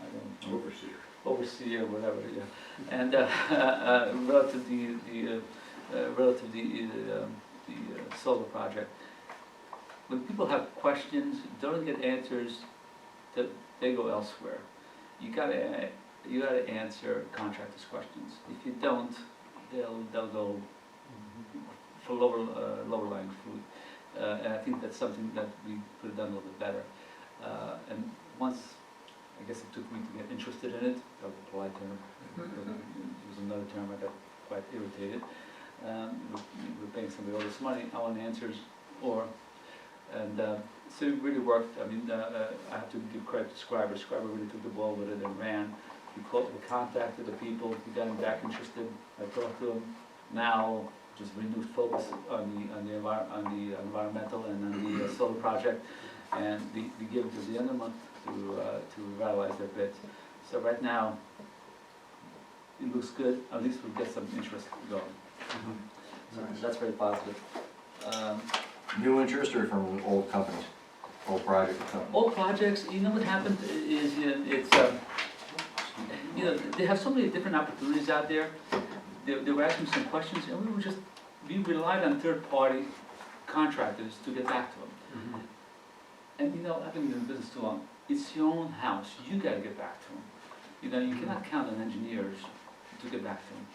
don't know, overseer, whatever, yeah. And relative the solar project. When people have questions, don't get answers, that they go elsewhere. You gotta answer contractors' questions. If you don't, they'll go for lower lying fruit. And I think that's something that we could have done a little bit better. And once, I guess it took me to get interested in it, that was a polite term. It was another term I got quite irritated. We're paying somebody all this money, I want answers, so it really worked. I mean, I have to give credit to Scriber. Scriber really took the ball with it and ran. We contacted the people, we got them back interested. I talked to them. Now, just renewed focus on the environmental and on the solar project, and we give it to the end of the month to revitalize their bids. So right now, it looks good. At least we'll get some interest going. So that's very positive. New interest or from old companies, old project companies? All projects, you know what happened is, they have so many different opportunities out there. They were asking some questions, and we relied on third-party contractors to get back to them. And I've been in business too long. It's your own house. You got to get back to them. You cannot count on engineers to get back to them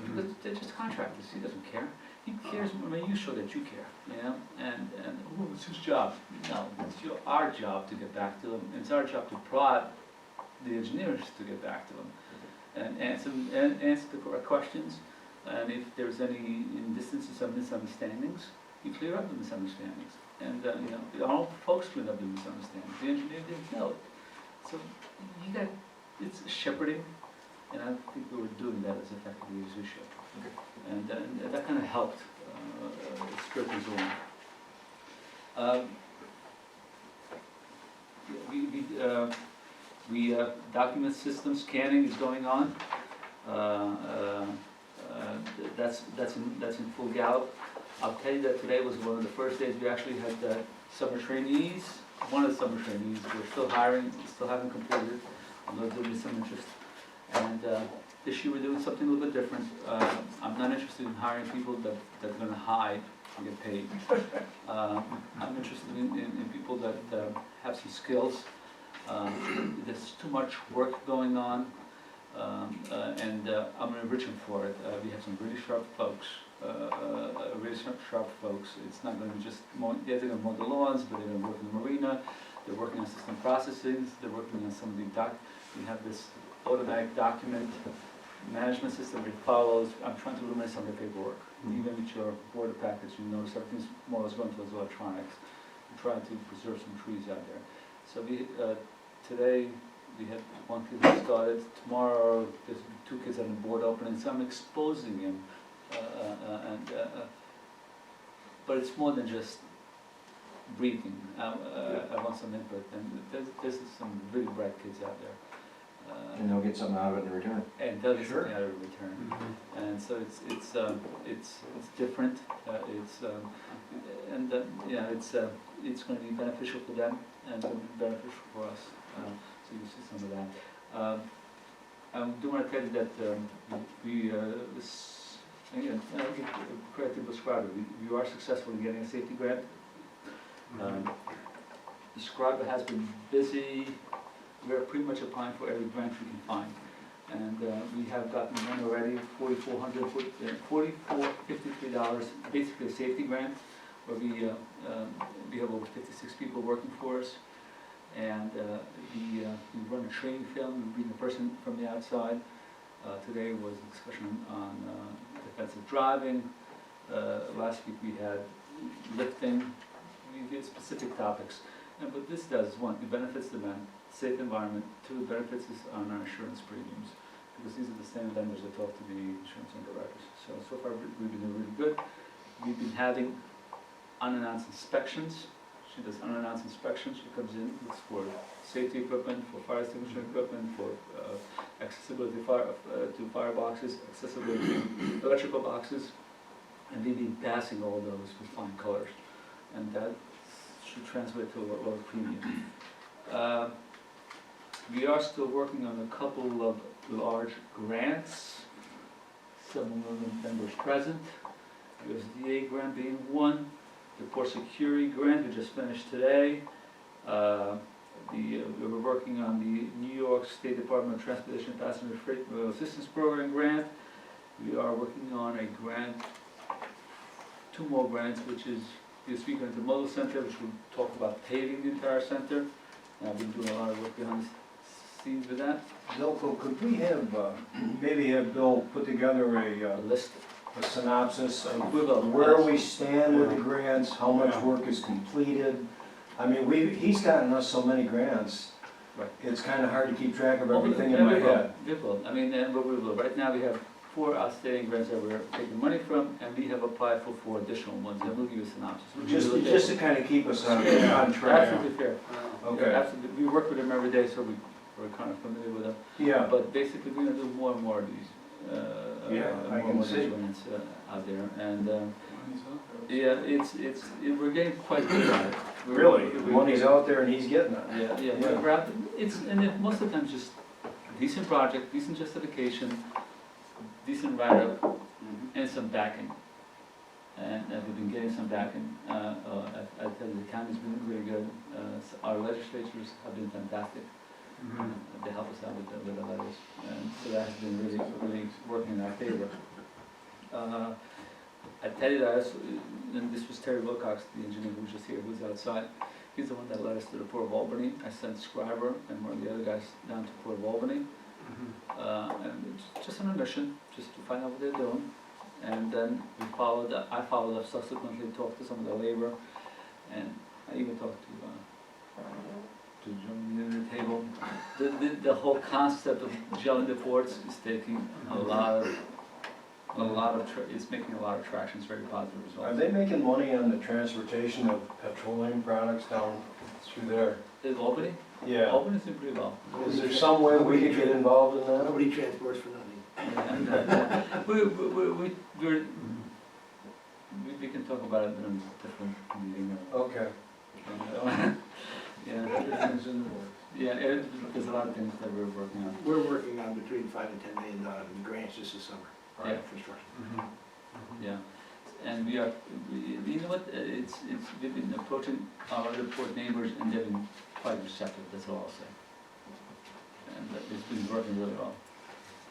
because they're just contractors. He doesn't care. He cares when you show that you care. And well, it's whose job? No, it's our job to get back to them. It's our job to prod the engineers to get back to them and answer the correct questions. And if there's any instances of misunderstandings, you clear up the misunderstandings. And, our folks clean up the misunderstandings. The engineer didn't know it. So it's shepherding, and I think we were doing that as effectively as we should. And that kind of helped spread this along. Document system scanning is going on. That's in full gallop. I'll tell you that today was one of the first days we actually had summer trainees. One of the summer trainees, we're still hiring, still haven't completed, although there'll be some interest. And this year we're doing something a little bit different. I'm not interested in hiring people that are going to hide and get paid. I'm interested in people that have some skills. There's too much work going on, and I'm going to enrich them for it. We have some really sharp folks. It's not going to be just they're going to mow the lawns, but they're going to work in the marina. They're working on system processing. They're working on some of the we have this automatic document management system that follows. I'm trying to eliminate some of the paperwork. Even with your border package, you notice everything's more or less going towards electronics. I'm trying to preserve some trees out there. So today we had one kid who started. Tomorrow there's 2 kids on the board opening. So I'm exposing him. But it's more than just breathing. I want some input, and there's some really bright kids out there. And they'll get something out of it in return. And they'll get something out of it in return. And so it's different. It's going to be beneficial for them, and it's going to be beneficial for us. So you see some of that. I do want to tell you that again, correctly describe it. We are successful in getting a safety grant. The scriber has been busy. We're pretty much applying for every grant we can find. And we have gotten one already, $44.53, basically a safety grant, where we have over 56 people working for us. And we run a training film, we bring the person from the outside. Today was a discussion on defensive driving. Last week we had lifting. We did specific topics. And what this does is, 1, it benefits the men, safe environment. 2, it benefits us on our insurance premiums, because these are the same vendors that talk to the insurance underwriters. So far we've been doing really good. We've been having unannounced inspections. She does unannounced inspections. She comes in, looks for safety equipment, for fire extinguisher equipment, for accessibility to fireboxes, accessibility to electrical boxes, and we've been passing all those with flying colors, and that should translate to a lower premium. We are still working on a couple of large grants. Some of the members present. USDA grant being one. The Port Security grant we just finished today. We were working on the New York State Department of Transportation Passenger Freight Assistance Program grant. We are working on a grant, 2 more grants, which is this week on the Model Center, which will talk about paving the entire center. I've been doing a lot of work behind the scenes with that. Zilko, could we have, maybe have Bill put together A list. a synopsis of We will. where we stand with the grants, how much work is completed? I mean, he's gotten us so many grants, Right. it's kind of hard to keep track of everything in my head. We will. I mean, and we will. Right now we have 4 outstanding grants that we're taking money from, and we have applied for 4 additional ones, and we'll give you a synopsis. Just to kind of keep us on track. Absolutely fair. Okay. Absolutely. We work with them every day, so we're kind of familiar with them. Yeah. But basically, we're gonna do more and more of these. I can see. Grants out there, and we're getting quite good at it. Really? The money's out there and he's getting it. Yeah. We're out there. Most of the time, just decent project, decent justification, decent write-up, and some backing. And we've been getting some backing. I tell you, the county's been really good. Our legislatures have been fantastic. They help us out with the letters, and so that has been really working in our favor. I tell you that, and this was Terry Wilcox, the engineer who was just here, who was outside. He's the one that led us to the Port of Albany. I sent Scriber and one of the other guys down to Port of Albany. And it's just on a mission, just to find out what they're doing. And then I followed up subsequently, talked to some of the labor, and I even talked to John near the table. The whole concept of gelling the ports is taking it's making a lot of traction, it's very positive results. Are they making money on the transportation of petroleum products down through there? In Albany? Yeah. Albany's doing pretty well. Is there some way we could get involved in that? Nobody transports for nothing. We can talk about it in a different meeting. Okay. Yeah, Everything's in the works. yeah, there's a lot of things that we're working on. We're working on between $5 and $10 million in grants just this summer for Yeah. infrastructure. Yeah, and we are, you know what, we've been approaching our airport neighbors and they've been quite receptive, that's all I'll say. And it's been working really well.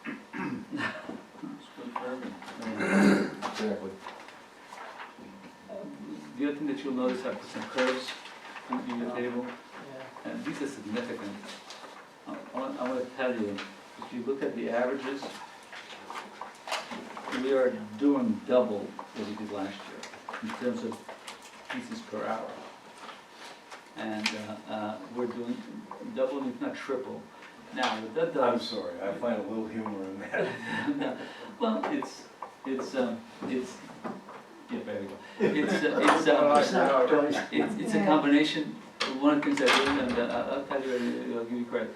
It's good for everyone. Exactly. The other thing that you'll notice, I put some curves in your table, and these are significant. I want to tell you, if you look at the averages, we are doing double what we did last year in terms of pieces per hour. And we're doing double, if not triple. Now, what that does... I'm sorry, I find a little humor in that. No, well, it's, yeah, there we go. It's a combination, one of the things I do, and I'll tell you, I'll give you credit.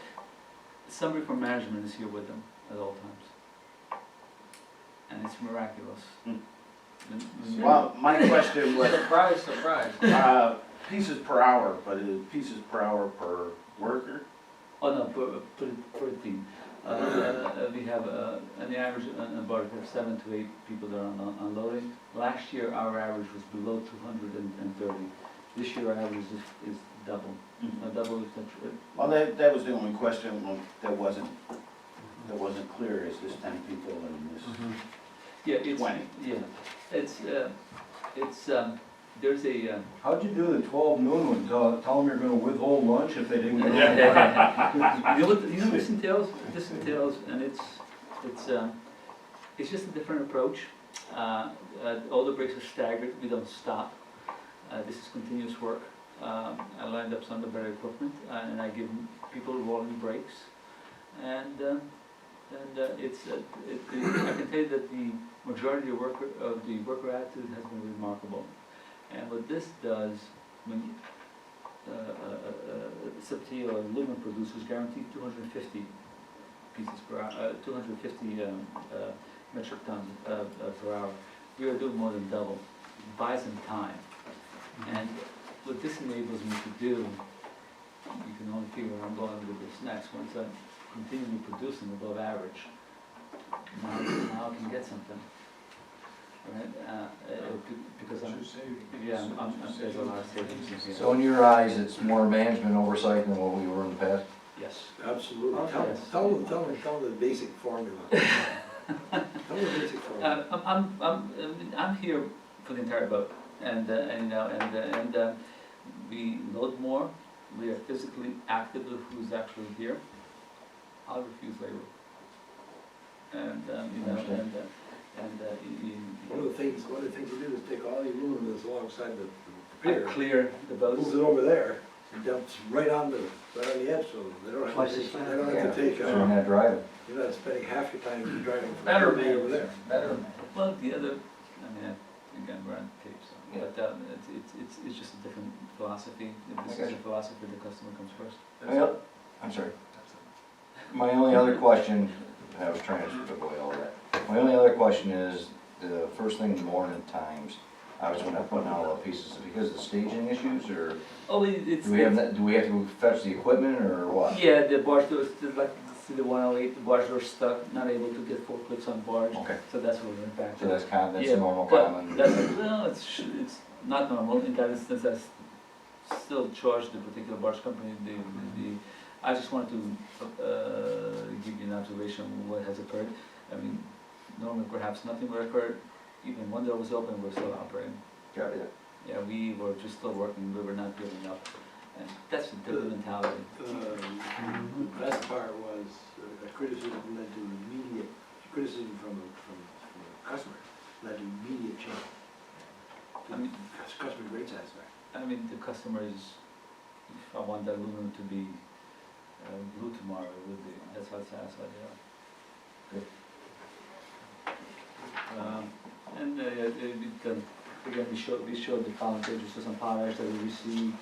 Somebody from management is here with them at all times. And it's miraculous. Well, my question was, Surprise, surprise. pieces per hour, but is it pieces per hour per worker? Oh, no, per team. We have, on the average, on the board, we have 7 to 8 people that are unloading. Last year, our average was below 230. This year, our average is double. Double is not. Well, that was the only question that wasn't clear, is this 10 people and this Yeah, it's 20? Yeah, there's a. How'd you do the 12 noon one? Tell them you're gonna withhold lunch if they didn't get You know what this entails? This entails, and it's just a different approach. All the breaks are staggered, we don't stop. This is continuous work. I lined up some of the better equipment, and I give people rolling breaks. And I can tell you that the majority of the worker attitude has been remarkable. And what this does, when subtil aluminum producers guarantee 250 pieces per hour, 250 metric tons per hour. We are doing more than double. It buys them time. And what this enables me to do, you can only figure where I'm going with this next. Once I'm continually producing above average, now I can get something. Right? Because there's a lot of savings in here. So in your eyes, it's more management oversight than what we were in the past? Yes. Absolutely. Oh, Tell yes. them the basic formula. Tell them the basic formula. I'm here for the entire boat, and we load more. We are physically active with who's actually here. I'll refuse labor. And One of the things you do is take all the aluminum that's alongside the I pier, clear the boats. moves it over there, and dumps right on the edge, so they don't have Twice to as take, fast. they don't have to take, So you're not driving? you're not spending half your time driving from Better here over there. Better. Well, the other, again, we're on tape, so, Yeah. but it's just a different philosophy. This is a philosophy, the customer comes first. Well, I'm sorry. My only other question, I was trying to strip away all that. My only other question is, the first thing in the morning times, I was gonna put in all the pieces, because of the staging issues, or Oh, it's. do we have that, do we have to go fetch the equipment, or what? Yeah, the barge doors, like, see the 108, the barge door's stuck, not able to get forklifts on barge, Okay, so that's what we're impacted. so that's Yeah, normal but common. well, it's not normal, in that instance, I still charge the particular barge company, I just wanted to give you an observation of what has occurred. I mean, normally perhaps nothing would occur, even when there was open, we're still operating. Got it. Yeah, we were just still working, we were not giving up, and that's a different mentality. The best part was a criticism led to immediate, criticism from a customer led to immediate change. I mean, Customer great satisfaction. I mean, the customers, if I want that aluminum to be blue tomorrow, it would be, that's how satisfied they are. And again, we showed the column pages for some potash that we received.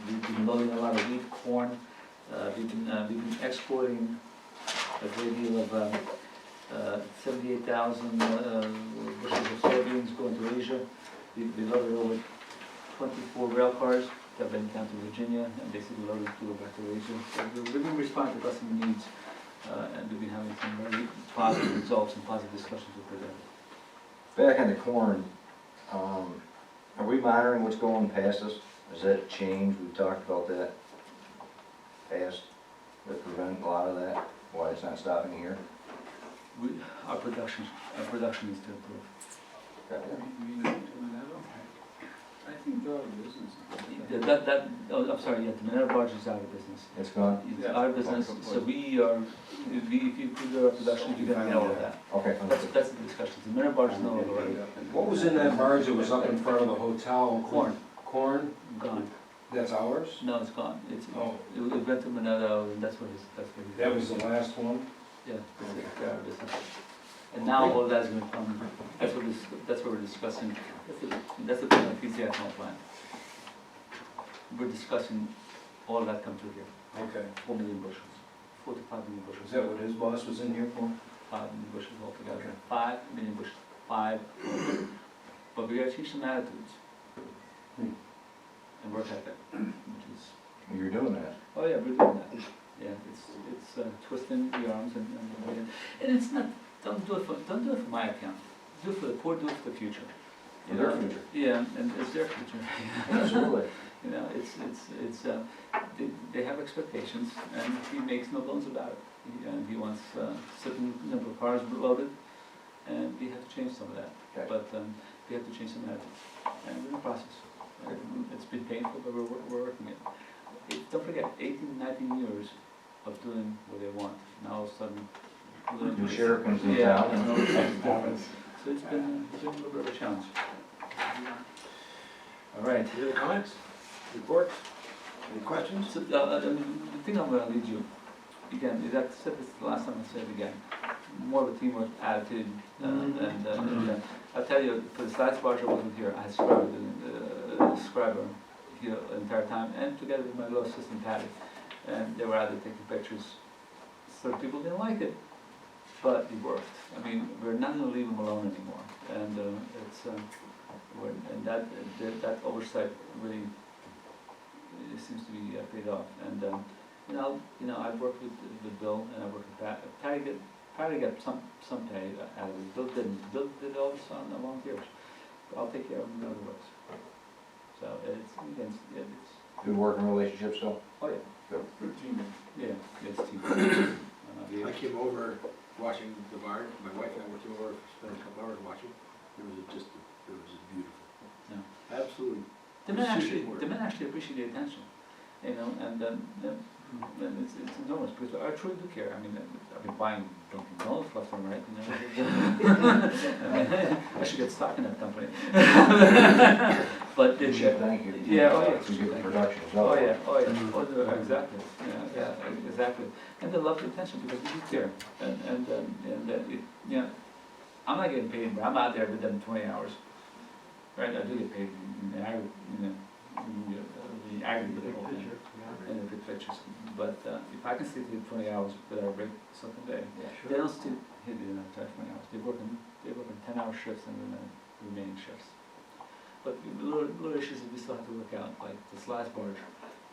We've been loading a lot of wheat, corn. We've been exporting a great deal of 78,000 bushels of soybeans going to Asia. We loaded over 24 rail cars that have been down to Virginia and basically loaded to go back to Asia. So we've been responding to customer needs, and we've been having some very positive results and positive discussions with them. Back on the corn, are we monitoring what's going past us? Has that changed? We've talked about that past, that prevent a lot of that, why it's not stopping here. Our production needs to improve. Got it. I think they're out of business. I'm sorry, yeah, the Minerva barge is out of business. It's gone? It's out of business, so we are, if you improve our production, you're gonna know of that. Okay. That's the discussion. The Minerva barge is no longer running. What was in that barge that was up in front of the hotel? Corn. Corn? Gone. That's ours? No, it's gone. Oh. It went to Minerva, and that's what he's. That was the last one? Yeah, they're out of business. And now all that's gonna come, that's what we're discussing. That's the thing on the PCI plant. We're discussing all that come through here. Okay. 4 million bushels, 4 to 5 million bushels. Is that what his boss was in here for? 5 million bushels altogether. Okay. 5 million bushels, 5. But we gotta change some attitudes. And work ethic, which is. You're doing that. Oh yeah, we're doing that. Yeah, it's twisting the arms and it's not. Don't do it for my account. Do it for the poor. Do it for the future. For their future. Yeah, and it's their future. Absolutely. You know, they have expectations, and he makes no bones about it. He wants a certain number of cars loaded, and we have to change some of that. Okay. But we have to change some attitudes, and we're in the process. It's been painful, but we're working it. Don't forget, 18, 19 years of doing what they want. Now all of a sudden, New sheriff comes in yeah, town. and all this happens. So it's been a little bit of a challenge. All right. Any other comments, reports, any questions? So, the thing I'm gonna lead you, again, is I said this the last time, I say it again, more of a teamwork attitude, and I'll tell you, for this last barge I wasn't here, I had Scriber here the entire time, and together with my little assistant Patty, and they were out there taking pictures. Certain people didn't like it, but it worked. I mean, we're not gonna leave them alone anymore, and that oversight really seems to be paid off. And I've worked with Bill, and I've worked with Patty got some pay out of it. Bill didn't. Bill did all this on volunteers. But I'll take care of him in other ways. So it's Good working relationship still? oh yeah. Good team. Yeah, it's team. I came over watching the barn, my wife and I came over, spent a couple hours watching. It was just beautiful. Yeah. Absolutely. The men actually appreciate the attention, and it's enormous because I truly do care. I mean, I've been buying Dunkin' Donuts left and right. I should get stock in that company. But Good shit, thank you. Yeah, oh yeah. It's a good production as well. Oh yeah, exactly. Yeah, exactly. And they love the attention because we do care. I'm not getting paid, but I'm out there with them 20 hours. Right, I do get paid in the aggregate of the whole thing, and the big pictures. But if I can stay to 20 hours without a break something day, they don't still hit the entire 20 hours. They work in 10-hour shifts and then remaining shifts. But little issues that we still have to work out, like this last barge,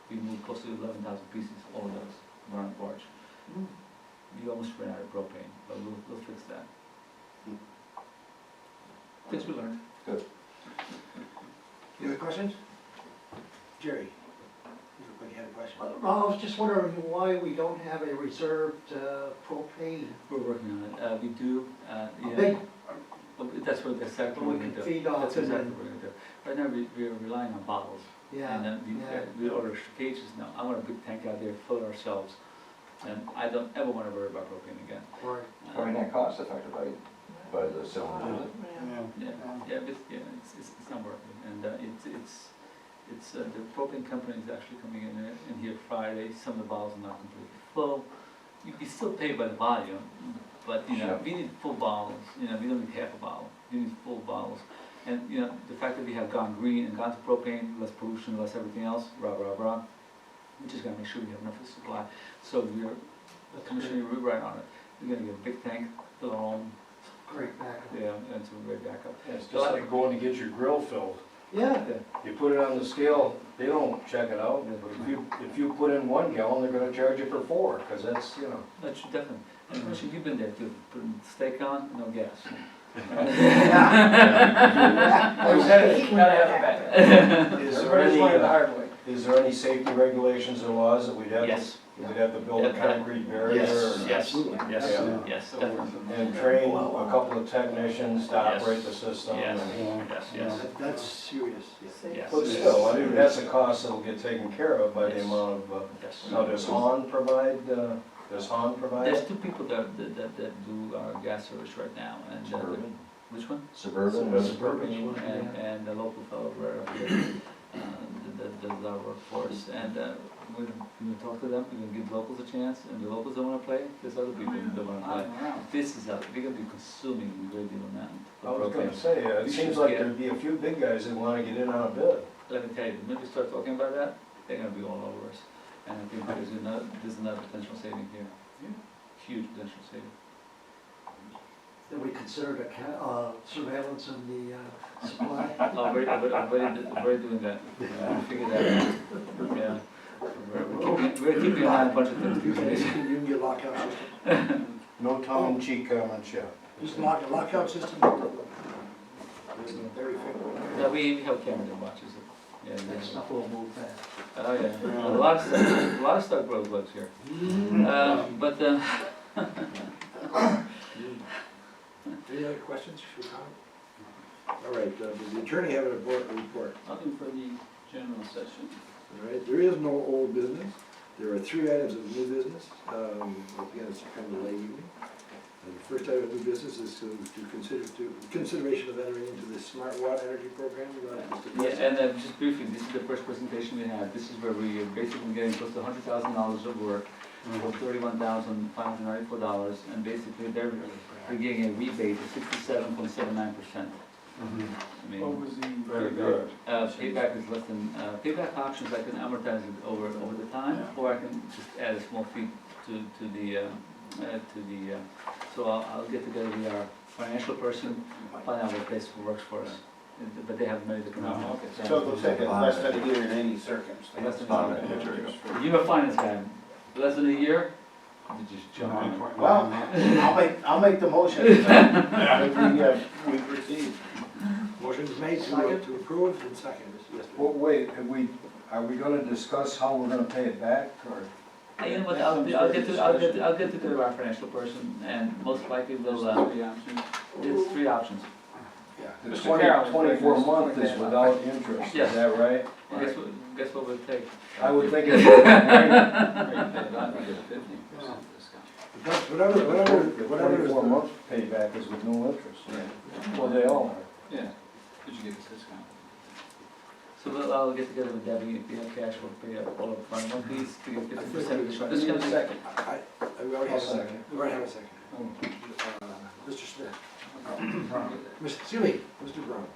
we moved close to 11,000 pieces, all of those, around the barge. We almost ran out of propane, but we'll fix that. Things we learned. Any other questions? Jerry, you look like you had a question. I was just wondering why we don't have a reserved propane. We're working on it. We do, A yeah. big, That's what the sector we we're gonna can do. feed off That's it exactly and, what we're gonna do. Right now, we're relying on bottles. yeah, And then yeah. we order cages now. I want a big tank out there, fill it ourselves. And I don't ever wanna worry about propane again. Right. I mean, that cost effective by the cylinder. Yeah, yeah, it's not working, and the propane company is actually coming in here Friday, some of the bottles are not completely full. You can still pay by the volume, but, you know, Sure. we need full bottles, you know, we don't need half a bottle, we need full bottles. And, you know, the fact that we have gone green and gone to propane, less pollution, less everything else, rah, rah, rah, we just gotta make sure we have enough supply. So we're commissioning, we're right on it. We're gonna get a big tank, fill our own, Great backup. yeah, and so we're right back up. Yeah, it's just like going to get your grill filled. Yeah, You put it on the scale, they don't check it out, but if you put in 1 gallon, they're gonna charge you for 4, cause that's, you know. That should definitely, and Commissioner, you've been there too, putting steak on, no gas. Is there any safety regulations or laws that we'd have to? Yes. We'd have to build a concrete barrier? Yes, or- yes, yes, Yeah. yes, definitely. And train a couple of technicians to Yes. operate the system? Yes, and- yes, yes, That's serious, yeah. yes. But still, I mean, that's a cost that'll get taken care of by the Yes. amount of, Yes. now does Han provide, does Han provide? There's two people that do our gas service right now, and, Suburban. which one? Suburban. Suburban, and the local fellow right up here, that does our work for us, and, we're gonna talk to them, we're gonna give locals a chance, and the locals don't wanna play, there's other people that wanna play. This is, we're gonna be consuming a great deal of that. I was gonna say, We it should seems like get- there'd be a few big guys that wanna get in on a bid. Let me tell you, the minute we start talking about that, they're gonna be all over us. And I think there's another potential saving here. Huge potential saving. that we considered surveillance of the supply. I'm already doing that. We figured that out. Yeah. We're keeping an eye on a bunch of things these days. You can get lockout system, No tongue-in-cheek comments yet. just lockout system. Very fair. Yeah, we have a camera that watches it. Yeah, That yeah. stuff will move fast. Oh, yeah. A lot of stuff grows bugs here. But, Any other questions for Tom? All right, does the attorney have a report? Nothing for the general session. All right, there is no old business. There are 3 items of new business. Again, it's kind of late evening. The first item of new business is to consideration of entering into the Smart Watt Energy Program. Mr. yeah, President. and just briefly, this is the first presentation we had. This is where we are basically getting close to $100,000 of work for $31,594, and basically they're getting a rebate of 67.79%. I mean, What was the? Very good. payback is less than, payback options, I can amortize it over the time, Yeah. or I can just add a small fee to the, so I'll get together with our financial person, find out what place works for us. But they have many different options. So they'll take it less than a year in any Less circumstance. than a year. You're a finance guy, less than a year, you just jump on it. Well, I'll make the motion that we proceed. Motion is made to approve and second. Yes, Well, wait, are we gonna discuss how we're gonna pay it back, or? You know what, I'll get to our financial person, and most likely we'll, Three options. it's 3 options. Yeah. The Mr. Carroll is 24 very month nice. is without interest, Yes. is that right? And guess what we'll take? I would think it's. Or you pay that, you get a 50% discount. Whatever is 24 the, month payback is with no interest. Well, they all are. Yeah, but you get this discount. So I'll get together with Debbie, if we have cash, we'll pay all of the one piece to get 50% additional Need a discount. second. we already have a I'll second. second. We already have a second. Mr. Smith. Excuse me, Mr. Brown.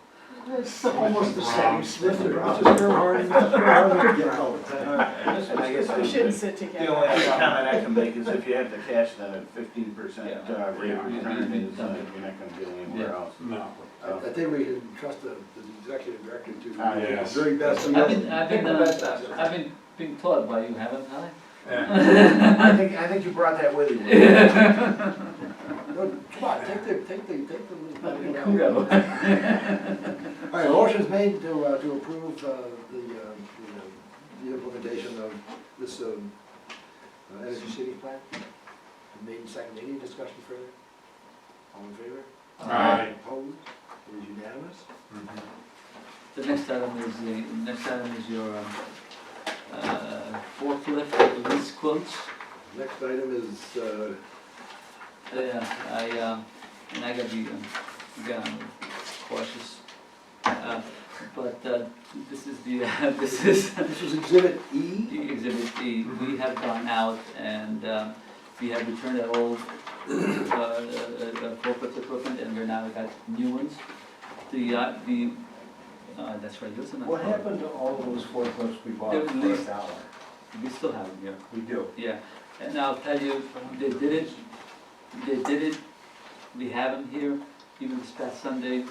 It's almost the same. Mr. Gerhard, Mr. Gerhard, get out. I guess We shouldn't sit the together. only other comment I can make is if you have the cash, then at 15% rate of return is, you're not gonna get anywhere else. No. I think we can trust the executive director to do Yes. the very best. I've been being taught by you, haven't I? I think you brought that with you. No, come on, take the. Kudo. All right, motion's made to approve the the implementation of this energy city plan. Made and seconded, any discussion further? All in favor? Aye. Opposed? It is unanimous. The next item is your forklift lease quotes. Next item is, Yeah, and I gotta be, again, I'm cautious. But this is the, this is this is Exhibit E. Exhibit E. We have gone out and we have returned our old forklift equipment, and we're now got new ones. That's right, listen. What happened to all those forklifts we bought They're for released. $1? We still have them here. We do. Yeah, and I'll tell you, they did it, we have them here, even this past Sunday.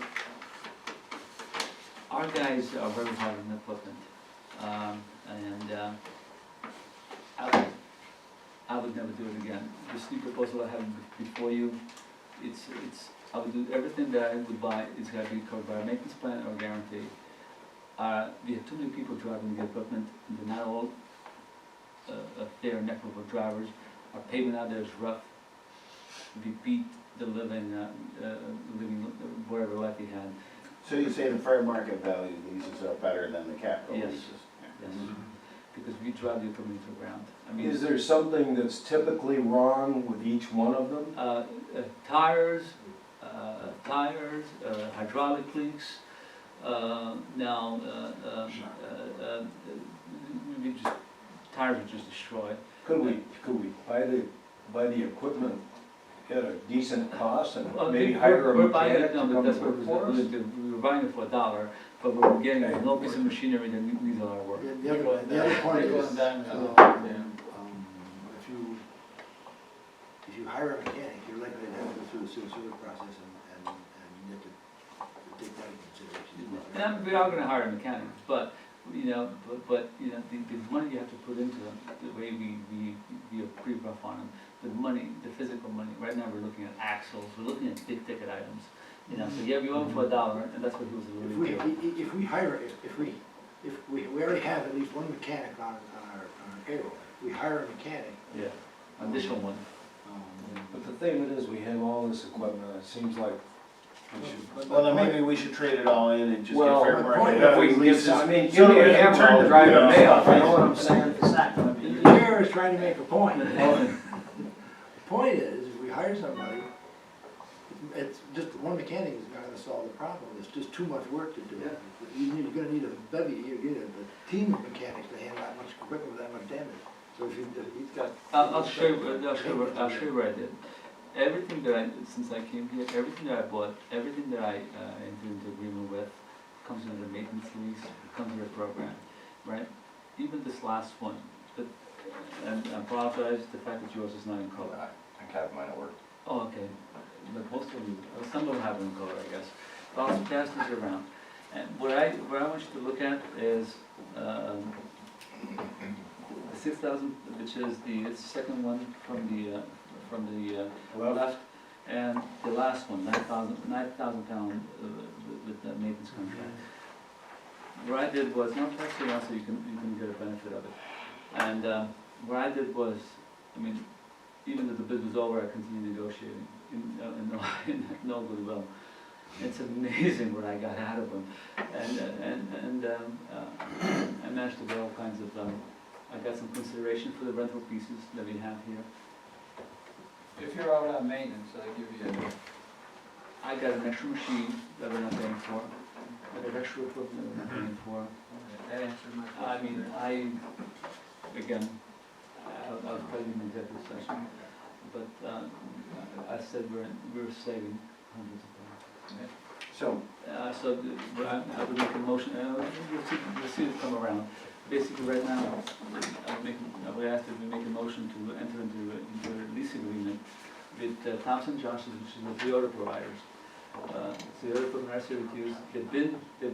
Our guys are very hard on equipment, I would never do it again. This new proposal I have before you, I would do everything that I would buy, it's gotta be covered by a maintenance plan or guarantee. We have too many people driving the equipment, and they're not all a fair network of drivers. Our pavement out there is rough. We beat the living whatever life we had. So you say the fair market value leases are better than the capital Yes. leases? Yes, because we drive the equipment to the ground. I mean, Is there something that's typically wrong with each one of them? tires, hydraulic leaks, tires are just destroyed. Could we buy the equipment at a decent cost and Well, maybe we're hire a buying mechanic it, to no, come that's to what work for us? we were buying it for $1, but we were getting no piece of machinery that needs a lot of work. The other point is, Going down, if you hire a mechanic, you're likely to have to go through the civil process and you have to take that into consideration. And we are gonna hire a mechanic, but, the money you have to put into them, the way we are pretty rough on them, the money, the physical money, right now we're looking at axles, we're looking at big ticket items. So yeah, we own them for $1, and that's what he was alluding to. If we already have at least one mechanic on our payroll, if we hire a mechanic. Yeah, additional one. But the thing of it is, we have all this equipment, it seems like we should. Well, then maybe we should trade it all in and just Well, get fair my market point- value If we get leases. some, I mean, So give me that a we can hammer, turn I'll the drive a wheel. nail, you know what I'm saying? It's not gonna be. The chair is trying to make a point. The point is, if we hire somebody, it's just, one mechanic is not gonna solve the problem, it's just too much work to do. You're gonna need a bevy, you're gonna need a team of mechanics to handle that much equipment with that much damage. So if he's got. I'll show you what I did. Everything that since I came here, everything that I bought, everything that I entered into agreement with, comes under the maintenance lease, comes under a program, right? Even this last one, and I apologize, the fact that yours is not in color. I have mine at work. Oh, okay, but most of them, some of them have it in color, I guess. But I'll pass these around. And what I want you to look at is, the 6,000, which is the second one from the left, and the last one, 9,000 pound with the maintenance contract. What I did was, not actually also you can get a benefit of it. And what I did was, I mean, even though the bid was over, I continued negotiating in no goodwill. It's amazing what I got out of them, and I managed to get all kinds of. I got some consideration for the rental pieces that we have here. If you're out on maintenance, I give you I got an extra machine that we're not paying for. I got extra equipment that we're not paying for. that answers my I question. mean, again, I'll tell you in the executive session, but I said we're saving hundreds of dollars. So, I would make a motion, you'll see it come around. Basically, right now, I would ask that we make a motion to enter into a lease agreement with Thompson Johnson, which is the Toyota providers. Toyota from our Syracuse, they've been the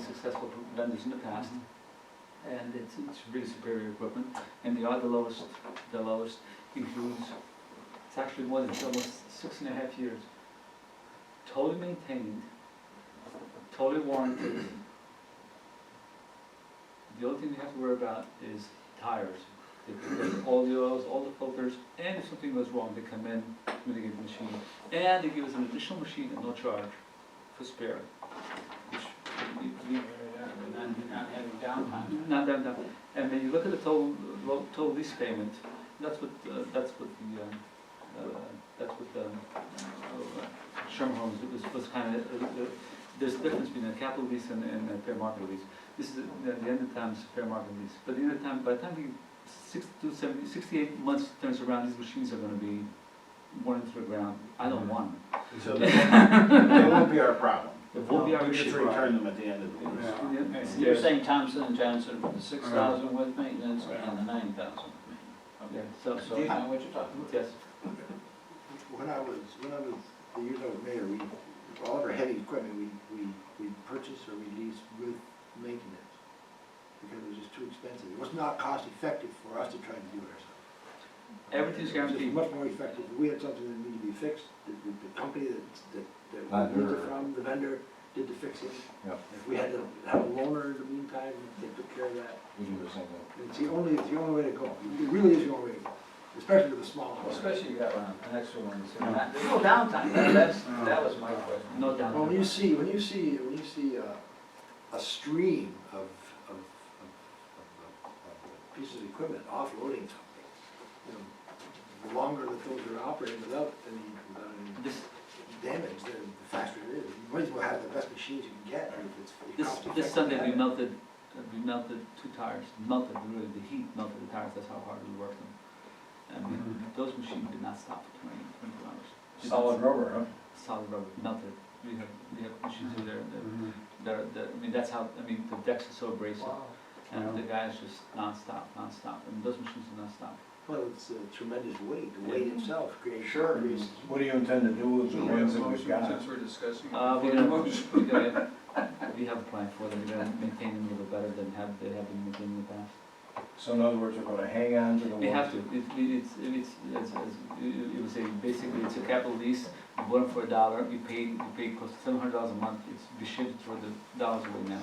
successful vendors in the past, and it's really superior equipment, and they are the lowest includes, it's actually more than almost 6.5 years. Totally maintained, totally warranted. The only thing we have to worry about is tires. They put all the oils, all the filters, and if something goes wrong, they come in, mitigate the machine. And they give us an additional machine at no charge for spare, which we Not having downtime. not that, and when you look at the total lease payment, that's what Sherman Homes was kind of, there's a difference between a capital lease and a fair market lease. This is, the end of time is a fair market lease, but the end of time, by the time you, 68 months turns around, these machines are gonna be worn into the ground. I don't want them. So that won't be our problem. It won't be our We just issue. return them at the end of the lease. Okay, so Yeah. you're saying Thompson and Johnson for the 6,000 with maintenance and the 9,000 with Yeah, maintenance. so, Okay, so I know what you're talking about. yes. When I was, the years I was mayor, all of our heavy equipment, we purchased or we leased with maintenance, because it was just too expensive. It was not cost effective for us to try to do it ourselves. Everything's It's guaranteed. much more effective. If we had something that needed to be fixed, the company that we Vendor. leased it from, the vendor did the fixing. Yep. If we had to have a loaner in the meantime, they took care of that. We do the same thing. And it's the only way to go. It really is the only way to go, especially with the small Well, houses. especially you got one, an extra one, so there's no downtime, that was my question. No doubt. Well, when you see a stream of pieces of equipment offloading something, you know, the longer that those are operating without any This, damage, then the faster it is. You might as well have the best machines you can get, if it's cost effective. this Sunday we melted 2 tires, really, the heat melted the tires, that's how hard we worked them. I mean, those machines did not stop for 22 hours. Solid rubber, huh? Solid rubber, melted. We have machines in there that, I mean, that's how, I mean, the decks are so abrasive. And the guys just nonstop, and those machines do not stop. Well, it's a tremendous weight, the weight itself creates. Sure. creates- What do you intend to do with the ones that we've got? Since we're discussing. We have a plan for them, we're gonna maintain them a little better than they have been maintained in the past. So in other words, we're gonna hang on to the ones. We have to, it was basically, it's a capital lease, we bought them for $1, we paid close to $700 a month, we shifted for the dollars away now.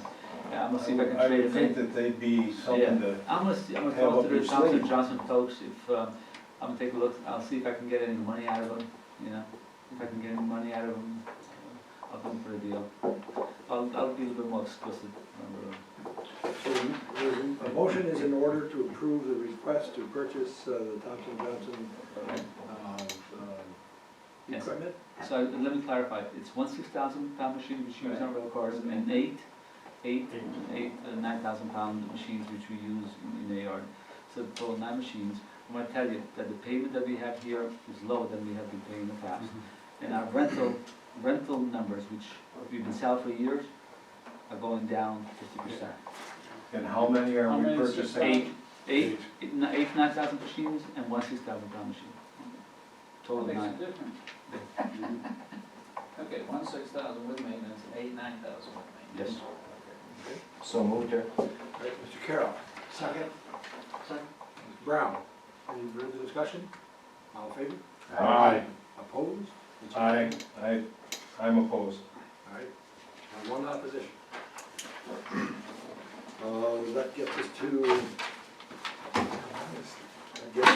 I'm gonna see if I can I trade would them in. think that they'd be something to, I'm gonna have talk up to the your Thompson sleeve. Johnson folks, if, I'm gonna take a look, I'll see if I can get any money out of them, you know, if I can get any money out of them, I'll come for a deal. I'll be a little bit more explicit, So a motion is in order to approve the request to purchase the Thompson Johnson Yes. equipment. So let me clarify, it's 6,000-pound machine which we use on rail cars, and 9,000-pound machines which we use in the yard. So total 9 machines. I'm gonna tell you that the payment that we have here is lower than we have been paying in the past. And our rental numbers, which we've been selling for years, are going down 50%. and how many are How we many is it? purchasing? 8 9,000 machines and 1 6,000-pound machine. Total What makes 9. it different? Okay, 6,000 with maintenance, and 9,000 with maintenance. Yes. So moved here. Right, Mr. Carroll, second. Second. Mr. Brown, any further discussion? All in favor? Aye. Opposed? I'm opposed. All right, and 1 opposition. That gets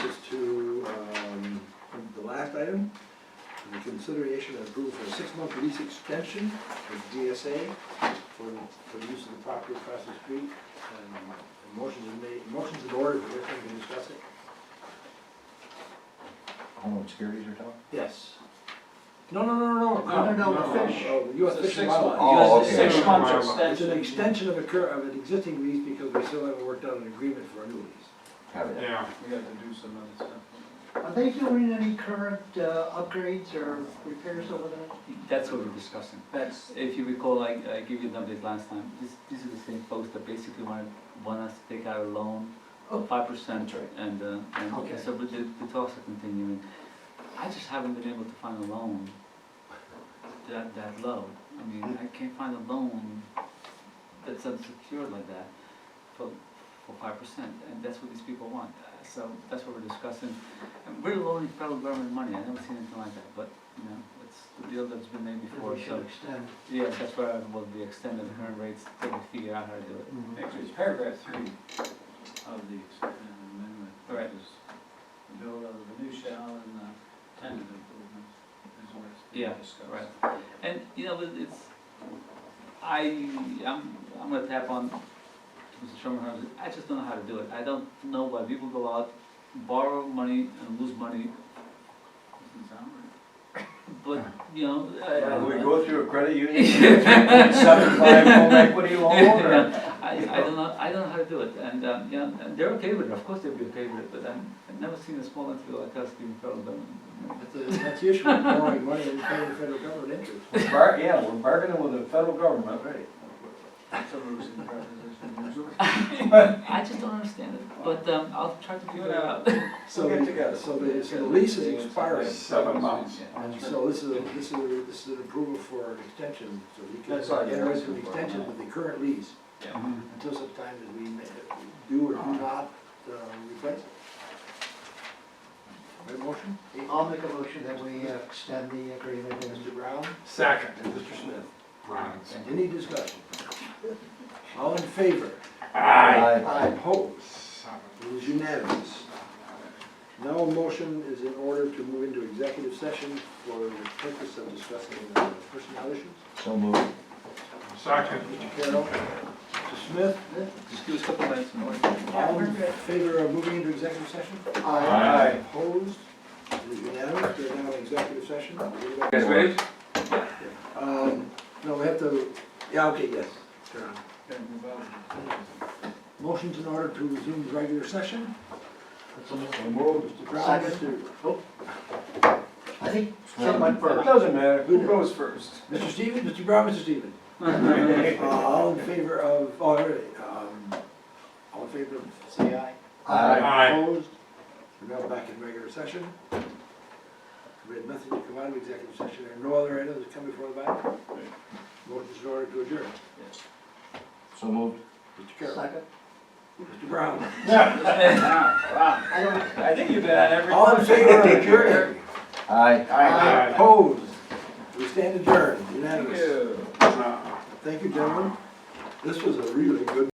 us to the last item, the consideration and approval for a 6-month lease extension with DSA for the use of the property across the street. And motions are made, motions in order, if you're going to discuss it. Homeland Securities you're talking? Yes. No, No, the fish. Oh, the US It's a Fish and 6 Wildlife. month, Oh, okay. 6 months It's an extension. extension of an existing lease because we still haven't worked out an agreement for a new lease. Have it. Yeah. We have to do some other stuff. Are they doing any current upgrades or repairs over there? That's what we're discussing. That's, If you recall, I gave you an update last time. These are the same folks that basically want us to take out a loan of 5%. And Okay. so but the talks are continuing. I just haven't been able to find a loan that low. I mean, I can't find a loan that's unsecured like that for 5%, and that's what these people want. So that's what we're discussing. And we're loaning federal government money. I've never seen anything like that, but, you know, That's the deal that's been made before, We so, should extend. yes, that's why will be extended the current rates till we figure out how to do it. Actually, it's paragraph 3 of the amendment, Right. which is the bill of the new shall and the tenant improvements is where it's being Yeah, discussed. right. And, you know, it's, I'm gonna tap on Mr. Sherman, I just don't know how to do it. I don't know why people go out, borrow money and lose money, Doesn't sound right. but, you know, We go through a credit union, 7.5 home equity loan, or? I don't know how to do it, and, you know, and they're okay with it, of course they'll be okay with it, but I've never seen a small entity like us being federal government. That's the issue, borrowing money and paying the federal government interest. Yeah, we're bargaining with the federal government. Right. It's a losing proposition. I just don't understand it, but, I'll try to figure it out. So, so the lease is expiring. 7 months. And so this is an approval for an extension, so we can That's all right. enter into an extension with the current lease until such time as we do or do not replace it. Right, motion? I'll make a motion that we extend the agreement and Mr. Brown Second. and Mr. Smith. Rounds. Any discussion? All in favor? Aye. Opposed? It is unanimous. Now a motion is in order to move into executive session for the purpose of discussing personnel issues. So moved. Second. Mr. Carroll, Mr. Smith, Just give us a couple minutes. Yeah, all we're in good. favor of moving into executive session? Aye. Opposed? It is unanimous. We're now in executive session. Guys ready? No, we have to, yeah, okay, yes. Turn on. Okay, move on. Motion's in order to resume the regular session. So moved. Mr. Brown, Second. Mr. I think Tim went It first. doesn't matter, who goes first? Mr. Stevens, Mr. Brown, Mr. Stevens. All in favor of, all in favor of, say aye. Aye. Opposed? We're now back in regular session. We had nothing to come out of executive session. There are no other items that come before the body. Motion's in order to adjourn. So moved. Mr. Carroll. Second. Mr. Brown. I think you've been on every. All in favor of adjourning? Aye. Aye. Opposed? We stand adjourned, unanimous. Thank you. Thank you, gentlemen. This was a really good